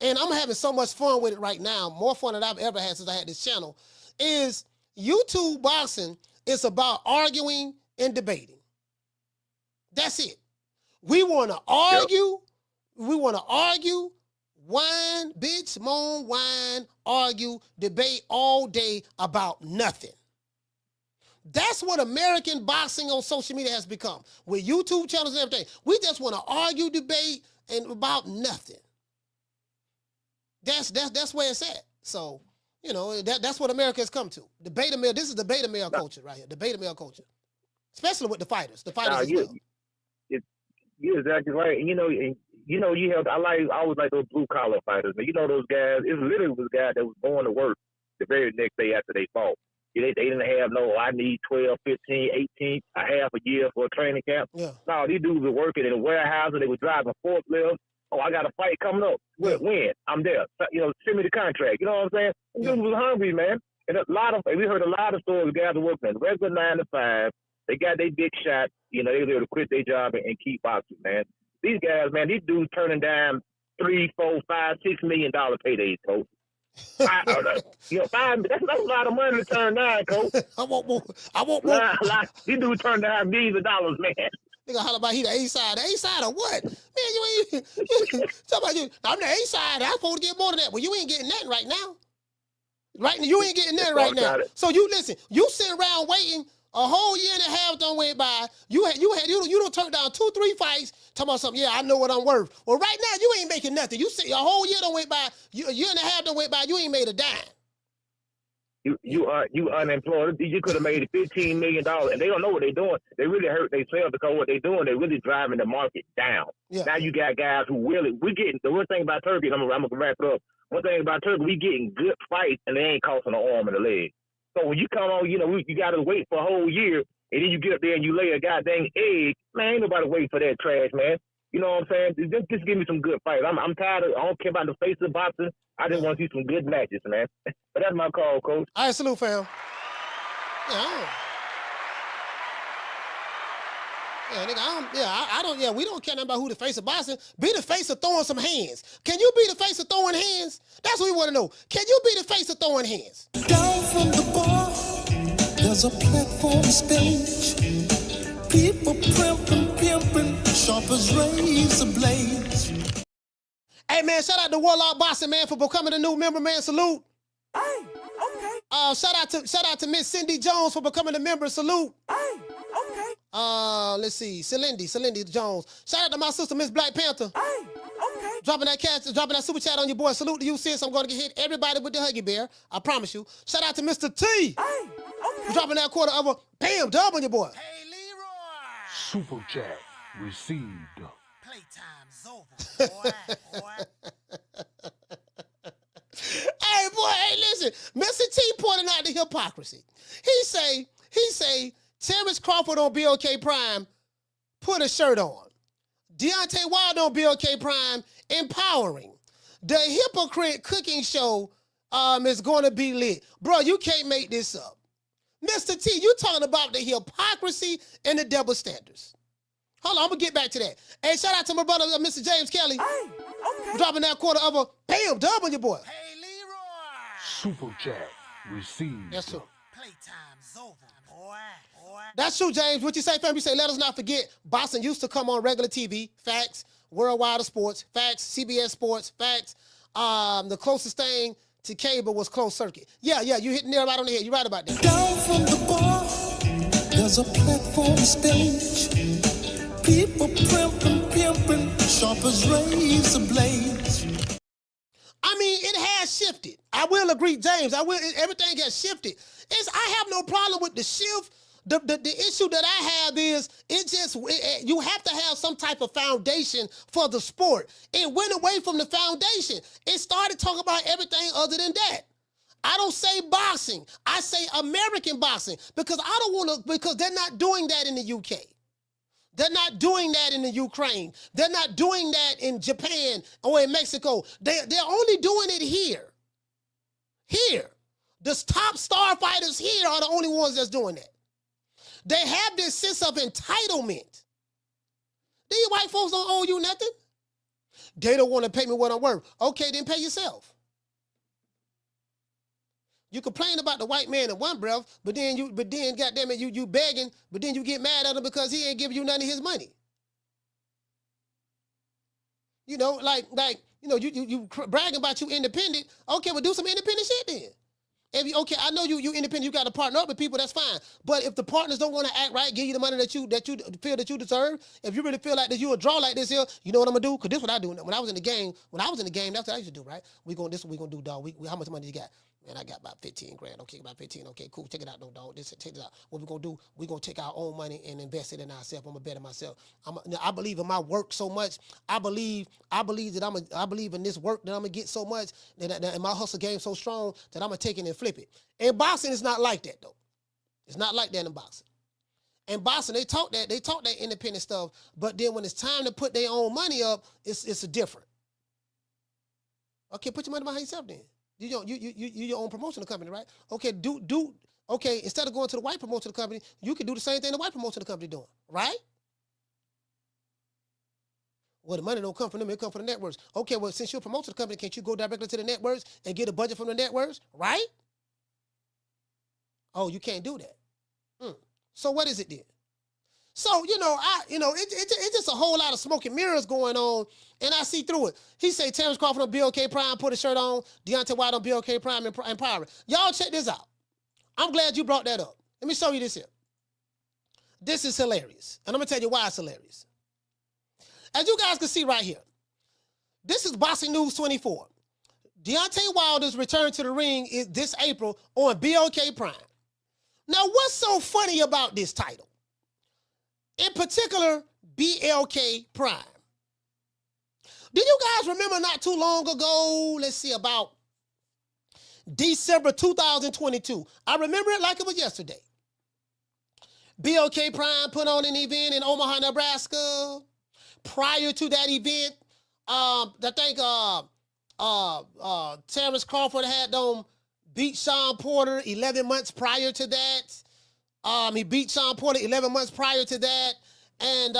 B: and I'm having so much fun with it right now, more fun than I've ever had since I had this channel, is YouTube boxing is about arguing and debating. That's it. We want to argue. Yep. We want to argue, whine, bitch, moan, whine, argue, debate all day about nothing. That's what American boxing on social media has become. With YouTube channels and everything. We just want to argue, debate, and about nothing. That's where it's at. So, that's what America has come to. The beta male, this is the beta male culture right here. The beta male culture. Especially with the fighters. The fighters as well.
I: You're exactly right. And I always like those blue collar fighters. But those guys, it's literally was guys that was going to work the very next day after they fought. They didn't have I need 12, 15, 18, a half a year for a training camp. Yeah. No, these dudes were working in a warehouse and they were driving forklifts. Oh, I got a fight coming up. When? I'm there. Send me the contract. You know what I'm saying? Yeah. Dudes was hungry, man. And we heard a lot of stories of guys were working regular 9 to 5. They got their big shot. They were able to quit their job and keep boxing, man. These guys, man, these dudes turning down $3, $4, $5, $6 million paydays, Coach. $5, that's a lot of money to turn down, Coach.
B: I want more.
I: These dudes turn down millions of dollars, man.
B: Nigga holler about he the A-side. The A-side of what? Man, you ain't talk about you. I'm the A-side. I'm supposed to get more than that. Well, you ain't getting nothing right now. Right now, you ain't getting nothing right now. So you listen, you sit around waiting. A whole year and a half done went by. You don't turn down 2-3 fights. Talking about something. Yeah, I know what I'm worth. Well, right now you ain't making nothing. You see, a whole year done went by. A year and a half done went by. You ain't made a dime.
I: You unemployed. You could have made $15 million, and they don't know what they're doing. They really hurt themselves because what they're doing, they're really driving the market down. Yeah. Now you got guys who we're getting the one thing about Turkey. And I'm gonna wrap it up. One thing about Turkey, we getting good fights, and they ain't costing an arm and a leg. So when you come on, you got to wait for a whole year, and then you get up there and you lay a goddamn egg. Man, ain't nobody waiting for that trash, man. You know what I'm saying? Just give me some good fights. I'm tired of, I don't care about the face of boxing. I just want to see some good matches, man. But that's my call, Coach.
B: All right, salute, fam. We don't care nothing about who the face of boxing. Be the face of throwing some hands. Can you be the face of throwing hands? That's what we want to know. Can you be the face of throwing hands?
H: Down from the bar, there's a platform stage. People pimping, sharp as razor blades.
B: Hey, man, shout out to Warlock Boxing, man, for becoming a new member, man. Salute. Hey, okay. Shout out to Miss Cindy Jones for becoming a member. Salute. Hey. Let's see. Celindy Jones. Shout out to my sister, Miss Black Panther.
E: Hey, okay.
B: Dropping that super chat on your boy. Salute to you, sis. I'm going to hit everybody with the Huggy Bear. I promise you. Shout out to Mr. T.
E: Hey, okay.
B: Dropping that quarter of a bam dub on your boy.
F: Hey, Leroy. Super chat received.
E: Playtime's over, boy.
B: Hey, boy, hey, listen. Mr. T pointing out the hypocrisy. He say, Terence Crawford on BOK Prime, put a shirt on. Deontay Wilder on BOK Prime, empowering. The hypocrite cooking show is going to be lit. Bro, you can't make this up. Mr. T, you talking about the hypocrisy and the double standards. Hold on, I'm going to get back to that. Hey, shout out to my brother, Mr. James Kelly.
E: Hey, okay.
B: Dropping that quarter of a bam dub on your boy.
F: Hey, Leroy. Super chat received.
B: That's true.
E: Playtime's over, boy.
B: That's true, James. What you say, fam? You say, let us not forget, boxing used to come on regular TV. Facts. Worldwide of Sports. Facts. CBS Sports. Facts. The closest thing to cable was closed circuit. Yeah, you hitting there right on the head. You're right about that.
H: Down from the bar, there's a platform stage. People pimping, sharp as razor blades.
B: I mean, it has shifted. I will agree, James. Everything has shifted. I have no problem with the shift. The issue that I have is you have to have some type of foundation for the sport. It went away from the foundation. It started talking about everything other than that. I don't say boxing. I say American boxing because because they're not doing that in the UK. They're not doing that in the Ukraine. They're not doing that in Japan or in Mexico. They're only doing it here. Here. The top star fighters here are the only ones that's doing that. They have this sense of entitlement. These white folks don't owe you nothing. They don't want to pay me what I'm worth. Okay, then pay yourself. You complain about the white man in one breath, but then goddamn it, you begging, but then you get mad at him because he ain't giving you none of his money. You know, you bragging about you independent. Okay, well do some independent shit then. I know you independent, you got to partner up with people, that's fine. But if the partners don't want to act right, give you the money that you feel that you deserve, if you really feel like that you a draw like this here, you know what I'm gonna do? Because this is what I do. When I was in the game, that's what I used to do, right? This is what we gonna do, dog. How much money you got? Man, I got about 15 grand. Okay, about 15. Okay, cool. Check it out, though, dog. Take this out. What we gonna do? We gonna take our own money and invest it in ourselves. I'm gonna bet in myself. I believe in my work so much. I believe in this work that I'm gonna get so much and my hustle game so strong that I'm gonna take it and flip it. In boxing, it's not like that though. It's not like that in boxing. In boxing, they talk that independent stuff, but then when it's time to put their own money up, it's a different. Okay, put your money behind yourself then. You your own promotional company, right? Okay, okay, instead of going to the white promotional company, you can do the same thing the white promotional company doing, right? Well, the money don't come from them, it come from the networks. Okay, well, since you're a promotional company, can't you go directly to the networks and get a budget from the networks, right? Oh, you can't do that. So what is it then? So, it's just a whole lot of smoke and mirrors going on, and I see through it. He say Terence Crawford on BOK Prime, put a shirt on. Deontay Wilder on BOK Prime and Power. Y'all check this out. I'm glad you brought that up. Let me show you this here. This is hilarious, and I'm going to tell you why it's hilarious. As you guys can see right here, this is Boxing News 24. Deontay Wilder's return to the ring is this April on BOK Prime. Now, what's so funny about this title? In particular, BLK Prime. Do you guys remember not too long ago, let's see, about December 2022? I remember it like it was yesterday. BLK Prime put on an event in Omaha, Nebraska. Prior to that event, I think Terence Crawford had them beat Sean Porter 11 months prior to that. He beat Sean Porter 11 months prior to that. And,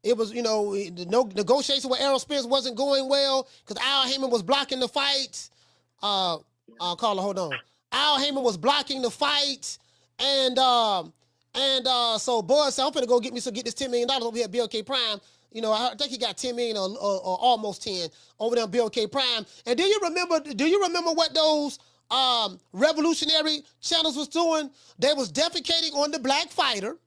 B: it was, no negotiation with Errol Spence wasn't going well because Al Heyman was blocking the fight. Carla, hold on. Al Heyman was blocking the fight. And so Bud said, I'm finna go get this $10 million over here at BLK Prime. I think he got 10 million or almost 10 over there on BLK Prime. And do you remember what those revolutionary channels was doing? They was defecating on the black fighter,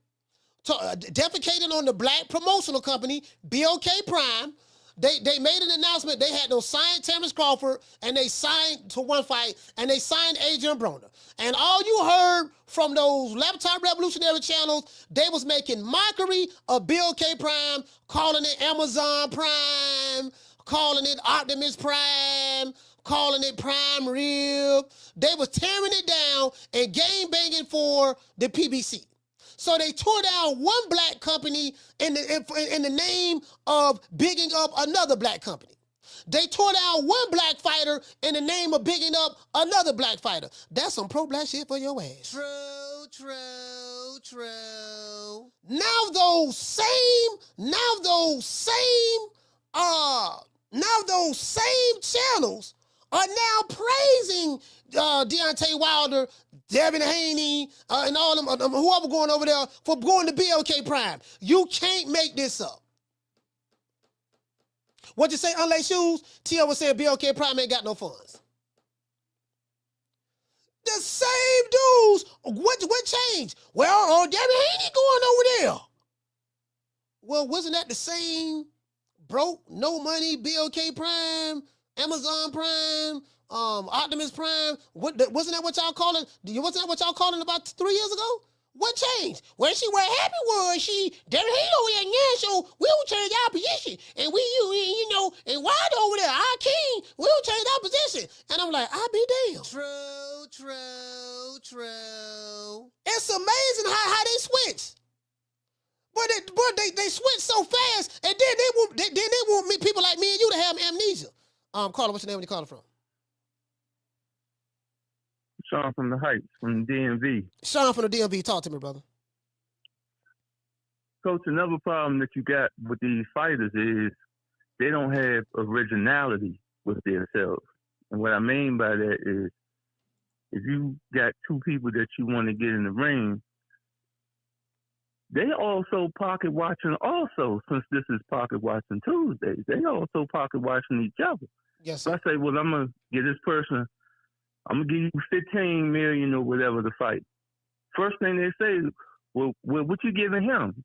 B: defecating on the black promotional company, BOK Prime. They made an announcement. They had signed Terence Crawford, and they signed to one fight, and they signed Adrien Broner. And all you heard from those laptop revolutionary channels, they was making mockery of BOK Prime, calling it Amazon Prime, calling it Optimus Prime, calling it Prime Rib. They was tearing it down and game banging for the PBC. So they tore down one black company in the name of bigging up another black company. They tore down one black fighter in the name of bigging up another black fighter. That's some pro-black shit for your ass. True. Now those same channels are now praising Deontay Wilder, Devin Haney, and all them, whoever going over there for going to BOK Prime. You can't make this up. What you say, unlaced shoes? T.O. was saying BOK Prime ain't got no funds. The same dudes. What changed? Well, Devin Haney going over there. Well, wasn't that the same broke, no money, BOK Prime, Amazon Prime, Optimus Prime? Wasn't that what y'all calling? Wasn't that what y'all calling about 3 years ago? What changed? Well, she was happy was Devin Haney over there now, so we'll change our position. And and Wilder over there, our king, we'll change our position. And I'm like, I'll be damned. True. It's amazing how they switch. But they switch so fast, and then they want people like me and you to have amnesia. Carla, what's your name? Where you calling from?
A: Sean from the Heights, from the DMV.
B: Sean from the DMV, talk to me, brother.
A: Coach, another problem that you got with these fighters is they don't have originality with themselves. And what I mean by that is if you got two people that you want to get in the ring, they also pocket watching also, since this is pocket watching Tuesdays. They also pocket watching each other.
B: Yes,
A: sir. So I say, well, I'm going to get this person, I'm going to give you $15 million or whatever to fight. First thing they say is, well, what you giving him?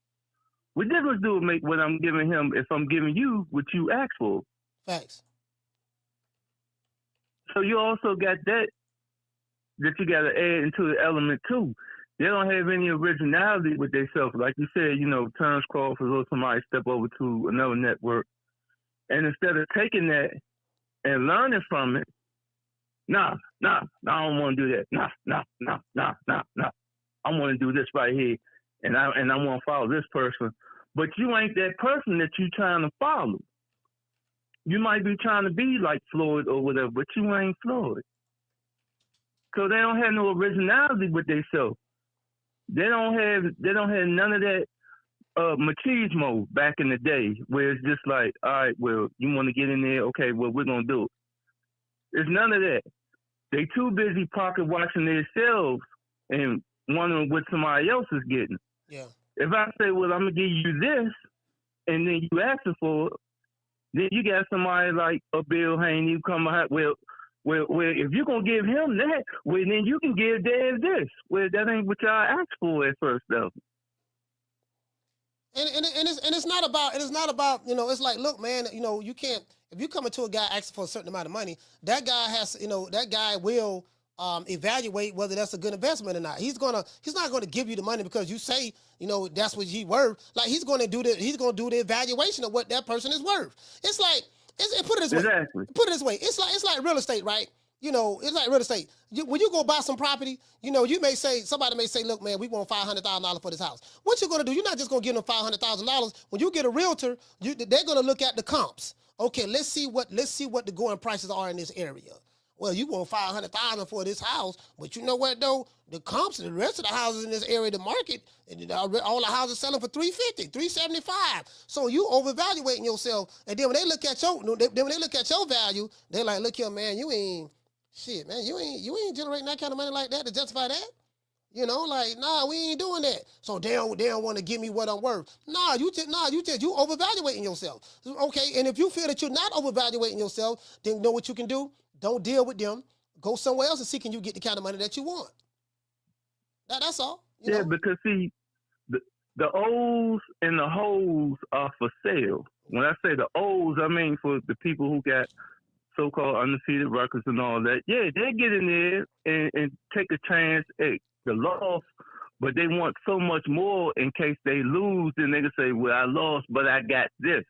A: What difference do it make what I'm giving him if I'm giving you what you asked for?
B: Facts.
A: So you also got that you got to add into the element too. They don't have any originality with themselves. Like you said, Terence Crawford or somebody step over to another network. And instead of taking that and learning from it, I don't want to do that. I want to do this right here. And I want to follow this person. But you ain't that person that you trying to follow. You might be trying to be like Floyd or whatever, but you ain't Floyd. So they don't have no originality with themselves. They don't have none of that machismo back in the day where it's just like, all right, well, you want to get in there? Okay, well, we're going to do it. There's none of that. They too busy pocket watching themselves and wondering what somebody else is getting.
B: Yeah.
A: If I say, well, I'm going to give you this, and then you asking for it, then you got somebody like a Bill Haney who come behind, well, if you're going to give him that, well, then you can give Dave this. Well, that ain't what y'all asked for at first, though.
B: And it's not about, it's like, look, man, you can't, if you come into a guy asking for a certain amount of money, that guy has, that guy will evaluate whether that's a good investment or not. He's not gonna give you the money because you say, that's what he worth. Like he's gonna do the evaluation of what that person is worth. It's like, put it this way.
A: Exactly.
B: Put it this way. It's like real estate, right? It's like real estate. When you go buy some property, somebody may say, look, man, we want $500,000 for this house. What you gonna do? You're not just gonna give them $500,000. When you get a realtor, they're gonna look at the comps. Okay, let's see what the going prices are in this area. Well, you want $500,000 for this house, but you know what though? The comps and the rest of the houses in this area, the market, all the houses selling for $350, $375. So you overvaluating yourself. And then when they look at your value, they're like, look here, man, you ain't generating that kind of money like that to justify that. Nah, we ain't doing that. So they don't want to give me what I'm worth. You overvaluating yourself. Okay, and if you feel that you're not overvaluating yourself, then you know what you can do? Don't deal with them. Go somewhere else and see can you get the kind of money that you want. That's all.
A: Because see,
J: the O's and the hoes are for sale. When I say the O's, I mean for the people who got so-called undefeated records and all that. Yeah, they get in there and take a chance at the loss, but they want so much more in case they lose. Then they can say, well, I lost, but I got this.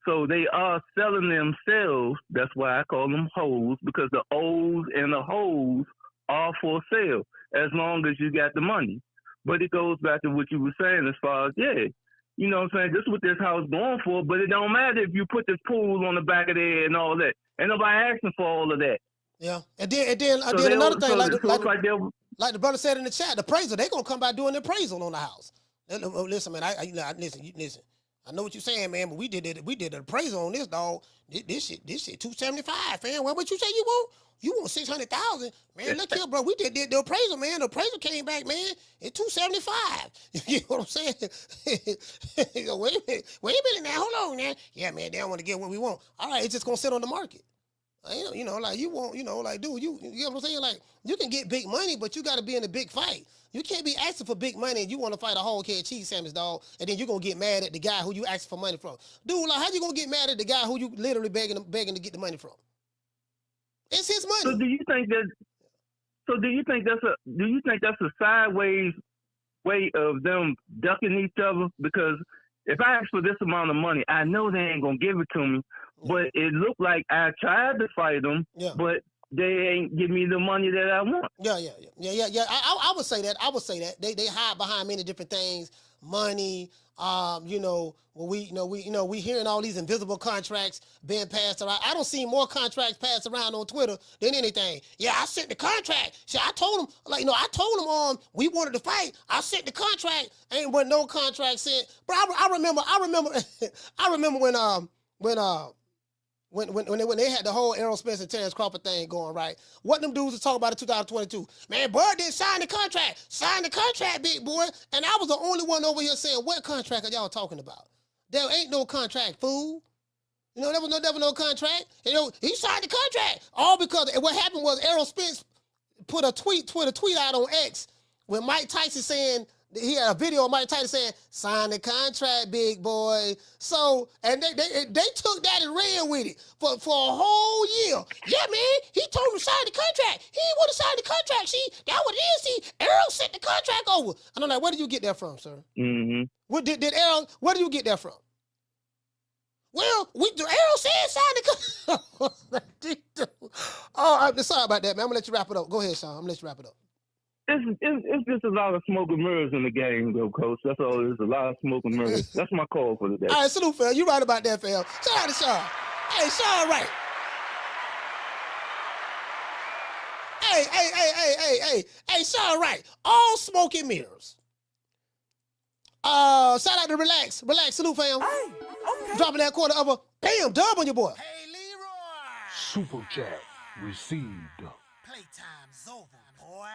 J: So they are selling themselves. That's why I call them hoes, because the O's and the hoes are for sale as long as you got the money. But it goes back to what you were saying as far as, yeah, you know what I'm saying? This is what this house going for, but it don't matter if you put this pool on the back of there and all that. Ain't nobody asking for all of that.
B: Yeah. And then another thing, like the brother said in the chat, the appraiser, they going to come by doing the appraisal on the house. Listen, man, listen. I know what you're saying, man, but we did an appraisal on this, dog. This shit $275, fam. What you say you want? You want $600,000, man? Look here, bro. We did the appraisal, man. The appraisal came back, man. It's $275. You know what I'm saying? Wait a minute now. Hold on, man. Yeah, man. They don't want to get what we want. All right, it's just gonna sit on the market. You know, like you want, you know, like dude, you know what I'm saying? Like you can get big money, but you got to be in a big fight. You can't be asking for big money and you want to fight a whole can of cheese sandwich, dog, and then you're gonna get mad at the guy who you asking for money from. Dude, like how you gonna get mad at the guy who you literally begging to get the money from? It's his money.
J: So do you think that's a sideways way of them ducking each other? Because if I ask for this amount of money, I know they ain't gonna give it to me. But it looked like I tried to fight them, but they ain't give me the money that I want.
B: Yeah. I would say that. They hide behind many different things. Money, we hearing all these invisible contracts being passed around. I don't see more contracts passed around on Twitter than anything. Yeah, I sent the contract. See, I told them, we wanted to fight. I sent the contract. Ain't but no contract sent. But I remember when they had the whole Errol Spence and Terence Crawford thing going, right? What them dudes was talking about in 2022? Man, Bud didn't sign the contract. Sign the contract, big boy. And I was the only one over here saying, what contract are y'all talking about? There ain't no contract, fool. You know, there was no contract. You know, he signed the contract. All because what happened was Errol Spence put a tweet out on X with Mike Tyson saying, he had a video of Mike Tyson saying, sign the contract, big boy. So, and they took that and ran with it for a whole year. Yeah, man, he told him to sign the contract. He didn't want to sign the contract. See, that's what it is. See, Errol sent the contract over. And I'm like, where did you get that from, sir?
J: Mm-hmm.
B: What did Errol, where do you get that from? Well, Errol said sign the contract. Oh, I'm sorry about that, man. I'm going to let you wrap it up. Go ahead, Sean. I'm going to let you wrap it up.
J: It's just a lot of smoke and mirrors in the game, though, Coach. That's all it is, a lot of smoke and mirrors. That's my call for today.
B: All right, salute, fam. You right about that, fam. Shout out to Sean. Hey, Sean, right. Hey, Sean, right. All smoke and mirrors. Shout out to Relax. Relax, salute, fam. Hey, okay. Dropping that quarter of a bam, dub on your boy.
H: Hey, Leroy.
F: Super chat received.
H: Playtime's over, boy.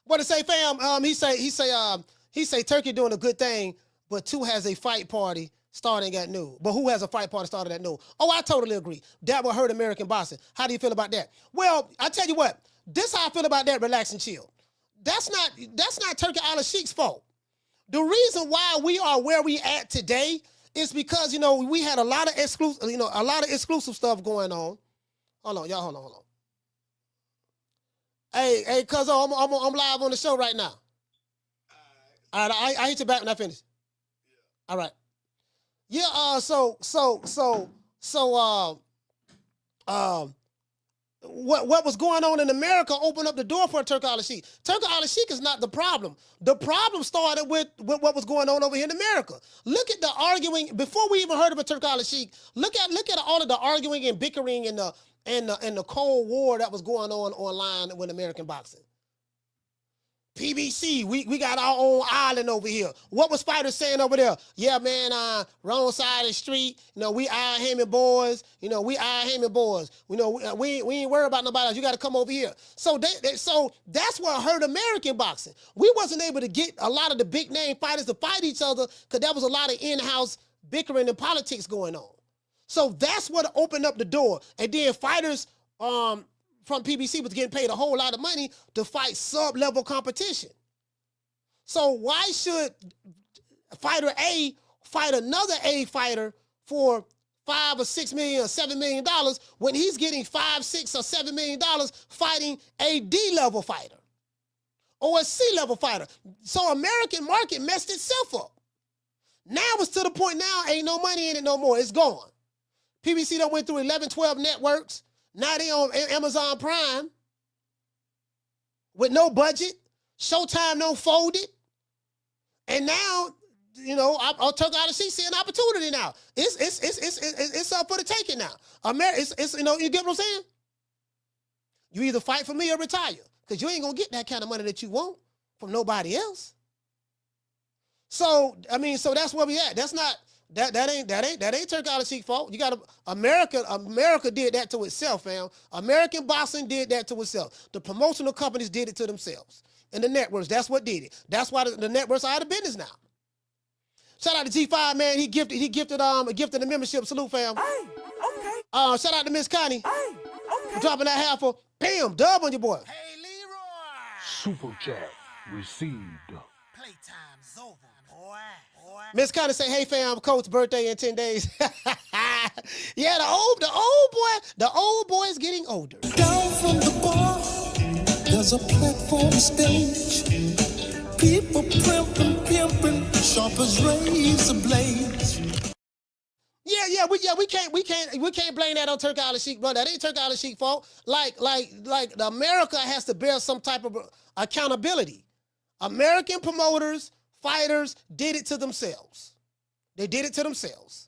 B: What to say, fam? He say Turkey doing a good thing, but two has a fight party starting at noon. But who has a fight party starting at noon? Oh, I totally agree. That will hurt American boxing. How do you feel about that? Well, I tell you what. This how I feel about that. Relax and chill. That's not Turkey Usyk fault. The reason why we are where we at today is because we had a lot of exclusive stuff going on. Hold on, y'all. Hold on. Hey, cuz I'm live on the show right now. All right, I hit you back when I finish. All right. Yeah. What was going on in America opened up the door for Turkey Usyk. Turkey Usyk is not the problem. The problem started with what was going on over here in America. Look at the arguing before we even heard of a Turkey Usyk. Look at all of the arguing and bickering and the Cold War that was going on online with American boxing. PBC, we got our own island over here. What was fighters saying over there? Yeah, man, wrong side of the street. We Iron Hammond boys. We Iron Hammond boys. We ain't worried about nobody else. You got to come over here. So that's what hurt American boxing. We wasn't able to get a lot of the big name fighters to fight each other because there was a lot of in-house bickering and politics going on. So that's what opened up the door. And then fighters from PBC was getting paid a whole lot of money to fight sub-level competition. So why should fighter A fight another A fighter for $5 or $6 million or $7 million when he's getting $5, $6, or $7 million fighting a D-level fighter or a C-level fighter? So American market messed itself up. Now it's to the point now ain't no money in it no more. It's gone. PBC done went through 11, 12 networks. Now they on Amazon Prime with no budget. Showtime don't fold it. And now, you know, I'll talk out of see an opportunity now. It's up for the taking now. It's you know, you get what I'm saying? You either fight for me or retire, because you ain't gonna get that kind of money that you want from nobody else. So I mean, so that's where we at. That's not that ain't Turk Sheik's fault. You got America did that to itself, fam. American boxing did that to itself. The promotional companies did it to themselves. And the networks, that's what did it. That's why the networks are out of business now. Shout out to G5, man. He gifted the membership. Salute, fam. Hey, okay. Shout out to Miss Connie. Hey, okay. Dropping that half for bam, dub on your boy. Hey, Leroy.
F: Super chat received.
B: Playtime's over, boy. Miss Connie say, hey, fam, coach, birthday in 10 days. Yeah, the old boy's getting older.
H: Down from the bar, there's a platform stage. People pimping, sharp as razor blades.
B: We can't blame that on Turk Sheik, bro. That ain't Turk Sheik's fault. Like America has to bear some type of accountability. American promoters, fighters did it to themselves. They did it to themselves.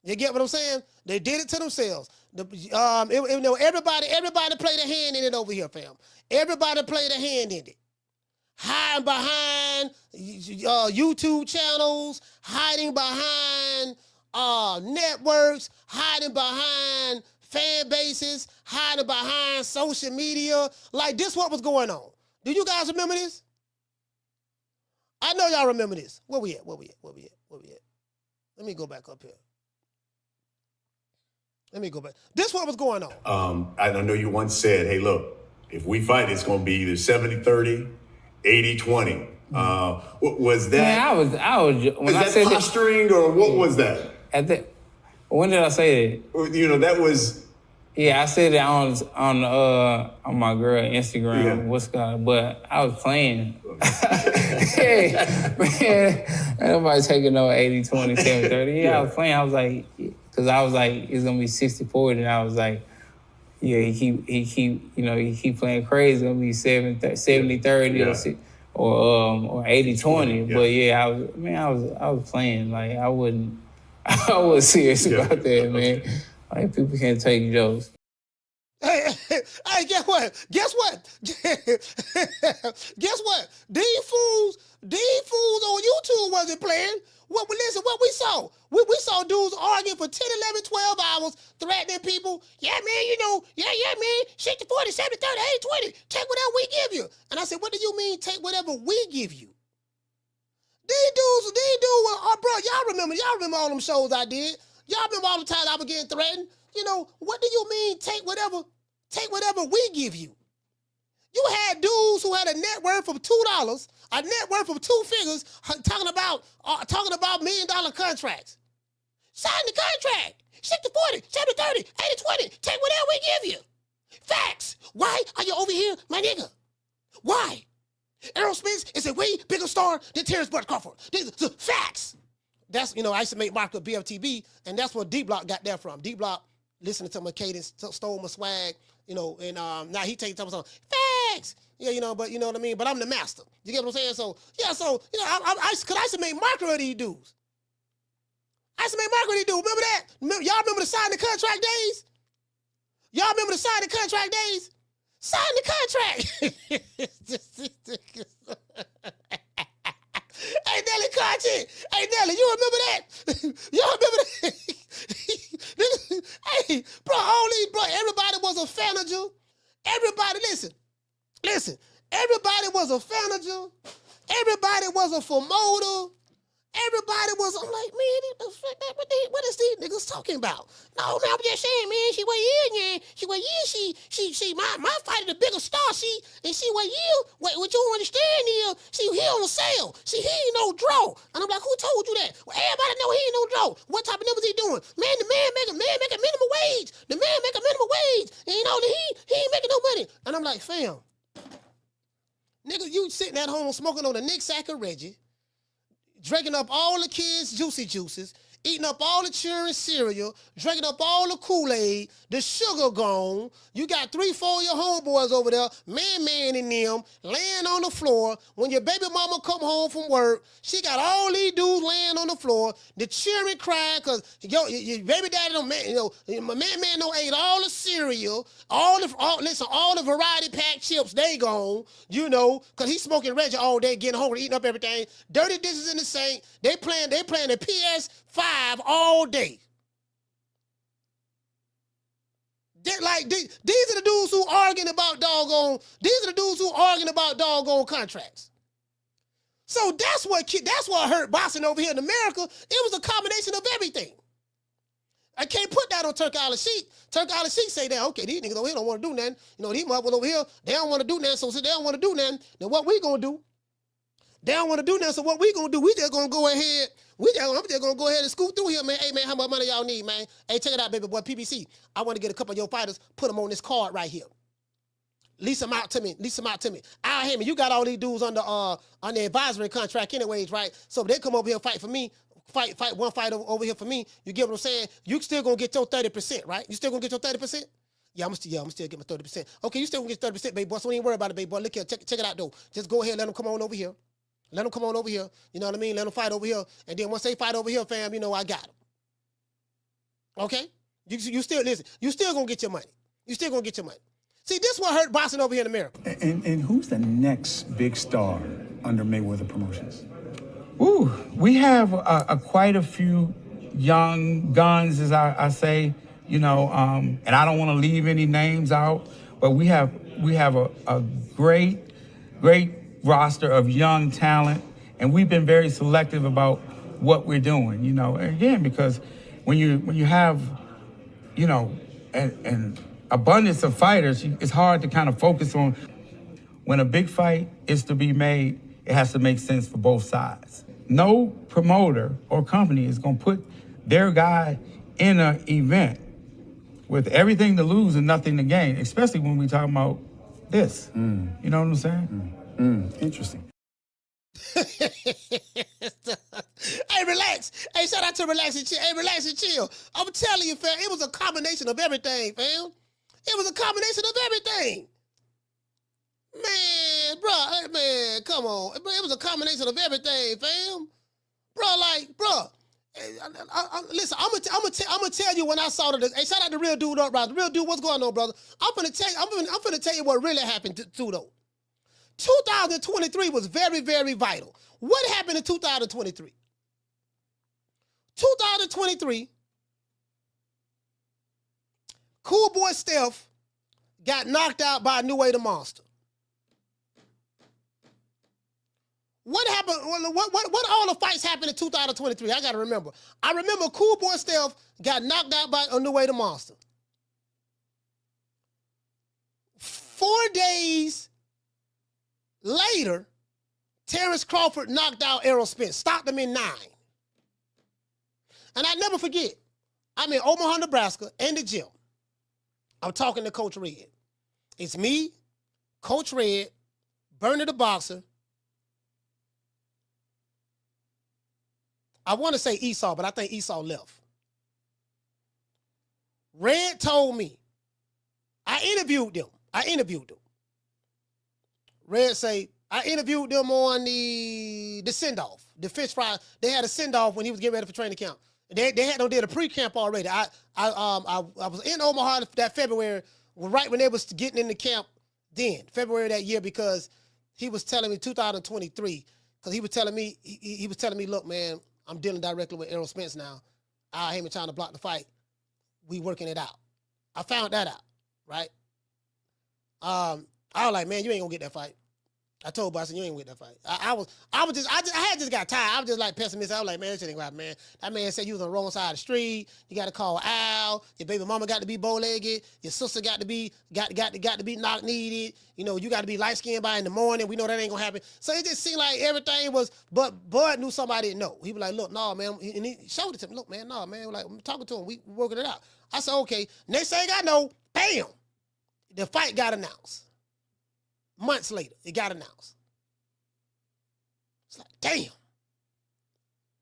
B: You get what I'm saying? They did it to themselves. Everybody played a hand in it over here, fam. Everybody played a hand in it. Hiding behind YouTube channels, hiding behind networks, hiding behind fan bases, hiding behind social media. Like, this what was going on. Do you guys remember this? I know y'all remember this. Where we at? Let me go back up here. This what was going on.
L: I know you once said, hey, look, if we fight, it's going to be either 70-30, 80-20. Was that?
M: Man, I was. When I said
L: posturing that, or what was that?
M: When did I say that?
L: You know, that was.
M: Yeah, I said it on my girl Instagram. Yeah. What's called? But I was playing. Hey, man, nobody taking no 80-20, 70-30. Yeah, I was playing. I was like, because I was like, it's gonna be 60-40, and I was like, yeah, he keep playing crazy. It's gonna be 70-30 or 80-20. Yeah. But yeah, I was playing. Like I wasn't serious about that, man. Like people can't take jokes.
B: Hey, guess what? These fools on YouTube wasn't playing. Listen, what we saw? We saw dudes arguing for 10, 11, 12 hours, threatening people. Yeah, man, man, 60-40, 70-30, 80-20, take whatever we give you. And I said, what do you mean take whatever we give you? These dudes bro, y'all remember all them shows I did. Y'all remember all the times I was getting threatened? You know, what do you mean take whatever we give you? You had dudes who had a net worth of $2, a net worth of 2 figures, talking about $1 million contracts. Sign the contract. 60-40, 70-30, 80-20. Take whatever we give you. Facts. Why are you over here, my nigga? Why? Errol Spence is a way bigger star than Terence Crawford. These are facts. That's, I used to make Mark up BFTB, and that's where D-Block got that from. D-Block listening to my cadence, stole my swag, and now he taking something facts. Yeah, but you know what I mean? But I'm the master. You get what I'm saying? So, yeah, I used to make mockery of these dudes. Remember that? Y'all remember the sign the contract days? Sign the contract. Hey, Nelly content. Hey, Nelly, you remember that? Y'all remember that? Hey, bro, everybody was a fan of you. Everybody, listen. Everybody was a fan of you. Everybody was a promoter. Everybody was, I'm like, man, what is these niggas talking about? No, man, I'm just saying, man, she weigh in, man. She weigh in, she, my fighter, the bigger star, and she weigh in. What you don't understand is, he on sale. See, he ain't no draw. And I'm like, who told you that? Well, everybody know he ain't no draw. What type of numbers he doing? Man, the man make a minimum wage. The man make a minimum wage. And you know, he ain't making no money. And I'm like, fam, nigga, you sitting at home smoking on the Nick Sack of Reggie, drinking up all the kids' juicy juices, eating up all the children's cereal, drinking up all the Kool-Aid, the sugar gone. You got 3-4 of your homeboys over there, man in them, laying on the floor. When your baby mama come home from work, she got all these dudes laying on the floor. The children crying because your baby daddy my man don't ate all the cereal, all the variety pack chips, they gone, because he's smoking Reggie all day, getting hungry, eating up everything. Dirty dishes in the sink. They playing the PS5 all day. These are the dudes who arguing about doggone contracts. So that's what hurt boxing over here in America. It was a combination of everything. I can't put that on Turk Al-Sheikh. Turk Al-Sheikh say that, okay, these niggas over here don't want to do nothing. These motherfuckers over here, they don't want to do nothing, so since they don't want to do nothing, then what we gonna do? They don't want to do nothing, so what we gonna do? We just gonna go ahead. I'm just gonna go ahead and scoot through here, man. Hey, man, how much money y'all need, man? Hey, check it out, baby boy, PBC. I want to get a couple of your fighters, put them on this card right here. Lease them out to me. Al Heyman, you got all these dudes under advisory contract anyways, right? So if they come over here and fight for me, fight one fight over here for me, you get what I'm saying? You still gonna get your 30%, right? You still gonna get your 30%? Yeah, I'm still get my 30%. Okay, you still gonna get 30%, baby boy, so don't even worry about it, baby boy. Look here, check it out, though. Just go ahead and let them come on over here. Let them come on over here. You know what I mean? Let them fight over here. And then once they fight over here, fam, I got them. Okay? You still, listen, you still gonna get your money. See, this what hurt boxing over here in America.
N: And who's the next big star under Mayweather Promotions?
P: Ooh, we have quite a few young guns, as I say, and I don't want to leave any names out, but we have a great roster of young talent, and we've been very selective about what we're doing, again, because when you have, an abundance of fighters, it's hard to kind of focus on. When a big fight is to be made, it has to make sense for both sides. No promoter or company is going to put their guy in an event with everything to lose and nothing to gain, especially when we're talking about this. You know what I'm saying?
N: Interesting.
B: Hey, relax. Hey, shout out to Relax and Chill. Hey, Relax and Chill. I'm telling you, fam, it was a combination of everything, fam. It was a combination of everything. Man, come on. It was a combination of everything, fam. Listen, I'm gonna tell you when I saw the. Hey, shout out to Real Dude up, brother. Real Dude, what's going on, brother? I'm gonna tell you what really happened too, though. 2023 was very, very vital. What happened in 2023? 2023, Cool Boy Steph got knocked out by Inoue the Monster. What happened? What all the fights happened in 2023? I gotta remember. I remember Cool Boy Steph got knocked out by Inoue the Monster. 4 days later, Terence Crawford knocked out Errol Spence, stopped him in 9. And I never forget, I'm in Omaha, Nebraska, in the gym. I'm talking to Coach Red. It's me, Coach Red, Bernie the boxer. I want to say Esau, but I think Esau left. Red told me, I interviewed them. Red say, I interviewed them on the send-off, the fish fry. They had a send-off when he was getting ready for training camp. They did a pre-camp already. I was in Omaha that February, right when they was getting into camp then, February that year, because he was telling me 2023, because he was telling me, look, man, I'm dealing directly with Errol Spence now. I ain't trying to block the fight. We working it out. I found that out, right? I was like, man, you ain't gonna get that fight. I told Boston, you ain't with that fight. I had just got tired. I was just like pessimistic. I was like, man, this shit ain't right, man. That man said you was on the wrong side of the street. You got to call Al. Your baby mama got to be bow-legged. Your sister got to be knock-kneaded. You know, you got to be light-skinned by in the morning. We know that ain't gonna happen. So it just seemed like everything was, but Bud knew somebody didn't know. He was like, look, no, man. And he showed it to me. Look, man, no, man. Like, I'm talking to him. We working it out. I said, okay. Next thing I know, bam, the fight got announced. Months later, it got announced. It's like, damn,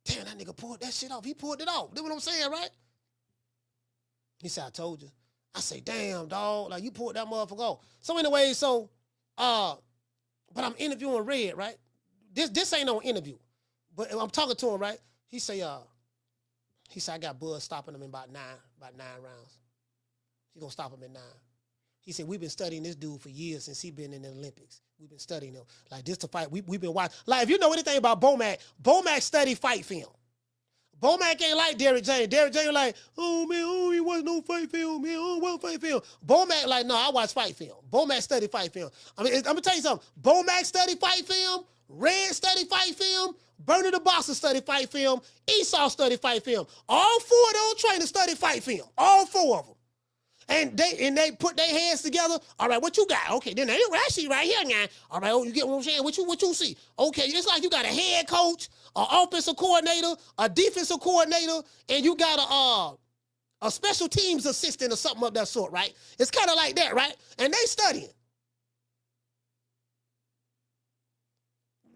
B: that nigga pulled that shit off. He pulled it off. That's what I'm saying, right? He said, I told you. I say, damn, dog, like you pulled that motherfucker off. So anyway, but I'm interviewing Red, right? This ain't no interview, but I'm talking to him, right? He say, I got Bud stopping him in about nine rounds. He gonna stop him at 9. He said, we've been studying this dude for years since he been in the Olympics. We've been studying him. Like, this to fight. We've been watching. Like, if you know anything about Bomac study fight film. Bomac ain't like Derrick James. Derrick James like, oh, man, he wasn't no fight film, man. Oh, what fight film? Bomac like, no, I watch fight film. Bomac study fight film. I mean, I'm going to tell you something. Bomac study fight film. Red study fight film. Bernie the Boxer study fight film. Esau study fight film. All 4 of those trainers study fight film. All 4 of them. And they put their hands together. All right, what you got? Okay, then what I see right here, now. All right, you get what I'm saying? What you see? Okay, it's like you got a head coach, an offensive coordinator, a defensive coordinator, and you got a special teams assistant or something of that sort, right? It's kind of like that, right? And they studying.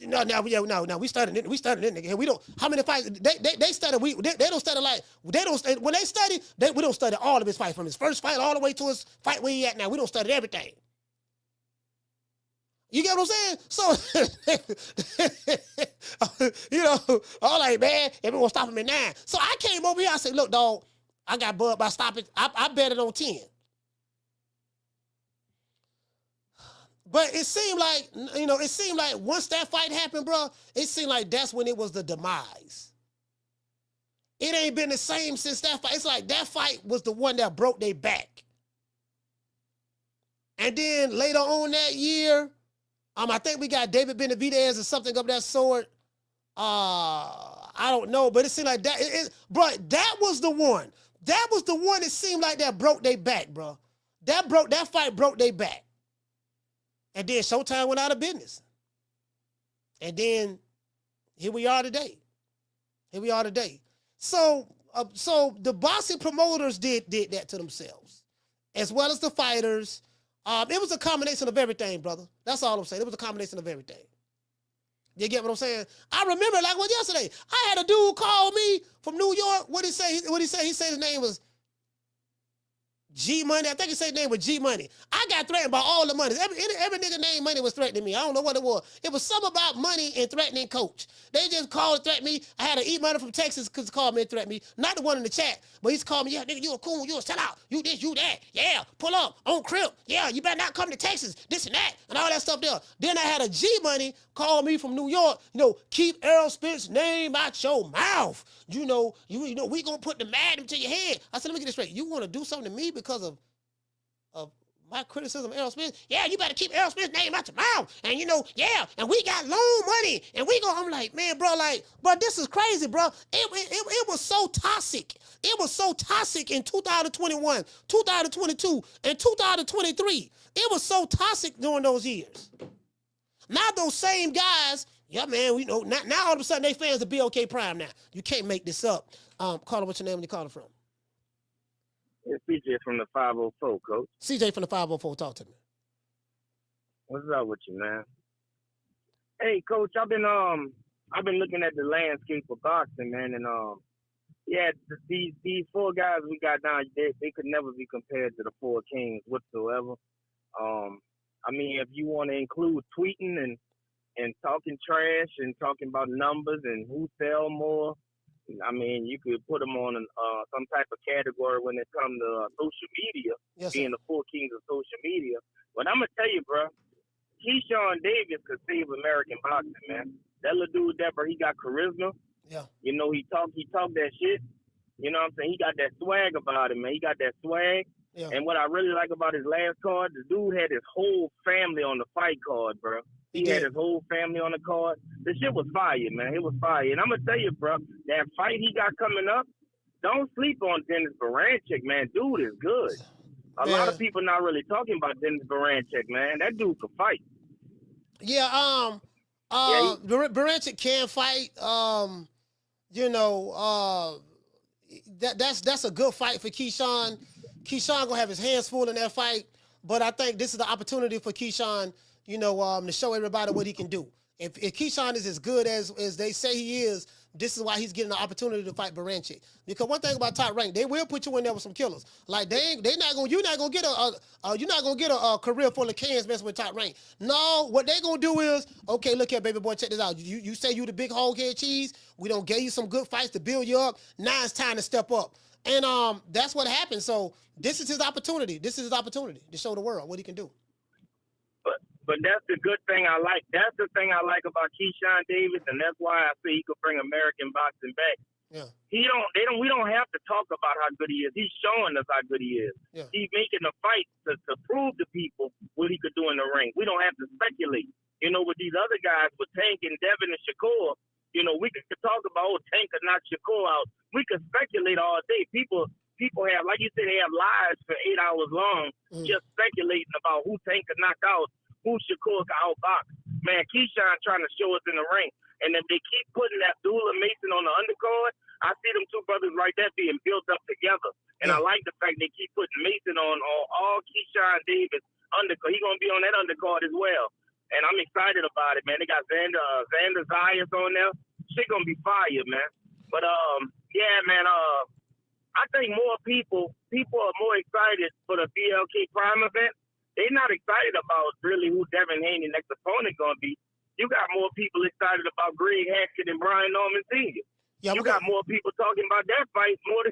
B: No, we studying it, nigga. We don't. How many fights they study? They don't study like they don't. When they study, we don't study all of his fights from his first fight all the way to his fight where he at now. We don't study everything. You get what I'm saying? So, you know, all like, man, everyone stop him at 9. So I came over here. I said, look, dog, I got Bud by stopping. I bet it on 10. But it seemed like, once that fight happened, bro, it seemed like that's when it was the demise. It ain't been the same since that fight. It's like that fight was the one that broke their back. And then later on that year, I think we got David Benavidez or something of that sort. I don't know, but it seemed like that. Bro, that was the one. That was the one that seemed like that broke their back, bro. That fight broke their back. And then Showtime went out of business. And then here we are today. So the boxing promoters did that to themselves, as well as the fighters. It was a combination of everything, brother. That's all I'm saying. It was a combination of everything. You get what I'm saying? I remember yesterday. I had a dude call me from New York. What did he say? He said his name was G Money. I think he said his name was G Money. I got threatened by all the money. Every nigga named Money was threatening me. I don't know what it was. It was something about money and threatening Coach. They just called and threatened me. I had to eat money from Texas because he called me and threatened me. Not the one in the chat, but he's called me, yeah, nigga, you a cool, you a sellout, you this, you that, yeah, pull up, on Crip, yeah, you better not come to Texas, this and that, and all that stuff there. Then I had a G Money call me from New York, keep Errol Spence name out your mouth. You know, we gonna put the Madden to your head. I said, let me get this straight. You want to do something to me because of my criticism of Errol Spence? Yeah, you better keep Errol Spence's name out your mouth. And yeah, and we got loan money. And I'm like, man, bro, this is crazy, bro. It was so toxic. It was so toxic in 2021, 2022, and 2023. It was so toxic during those years. Now those same guys, yeah, man, now all of a sudden they fans of BOK Prime now. You can't make this up. Carter, what's your name when you calling from?
R: It's CJ from the 504, Coach.
B: CJ from the 504, talk to me.
R: What's up with you, man? Hey, Coach, I've been looking at the landscape of boxing, man, and these 4 guys we got now, they could never be compared to the 4 Kings whatsoever. I mean, if you want to include tweeting and talking trash and talking about numbers and who sell more, I mean, you could put them on some type of category when it comes to social media, being the 4 Kings of social media. But I'm going to tell you, bro, Keyshawn Davis could save American boxing, man. That little dude, he got charisma.
B: Yeah.
R: He talk that shit. You know what I'm saying? He got that swag about him, man. He got that swag. Yeah. And what I really like about his last card, the dude had his whole family on the fight card, bro. He had his whole family on the card. The shit was fire, man. It was fire. And I'm going to tell you, bro, that fight he got coming up, don't sleep on Dennis Baranchik, man. Dude is good. A lot of people not really talking about Dennis Baranchik, man. That dude can fight.
B: Yeah, Baranchik can fight. That's a good fight for Keyshawn. Keyshawn gonna have his hands full in that fight, but I think this is the opportunity for Keyshawn, to show everybody what he can do. If Keyshawn is as good as they say he is, this is why he's getting the opportunity to fight Baranchik. Because one thing about Top Rank, they will put you in there with some killers. Like you're not gonna get a career full of cans messing with Top Rank. No, what they gonna do is, okay, look here, baby boy, check this out. You say you the big hog head cheese. We don't give you some good fights to build you up. Now it's time to step up. And that's what happened. So this is his opportunity. This is his opportunity to show the world what he can do.
R: But that's the good thing I like. That's the thing I like about Keyshawn Davis, and that's why I say he could bring American boxing back.
B: Yeah.
R: We don't have to talk about how good he is. He's showing us how good he is.
B: Yeah.
R: He's making a fight to prove to people what he could do in the ring. We don't have to speculate. With these other guys, with Tank and Devin and Shakur, we could talk about, Tank could knock Shakur out. We could speculate all day. People have, like you said, they have lives for 8 hours long just speculating about who Tank could knock out, who Shakur can outbox. Man, Keyshawn trying to show us in the ring. And if they keep putting Abdullah Mason on the undercard, I see them two brothers right there being built up together. And I like the fact they keep putting Mason on all Keyshawn Davis undercard. He's going to be on that undercard as well. And I'm excited about it, man. They got Xander Zayas on there. Shit going to be fire, man. But, man, I think more people are more excited for the BLK Prime event. They're not excited about really who Devin Haney next opponent going to be. You got more people excited about Greg Hackett and Brian Norman Sr. Yeah, you got more people talking about that fight more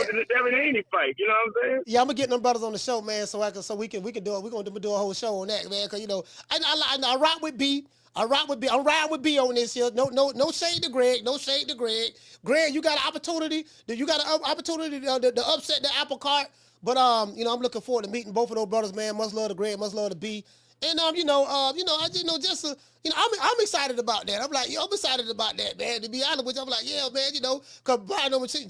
R: than the Devin Haney fight. You know what I'm saying?
B: Yeah, I'm gonna get them brothers on the show, man, so we can do it. We're gonna do a whole show on that, man, because I rock with B. I'm riding with B on this here. No shade to Greg. No shade to Greg. Greg, you got an opportunity. You got an opportunity to upset the apple cart. But I'm looking forward to meeting both of those brothers, man. Much love to Greg, much love to B. And I'm excited about that. I'm like, I'm excited about that, man. To be honest with you, I'm like, yeah, man, because Brian Norman Sr.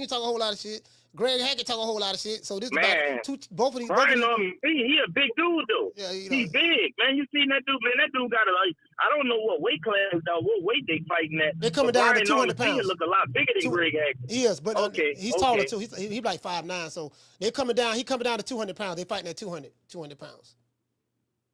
B: talk a whole lot of shit. Greg Hackett talk a whole lot of shit. So this
R: man,
B: is about both of these.
R: Brian Norman, he a big dude though. Yeah, he's big, man. You seen that dude, man? That dude got I don't know what weight class though, what weight they fighting at.
B: They're coming down to 200 pounds.
R: He look a lot bigger than Greg Hackett.
B: He is, but he's taller too. He's like 5'9", so they're coming down. He coming down to 200 pounds. They fighting at 200 pounds.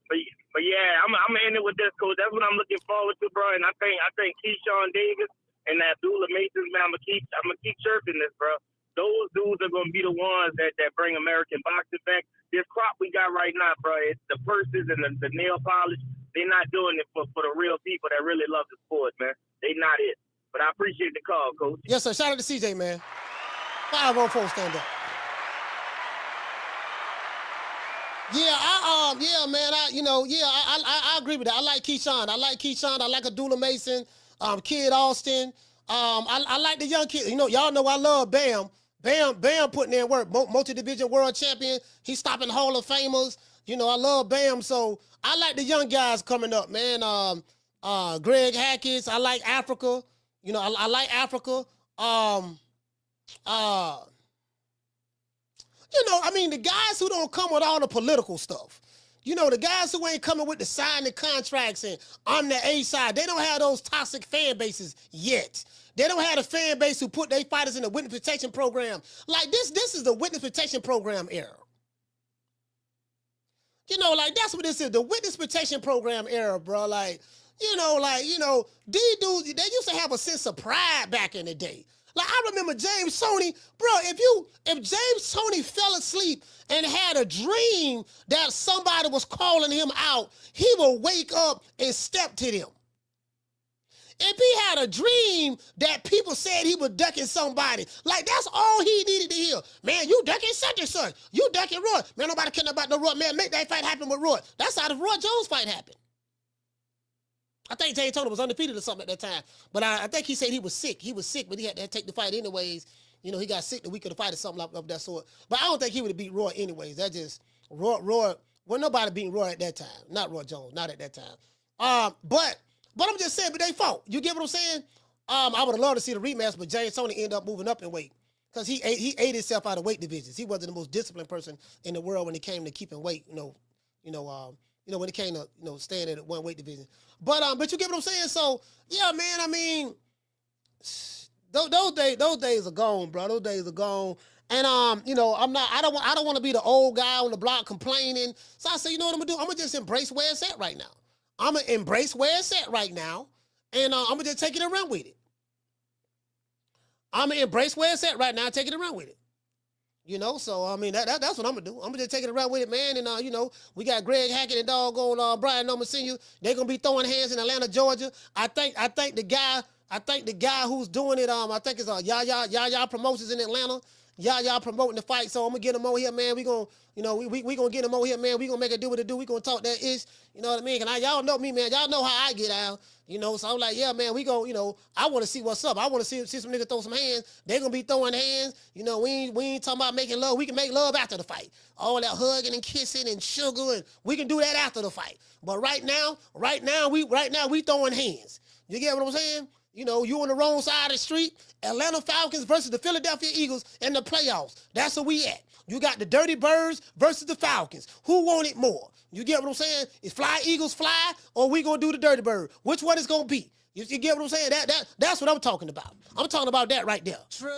R: But yeah, I'm in it with this, coach. That's what I'm looking forward to, bro. And I think Keyshawn Davis and Abdullah Mason, man, I'm gonna keep chirping this, bro. Those dudes are gonna be the ones that bring American boxing back. This crop we got right now, bro, it's the purses and the nail polish. They're not doing it for the real people that really love the sport, man. They not it. But I appreciate the call, coach.
B: Yes, sir. Shout out to CJ, man. 5-on-4 stand up. Yeah, I agree with that. I like Keyshawn. I like Abdullah Mason, Kid Austin. I like the young kid. Y'all know I love Bam. Bam putting in work. Multi-division world champion. He's stopping Hall of Famers. I love Bam. So I like the young guys coming up, man. Greg Hackett. I like Africa. I like Africa. The guys who don't come with all the political stuff. The guys who ain't coming with the signing contracts and on the A side, they don't have those toxic fan bases yet. They don't have a fan base who put their fighters in the witness protection program. Like this is the witness protection program era. That's what this is, the witness protection program era, bro. These dudes, they used to have a sense of pride back in the day. Like, I remember James Toney, bro, if James Toney fell asleep and had a dream that somebody was calling him out, he would wake up and step to them. If he had a dream that people said he was ducking somebody, that's all he needed to hear. Man, you ducking such and such. You ducking Roy. Man, nobody cared about no Roy. Man, make that fight happen with Roy. That's how the Roy Jones fight happened. I think James Toney was undefeated or something at that time. But I think he said he was sick. He was sick, but he had to take the fight anyways. He got sick the week of the fight or something of that sort. But I don't think he would have beat Roy anyways. That just, Roy Well, nobody beat Roy at that time. Not Roy Jones. Not at that time. But I'm just saying, but they fought. You get what I'm saying? I would have loved to see the rematch, but James Toney ended up moving up in weight because he ate himself out of weight divisions. He wasn't the most disciplined person in the world when it came to keeping weight. When it came to staying at one weight division. But you get what I'm saying? So yeah, man. I mean, those days are gone, bro. Those days are gone. And I don't want to be the old guy on the block complaining. So I said, you know what I'm gonna do? I'm gonna just embrace where it's at right now. I'm gonna embrace where it's at right now, and I'm gonna just take it and run with it. I'm gonna embrace where it's at right now, take it and run with it. So I mean that's what I'm gonna do. I'm gonna just take it and run with it, man. And we got Greg Hackett and doggone Brian Norman Sr. They're gonna be throwing hands in Atlanta, Georgia. I think the guy who's doing it, I think it's Yaya Promotions in Atlanta. Y'all promoting the fight, so I'm gonna get him over here, man. We gonna get him over here, man. We gonna make it do what it do. We gonna talk that ish, you know what I mean? And y'all know me, man. Y'all know how I get out, So I'm like, yeah, man. We go, I want to see what's up. I want to see some niggas throw some hands. They gonna be throwing hands. We ain't talking about making love. We can make love after the fight. All that hugging and kissing and sugar, and we can do that after the fight. But right now we throwing hands. You get what I'm saying? You on the wrong side of the street. Atlanta Falcons versus the Philadelphia Eagles in the playoffs. That's where we at. You got the Dirty Birds versus the Falcons. Who want it more? You get what I'm saying? Is Fly Eagles fly, or we gonna do the Dirty Bird? Which one is gonna be? You get what I'm saying? That's what I'm talking about. I'm talking about that right there. True.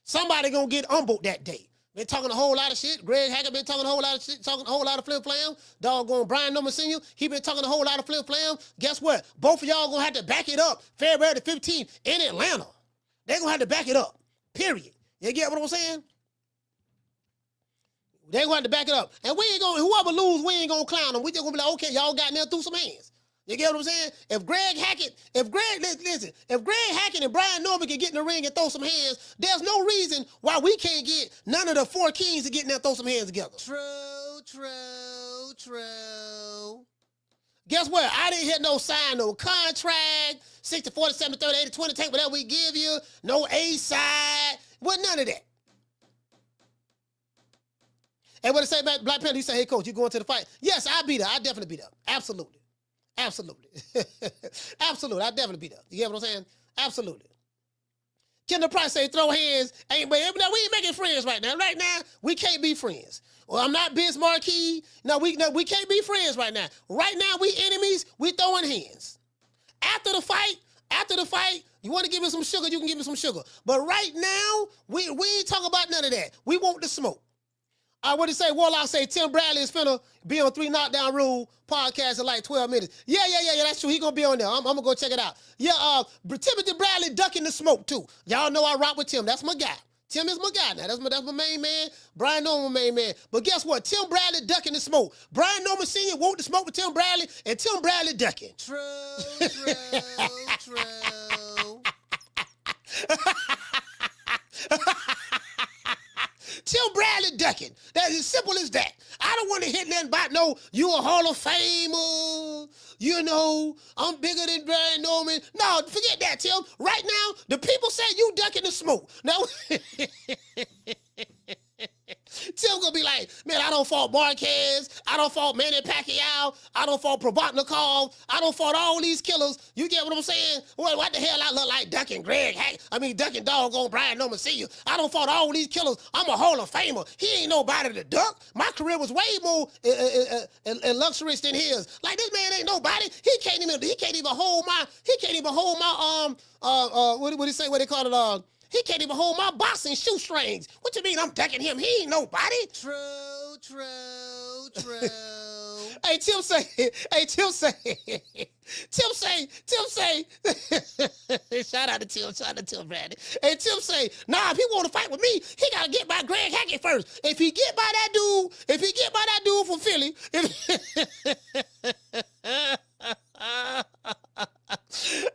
B: Somebody gonna get humbled that day. Been talking a whole lot of shit. Greg Hackett been talking a whole lot of shit, talking a whole lot of flip-flam. Doggone Brian Norman Sr., he been talking a whole lot of flip-flam. Guess what? Both of y'all gonna have to back it up February the 15th in Atlanta. They gonna have to back it up, period. You get what I'm saying? They gonna have to back it up. And we ain't gonna, whoever lose, we ain't gonna clown them. We just gonna be like, okay, y'all got there through some hands. You get what I'm saying? If Greg Hackett and Brian Norman can get in the ring and throw some hands, there's no reason why we can't get none of the four kings to get in there and throw some hands together. True. Guess what? I didn't hit no sign, no contract, 60, 40, 70, 30, 80, 20, take whatever we give you, no A-side, well, none of that. And what I say about Black Panther, you say, hey, coach, you going to the fight? Yes, I'll be there. I'll definitely be there. Absolutely. Absolutely. I definitely be there. You get what I'm saying? Absolutely. Kendall Price say throw hands. We ain't making friends right now. Right now, we can't be friends. Well, I'm not Biz Marquis. No, we can't be friends right now. Right now, we enemies. We throwing hands. After the fight, you want to give me some sugar, you can give me some sugar. But right now, we ain't talking about none of that. We want the smoke. What did he say? Warlock say Tim Bradley is finna be on 3 Knockdown Rule podcast in like 12 minutes. Yeah, that's true. He gonna be on there. I'm gonna go check it out. Yeah, Timothy Bradley ducking the smoke too. Y'all know I rock with Tim. That's my guy. Tim is my guy now. That's my main man. Brian Norman, main man. But guess what? Tim Bradley ducking the smoke. Brian Norman Sr. want the smoke with Tim Bradley, and Tim Bradley ducking. True. Tim Bradley ducking. That's as simple as that. I don't want to hit nothing about you a Hall of Famer. I'm bigger than Brian Norman. No, forget that, Tim. Right now, the people say you ducking the smoke. Now, Tim gonna be like, man, I don't fault Marquez. I don't fault Manny Pacquiao. I don't fault Provodnikov. I don't fault all these killers. You get what I'm saying? Well, what the hell I look like ducking Greg Hackett? Ducking doggone Brian Norman Sr. I don't fault all these killers. I'm a Hall of Famer. He ain't nobody to duck. My career was way more luxurious than his. Like, this man ain't nobody. He can't even hold my what do you say? What they call it? He can't even hold my boxing shoestrings. What you mean I'm ducking him? He ain't nobody. True. Hey, Tim say. Shout out to Tim Bradley. Hey, Tim say, nah, if he want to fight with me, he got to get by Greg Hackett first. If he get by that dude from Philly,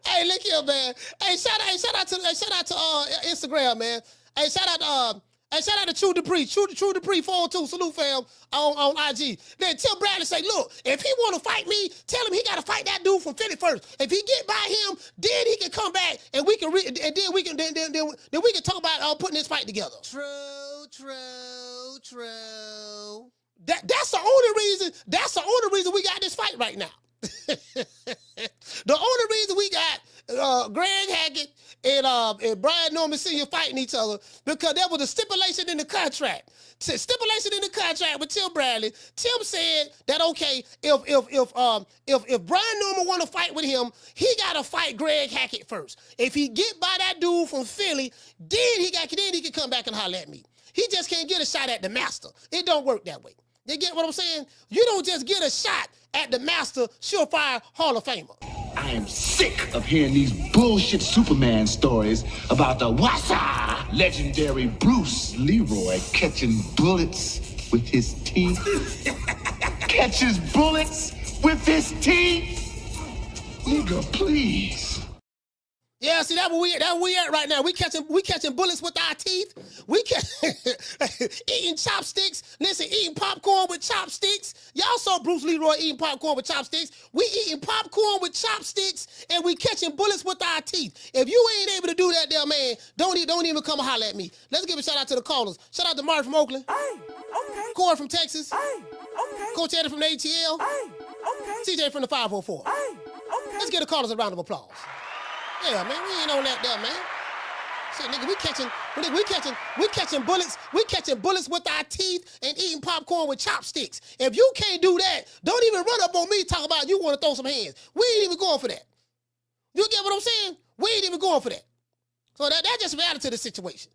B: hey, look here, man. Hey, shout out to Instagram, man. Hey, shout out Hey, shout out to True Dupree. True Dupree 402. Salute, fam, on IG. Then Tim Bradley say, look, if he want to fight me, tell him he got to fight that dude from Philly first. If he get by him, then he can come back and we can then we can talk about putting this fight together. True. That's the only reason we got this fight right now. The only reason we got Greg Hackett and Brian Norman Sr. fighting each other because there was a stipulation in the contract. Stipulation in the contract with Tim Bradley. Tim said that okay, if Brian Norman want to fight with him, he gotta fight Greg Hackett first. If he get by that dude from Philly, then he can come back and holler at me. He just can't get a shot at the master. It don't work that way. You get what I'm saying? You don't just get a shot at the master, surefire Hall of Famer.
O: I am sick of hearing these bullshit Superman stories about the Wassa legendary Bruce Leroy catching bullets with his teeth. Catches bullets with his teeth? Nigga, please.
B: Yeah, see, that's where we at right now. We catching bullets with our teeth. We eating chopsticks. Listen, eating popcorn with chopsticks. Y'all saw Bruce Leroy eating popcorn with chopsticks. We eating popcorn with chopsticks, and we catching bullets with our teeth. If you ain't able to do that there, man, don't even come holler at me. Let's give a shout out to the callers. Shout out to Marvin from Oakland. Hey, okay. Corey from Texas. Hey, okay. Coach Eddie from the ATL. Hey, okay. CJ from the 504. Hey, okay. Let's give the callers a round of applause. Yeah, man, we ain't on that there, man. Shit, nigga, we catching bullets. We catching bullets with our teeth and eating popcorn with chopsticks. If you can't do that, don't even run up on me talking about you want to throw some hands. We ain't even going for that. You get what I'm saying? We ain't even going for that. So that just added to the situation.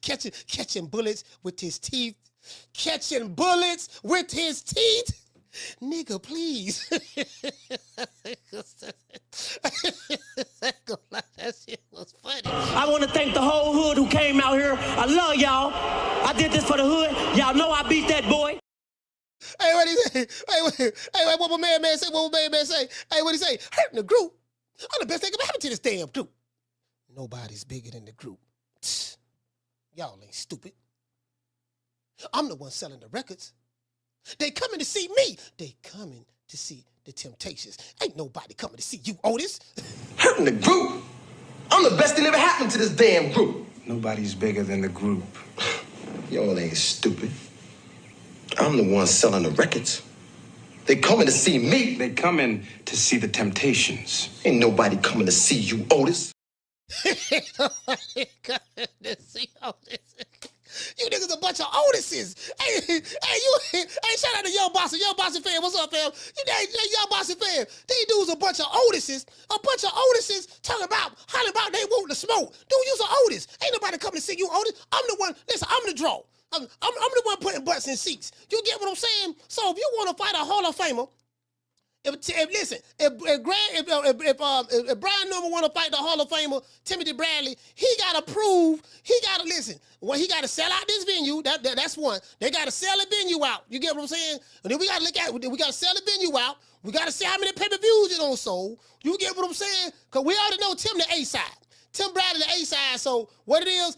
B: Catching bullets with his teeth. Catching bullets with his teeth. Nigga, please. That shit was funny.
C: I want to thank the whole hood who came out here. I love y'all. I did this for the hood. Y'all know I beat that boy.
B: Hey, what he say? Hey, what my man say? What my man say? Hey, what he say? Hurting the group. I'm the best thing ever happened to this damn group. Nobody's bigger than the group. Y'all ain't stupid. I'm the one selling the records. They coming to see me. They coming to see the Temptations. Ain't nobody coming to see you, Otis.
O: Hurting the group? I'm the best thing ever happened to this damn group. Nobody's bigger than the group. Y'all ain't stupid. I'm the one selling the records. They coming to see me. They coming to see the Temptations. Ain't nobody coming to see you, Otis.
B: Ain't nobody coming to see Otis. You niggas a bunch of Otises. Hey, shout out to Young Bossy. Young Bossy fan, what's up, fam? Young Bossy fan. These dudes a bunch of Otises. A bunch of Otises talking about, hollering about they want to smoke. Dude, you's an Otis. Ain't nobody coming to see you, Otis. I'm the one, listen, I'm the draw. I'm the one putting butts in seats. You get what I'm saying? So if you want to fight a Hall of Famer, if Brian Norman want to fight the Hall of Famer, Timothy Bradley, he got to listen. Well, he got to sell out this venue. That's one. They got to sell the venue out. You get what I'm saying? And then we got to look at it. We got to sell the venue out. We got to see how many pay-per-views it on sold. You get what I'm saying? Because we already know Tim the A-side. Tim Bradley the A-side. So what it is,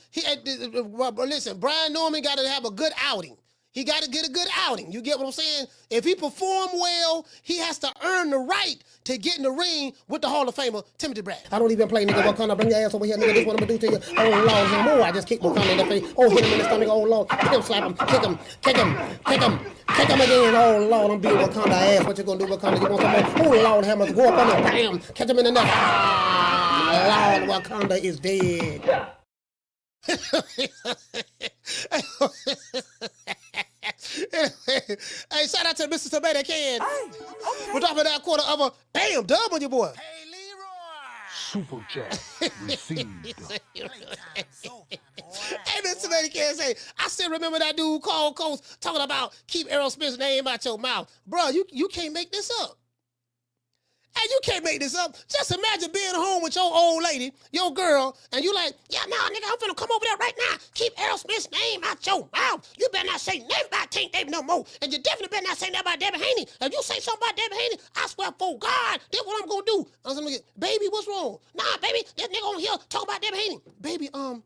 B: listen, Brian Norman got to have a good outing. He got to get a good outing. You get what I'm saying? If he perform well, he has to earn the right to get in the ring with the Hall of Famer, Timothy Bradley. I don't even play, nigga. What kind of bring your ass over here, nigga? This what I'm going to do to you. Oh, Lord, some more. I just kick McCallum in the face. Oh, hit him in the stomach. Oh, Lord. Him, slap him. Kick him again. Oh, Lord, I'm beating Wakanda ass. What you going to do, Wakanda? You want some more? Oh, Lord, hammers. Go up on him. Bam. Catch him in the neck. Ah, Lord, Wakanda is dead. Hey, shout out to Mr. Tomato Can. We're dropping that quarter of a bam dub on your boy. Hey, Leroy.
U: Super chat received.
B: Hey, Mr. Tomato Can say, I still remember that dude called Coast talking about keep Errol Smith's name out your mouth. Bro, you can't make this up. Hey, you can't make this up. Just imagine being home with your old lady, your girl, and you like, yeah, no, nigga, I'm finna come over there right now. Keep Errol Smith's name out your mouth. You better not say nothing about Tank Davis no more. And you definitely better not say nothing about Devin Haney. If you say something about Devin Haney, I swear for God, that's what I'm gonna do. I was gonna get, baby, what's wrong? Nah, baby, this nigga on here talk about Devin Haney. Baby, I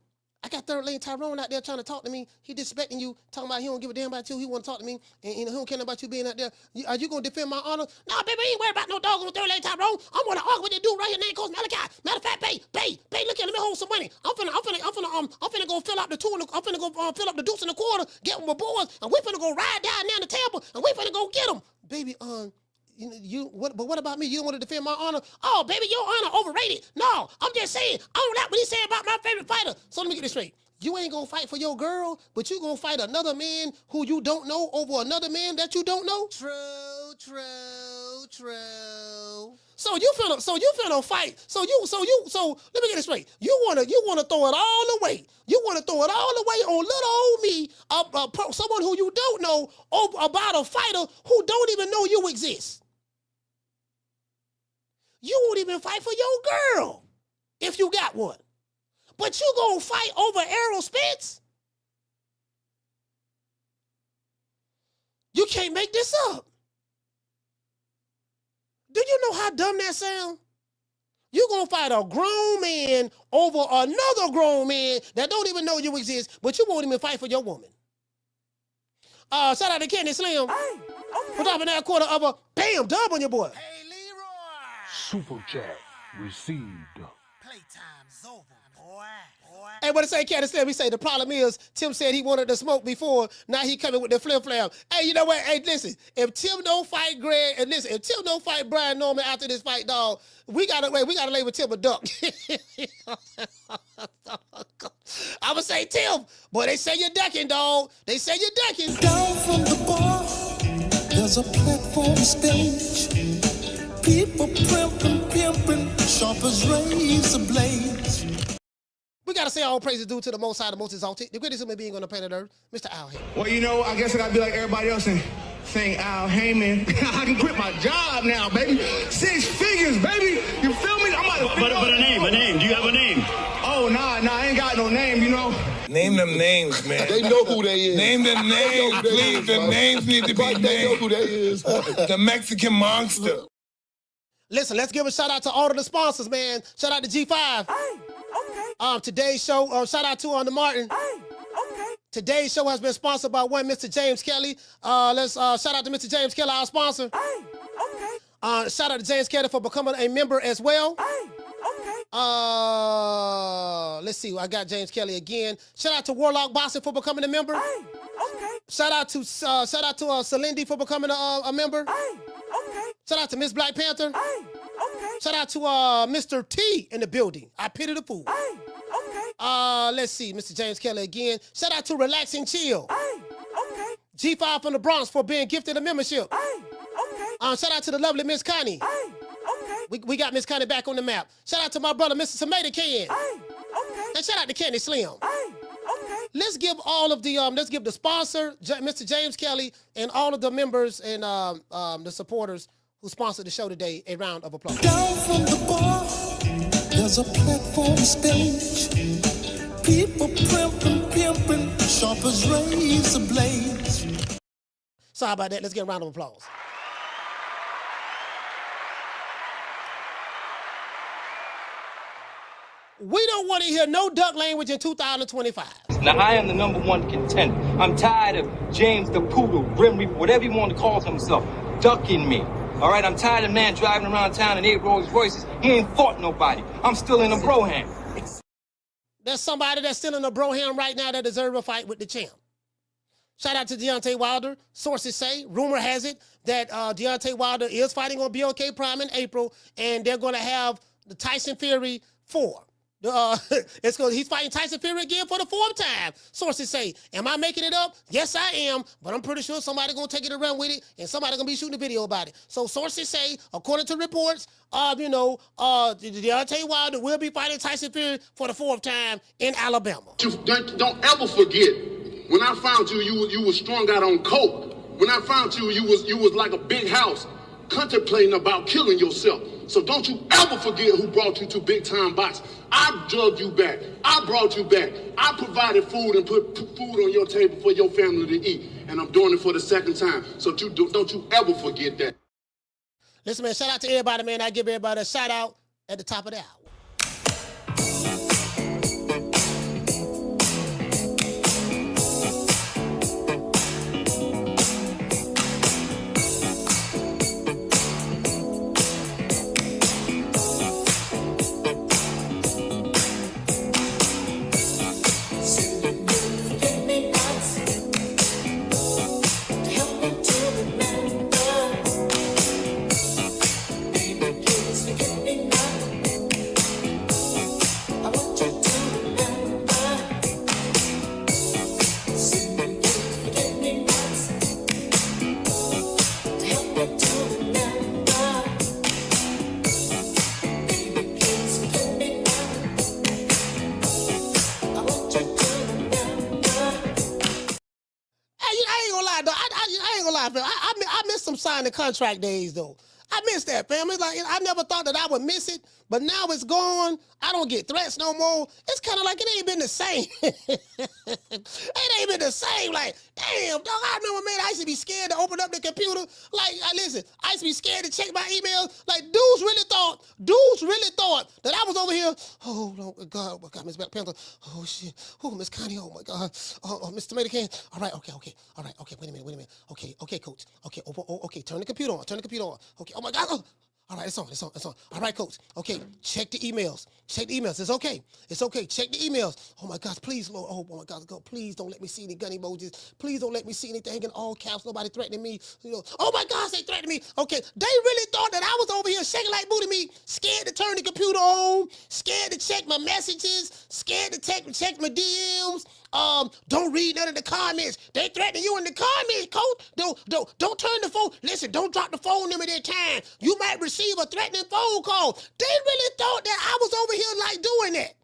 B: I got third lane Tyrone out there trying to talk to me. He disrespecting you, talking about he don't give a damn about you. He want to talk to me, and he don't care about you being out there. Are you going to defend my honor? Nah, baby, I ain't worried about no dog on third lane Tyrone. I'm going to argue with this dude right here named Coach Malachi. Matter of fact, babe, look here, let me hold some money. I'm finna go fill up the two. I'm finna go fill up the deuce in the quarter, get with my boys, and we finna go ride down there in the table, and we finna go get them. Baby, but what about me? You don't want to defend my honor? Oh, baby, your honor overrated. No, I'm just saying, I don't like what he's saying about my favorite fighter. So let me get this straight. You ain't gonna fight for your girl, but you gonna fight another man who you don't know over another man that you don't know? True. So you finna fight. So let me get this straight. You wanna throw it all away. You wanna throw it all away on little old me, someone who you don't know, about a fighter who don't even know you exist. You won't even fight for your girl if you got one. But you gonna fight over Errol Spence? You can't make this up. Do you know how dumb that sounds? You gonna fight a grown man over another grown man that don't even know you exist, but you won't even fight for your woman. Shout out to Kenny Slim. For dropping that quarter of a bam dub on your boy.
H: Hey, Leroy.
F: Super chat received.
H: Playtime's over, boy.
B: Hey, what it say, Kenny Slim? He say the problem is Tim said he wanted to smoke before. Now he coming with the flip flap. Hey, you know what? Hey, listen. If Tim don't fight Greg, and listen, if Tim don't fight Brian Norman after this fight, dog, we gotta label Tim a duck. I'ma say Tim, boy, they say you're ducking, dog. They say you're ducking.
H: Down from the bar, there's a platform stage. People pimping, sharp as razor blades.
B: We gotta say all praises due to the Most High, the Most Exalted, the greatest human being on the planet Earth, Mr. Al Heyman.
K: Well, you know, I guess I gotta be like everybody else and saying Al Heyman. I can quit my job now, baby. 6 figures, baby. You feel me? I'm about to
S: but a name. Do you have a name?
K: Oh, nah, I ain't got no name, you know.
W: Name them names, man.
U: They know who they is.
W: Name them names, please. The names need to be named.
U: They know who they is.
W: The Mexican monster.
B: Listen, let's give a shout out to all of the sponsors, man. Shout out to G5. Today's show, shout out to the Martin. Today's show has been sponsored by one Mr. James Kelly. Let's shout out to Mr. James Kelly, our sponsor. Shout out to James Kelly for becoming a member as well. Let's see, I got James Kelly again. Shout out to Warlock Boxing for becoming a member. Shout out to Celindy for becoming a member. Shout out to Miss Black Panther. Shout out to Mr. T in the building. I pity the fool. Let's see, Mr. James Kelly again. Shout out to Relax and Chill. G5 from the Bronx for being gifted a membership. Shout out to the lovely Miss Connie. We got Miss Connie back on the map. Shout out to my brother, Mr. Tomato Can. And shout out to Kenny Slim. Let's give all of the let's give the sponsor, Mr. James Kelly, and all of the members and the supporters who sponsored the show today a round of applause.
H: Down from the bar, there's a platform stage. People pimping, sharp as razor blades.
B: Sorry about that. Let's get a round of applause. We don't want to hear no duck language in 2025.
X: Now, I am the #1 contender. I'm tired of James the Poodle, Grim Reaper, whatever you want to call himself, ducking me. All right, I'm tired of man driving around town in 8 Rolls Royces. He ain't fought nobody. I'm still in a broham.
B: There's somebody that's still in a broham right now that deserves a fight with the champ. Shout out to Deontay Wilder. Sources say, rumor has it, that Deontay Wilder is fighting on BOK Prime in April, and they're going to have the Tyson Fury 4. He's fighting Tyson Fury again for the 4th time. Sources say, am I making it up? Yes, I am, but I'm pretty sure somebody's going to take it and run with it, and somebody's going to be shooting a video about it. So sources say, according to reports, Deontay Wilder will be fighting Tyson Fury for the 4th time in Alabama.
V: Don't ever forget, when I found you, you was strung out on coke. When I found you, you was like a big house, contemplating about killing yourself. So don't you ever forget who brought you to big time boxing. I drugged you back. I brought you back. I provided food and put food on your table for your family to eat. And I'm doing it for the 2nd time. So don't you ever forget that.
B: Listen, man, shout out to everybody, man. I give everybody a shout out at the top of the hour. I miss some signing contract days though. I miss that, fam. It's like I never thought that I would miss it, but now it's gone. I don't get threats no more. It's kind of like it ain't been the same. It ain't been the same. Like, damn, dog. I remember, man, I used to be scared to open up the computer. Like, listen, I used to be scared to check my emails. Like, dudes really thought that I was over here. Oh, God, Miss Black Panther. Oh, shit. Oh, Miss Connie. Oh, my God. Oh, Miss Tomato Can. All right, okay. All right, okay. Wait a minute. Okay, coach. Okay, okay. Turn the computer on. Okay. Oh, my God. Oh. All right, it's on. All right, coach. Okay, check the emails. It's okay. Check the emails. Oh my gosh, please, Lord. Oh my gosh, God, please don't let me see any gun emojis. Please don't let me see anything in all caps. Nobody threatening me. Oh my gosh, they threatening me. Okay, they really thought that I was over here shaking like booty meat, scared to turn the computer on, scared to check my messages, scared to check my DMs. Don't read none of the comments. They threaten you in the comments, coach. Don't turn the phone. Listen, don't drop the phone number that time. You might receive a threatening phone call. They really thought that I was over here like doing that.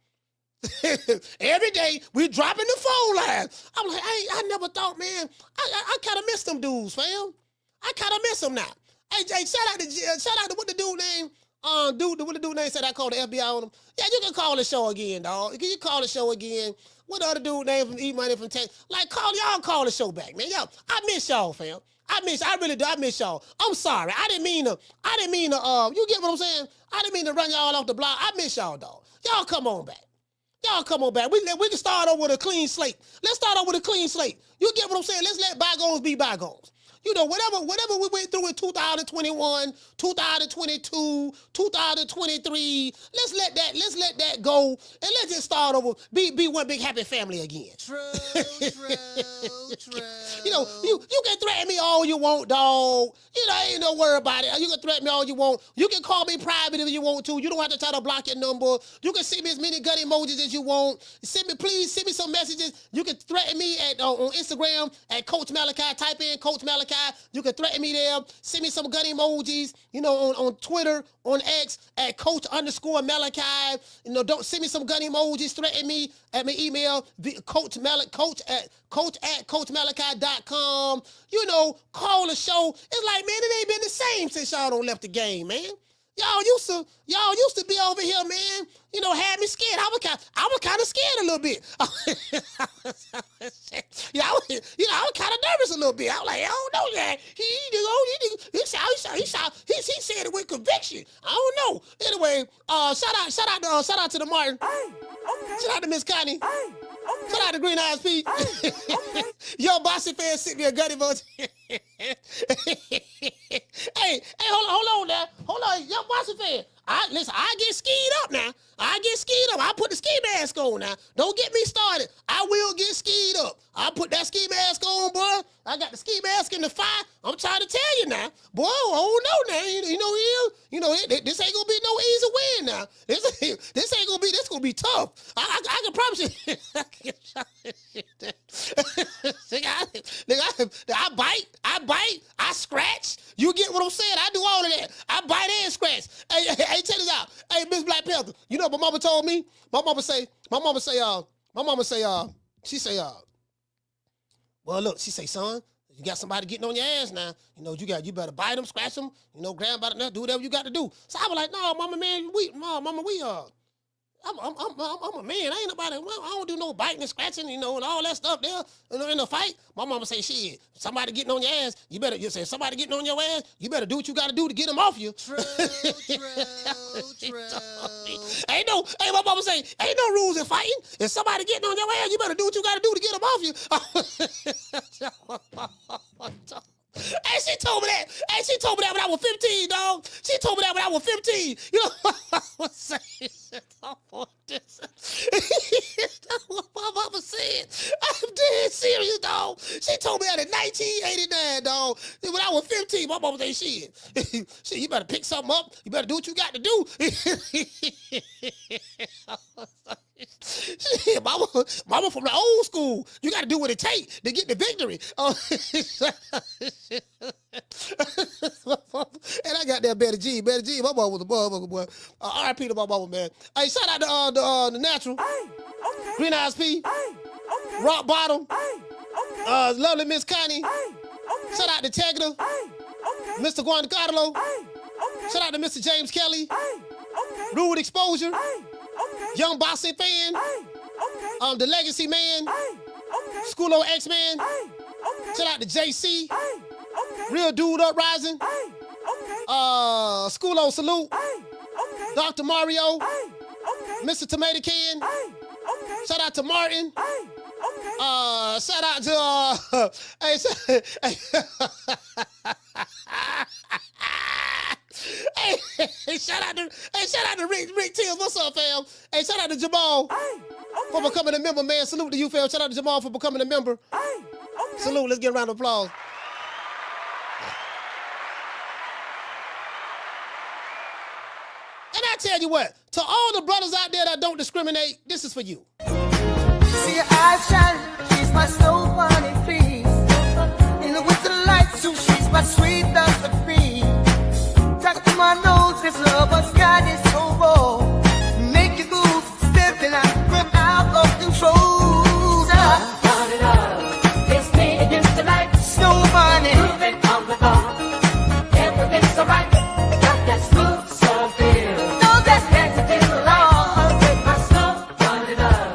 B: Every day we dropping the phone line. I'm like, I never thought, man. I kind of miss them dudes, fam. I kind of miss them now. Hey, shout out to what the dude name. What the dude name said I called the FBI on him. Yeah, you can call the show again, dog. You call the show again. What the other dude name from Eat Money from Texas? Like, call the show back, man. Yo, I miss y'all, fam. I really do. I miss y'all. I'm sorry. I didn't mean to, you get what I'm saying? I didn't mean to run y'all off the block. I miss y'all, dog. Y'all come on back. We can start over with a clean slate. Let's start over with a clean slate. You get what I'm saying? Let's let bygones be bygones. You know, whatever we went through in 2021, 2022, 2023, let's let that go, and let's just start over. Be one big happy family again. True. You know, you can threaten me all you want, dog. You know, ain't no worry about it. You can threaten me all you want. You can call me private if you want to. You don't have to try to block your number. You can send me as many gun emojis as you want. Please send me some messages. You can threaten me on Instagram at Coach Malachi. Type in Coach Malachi. You can threaten me there. Send me some gun emojis. You know, on Twitter, on X at Coach_Malachi. You know, don't send me some gun emojis. Threaten me at my email, coach at coachmalachi.com. You know, call the show. It's like, man, it ain't been the same since y'all don't left the game, man. Y'all used to be over here, man. You know, had me scared. I was kind of scared a little bit. I was kind of nervous a little bit. I was like, I don't know that. He said it with conviction. I don't know. Anyway, shout out to the Martin. Shout out to Miss Connie. Shout out to Green Eyes Pete. Yo, Bossy fan sent me a gun emoji. Hey, hold on now. Hold on, yo, Bossy fan. I get skied up now. I put the ski mask on now. Don't get me started. I will get skied up. I put that ski mask on, boy. I got the ski mask in the fire. I'm trying to tell you now. Boy, I don't know now. This ain't gonna be no easy win now. This ain't gonna be, this gonna be tough. I can promise you. I bite, I scratch. You get what I'm saying? I do all of that. I bite and scratch. Hey, check this out. Hey, Miss Black Panther, you know what my mama told me? My mama say, well, look, she say, son, you got somebody getting on your ass now. You know, you better bite them, scratch them, you know, grab by the neck, do whatever you got to do. So I was like, no, mama, man, I'm a man. I ain't nobody. I don't do no biting and scratching, you know, and all that stuff there. You know, in a fight, my mama say, shit, somebody getting on your ass, you say somebody getting on your ass, you better do what you got to do to get them off you. True. My mama say, ain't no rules in fighting. If somebody getting on your ass, you better do what you got to do to get them off you. Hey, she told me that when I was 15, dog. She told me that when I was 15. You know what I was saying? That's what my mama said. I'm dead serious, dog. She told me that in 1989, dog. When I was 15, my mama said, shit, you better pick something up. You better do what you got to do. Shit, mama from the old school. You got to do what it takes to get the victory. And I got that Betty G. Betty G, my mama was a motherfucker, boy. R.I.P. to my mama, man. Hey, shout out to the Natural. Green Eyes P. Rock Bottom. Lovely Miss Connie. Shout out to Tegna. Mr. Guanacatalo. Shout out to Mr. James Kelly. Rude Exposure. Young Boxing Fan. The Legacy Man. Schoolo X-Man. Shout out to JC. Real Dude Uprising. Schoolo Salute. Dr. Mario. Mr. Tomato Can. Shout out to Martin. Shout out to shout out to Rick Tills. What's up, fam? Hey, shout out to Jamal for becoming a member, man. Salute to you, fam. Shout out to Jamal for becoming a member. Salute. Let's get a round of applause. And I tell you what, to all the brothers out there that don't discriminate, this is for you.
H: See your eyes shine, she's my snow bunny, please. In the winter lights, so she's my sweet dust of free. Talk to my nose, this love has got it so raw. Make you move, stepping out, grip out of control. It's me against the light, snow bunny. Moving on the bar, everything's alright. Got that smooth, so feel. No, that's next to the law. With my snow bunny love.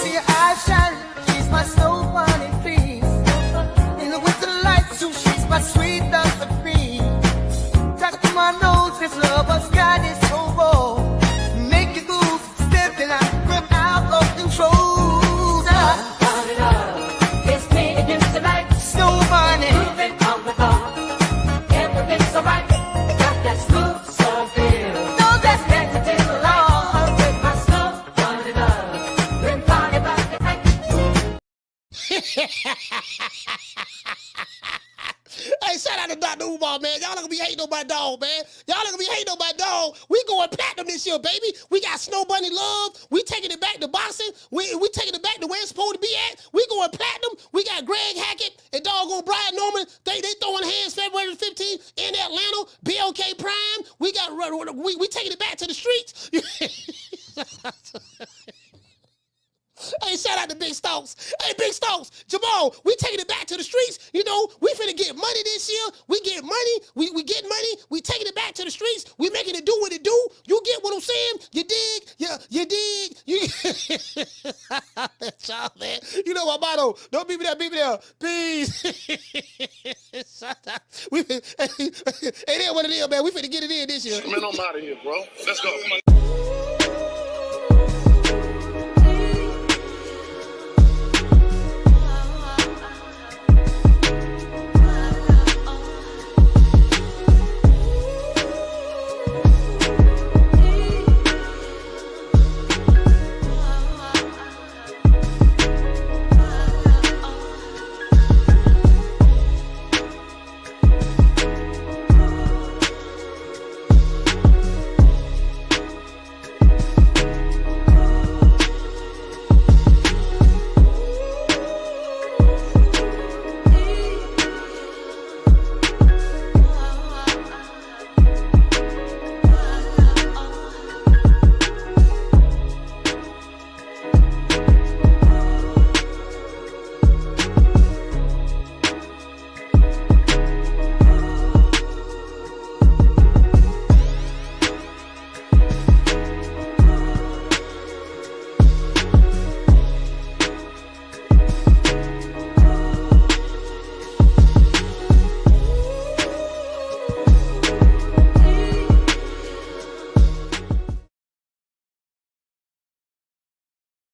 H: See your eyes shining, she's my snow bunny, please. In the winter lights, so she's my sweet dust of free. Talk to my nose, this love has got it so raw. Make you move, stepping out, grip out of control. It's me against the light, snow bunny. Moving on the bar, everything's alright. Got that smooth, so feel. No, that's next to the law. With my snow bunny love.
B: Hey, shout out to Dr. Umar, man. Y'all not gonna be hating on my dog, man. Y'all not gonna be hating on my dog. We going platinum this year, baby. We got Snow Bunny love. We taking it back to boxing. We taking it back to where it's supposed to be at. We going platinum. We got Greg Hackett and doggone Brian Norman. They throwing hands February 15th in Atlanta. BLK Prime. We taking it back to the streets. Hey, shout out to Big Stokes. Hey, Big Stokes, Jamal, we taking it back to the streets. You know, we finna get money this year. We get money. We get money. We taking it back to the streets. We making it do what it do. You get what I'm saying? You dig? Yeah, you dig? That's y'all, man. You know my motto. Don't beat me there. Peace. Shout out. Hey, that's what it is, man. We finna get it in this year.
V: Man, I'm out of here, bro. Let's go.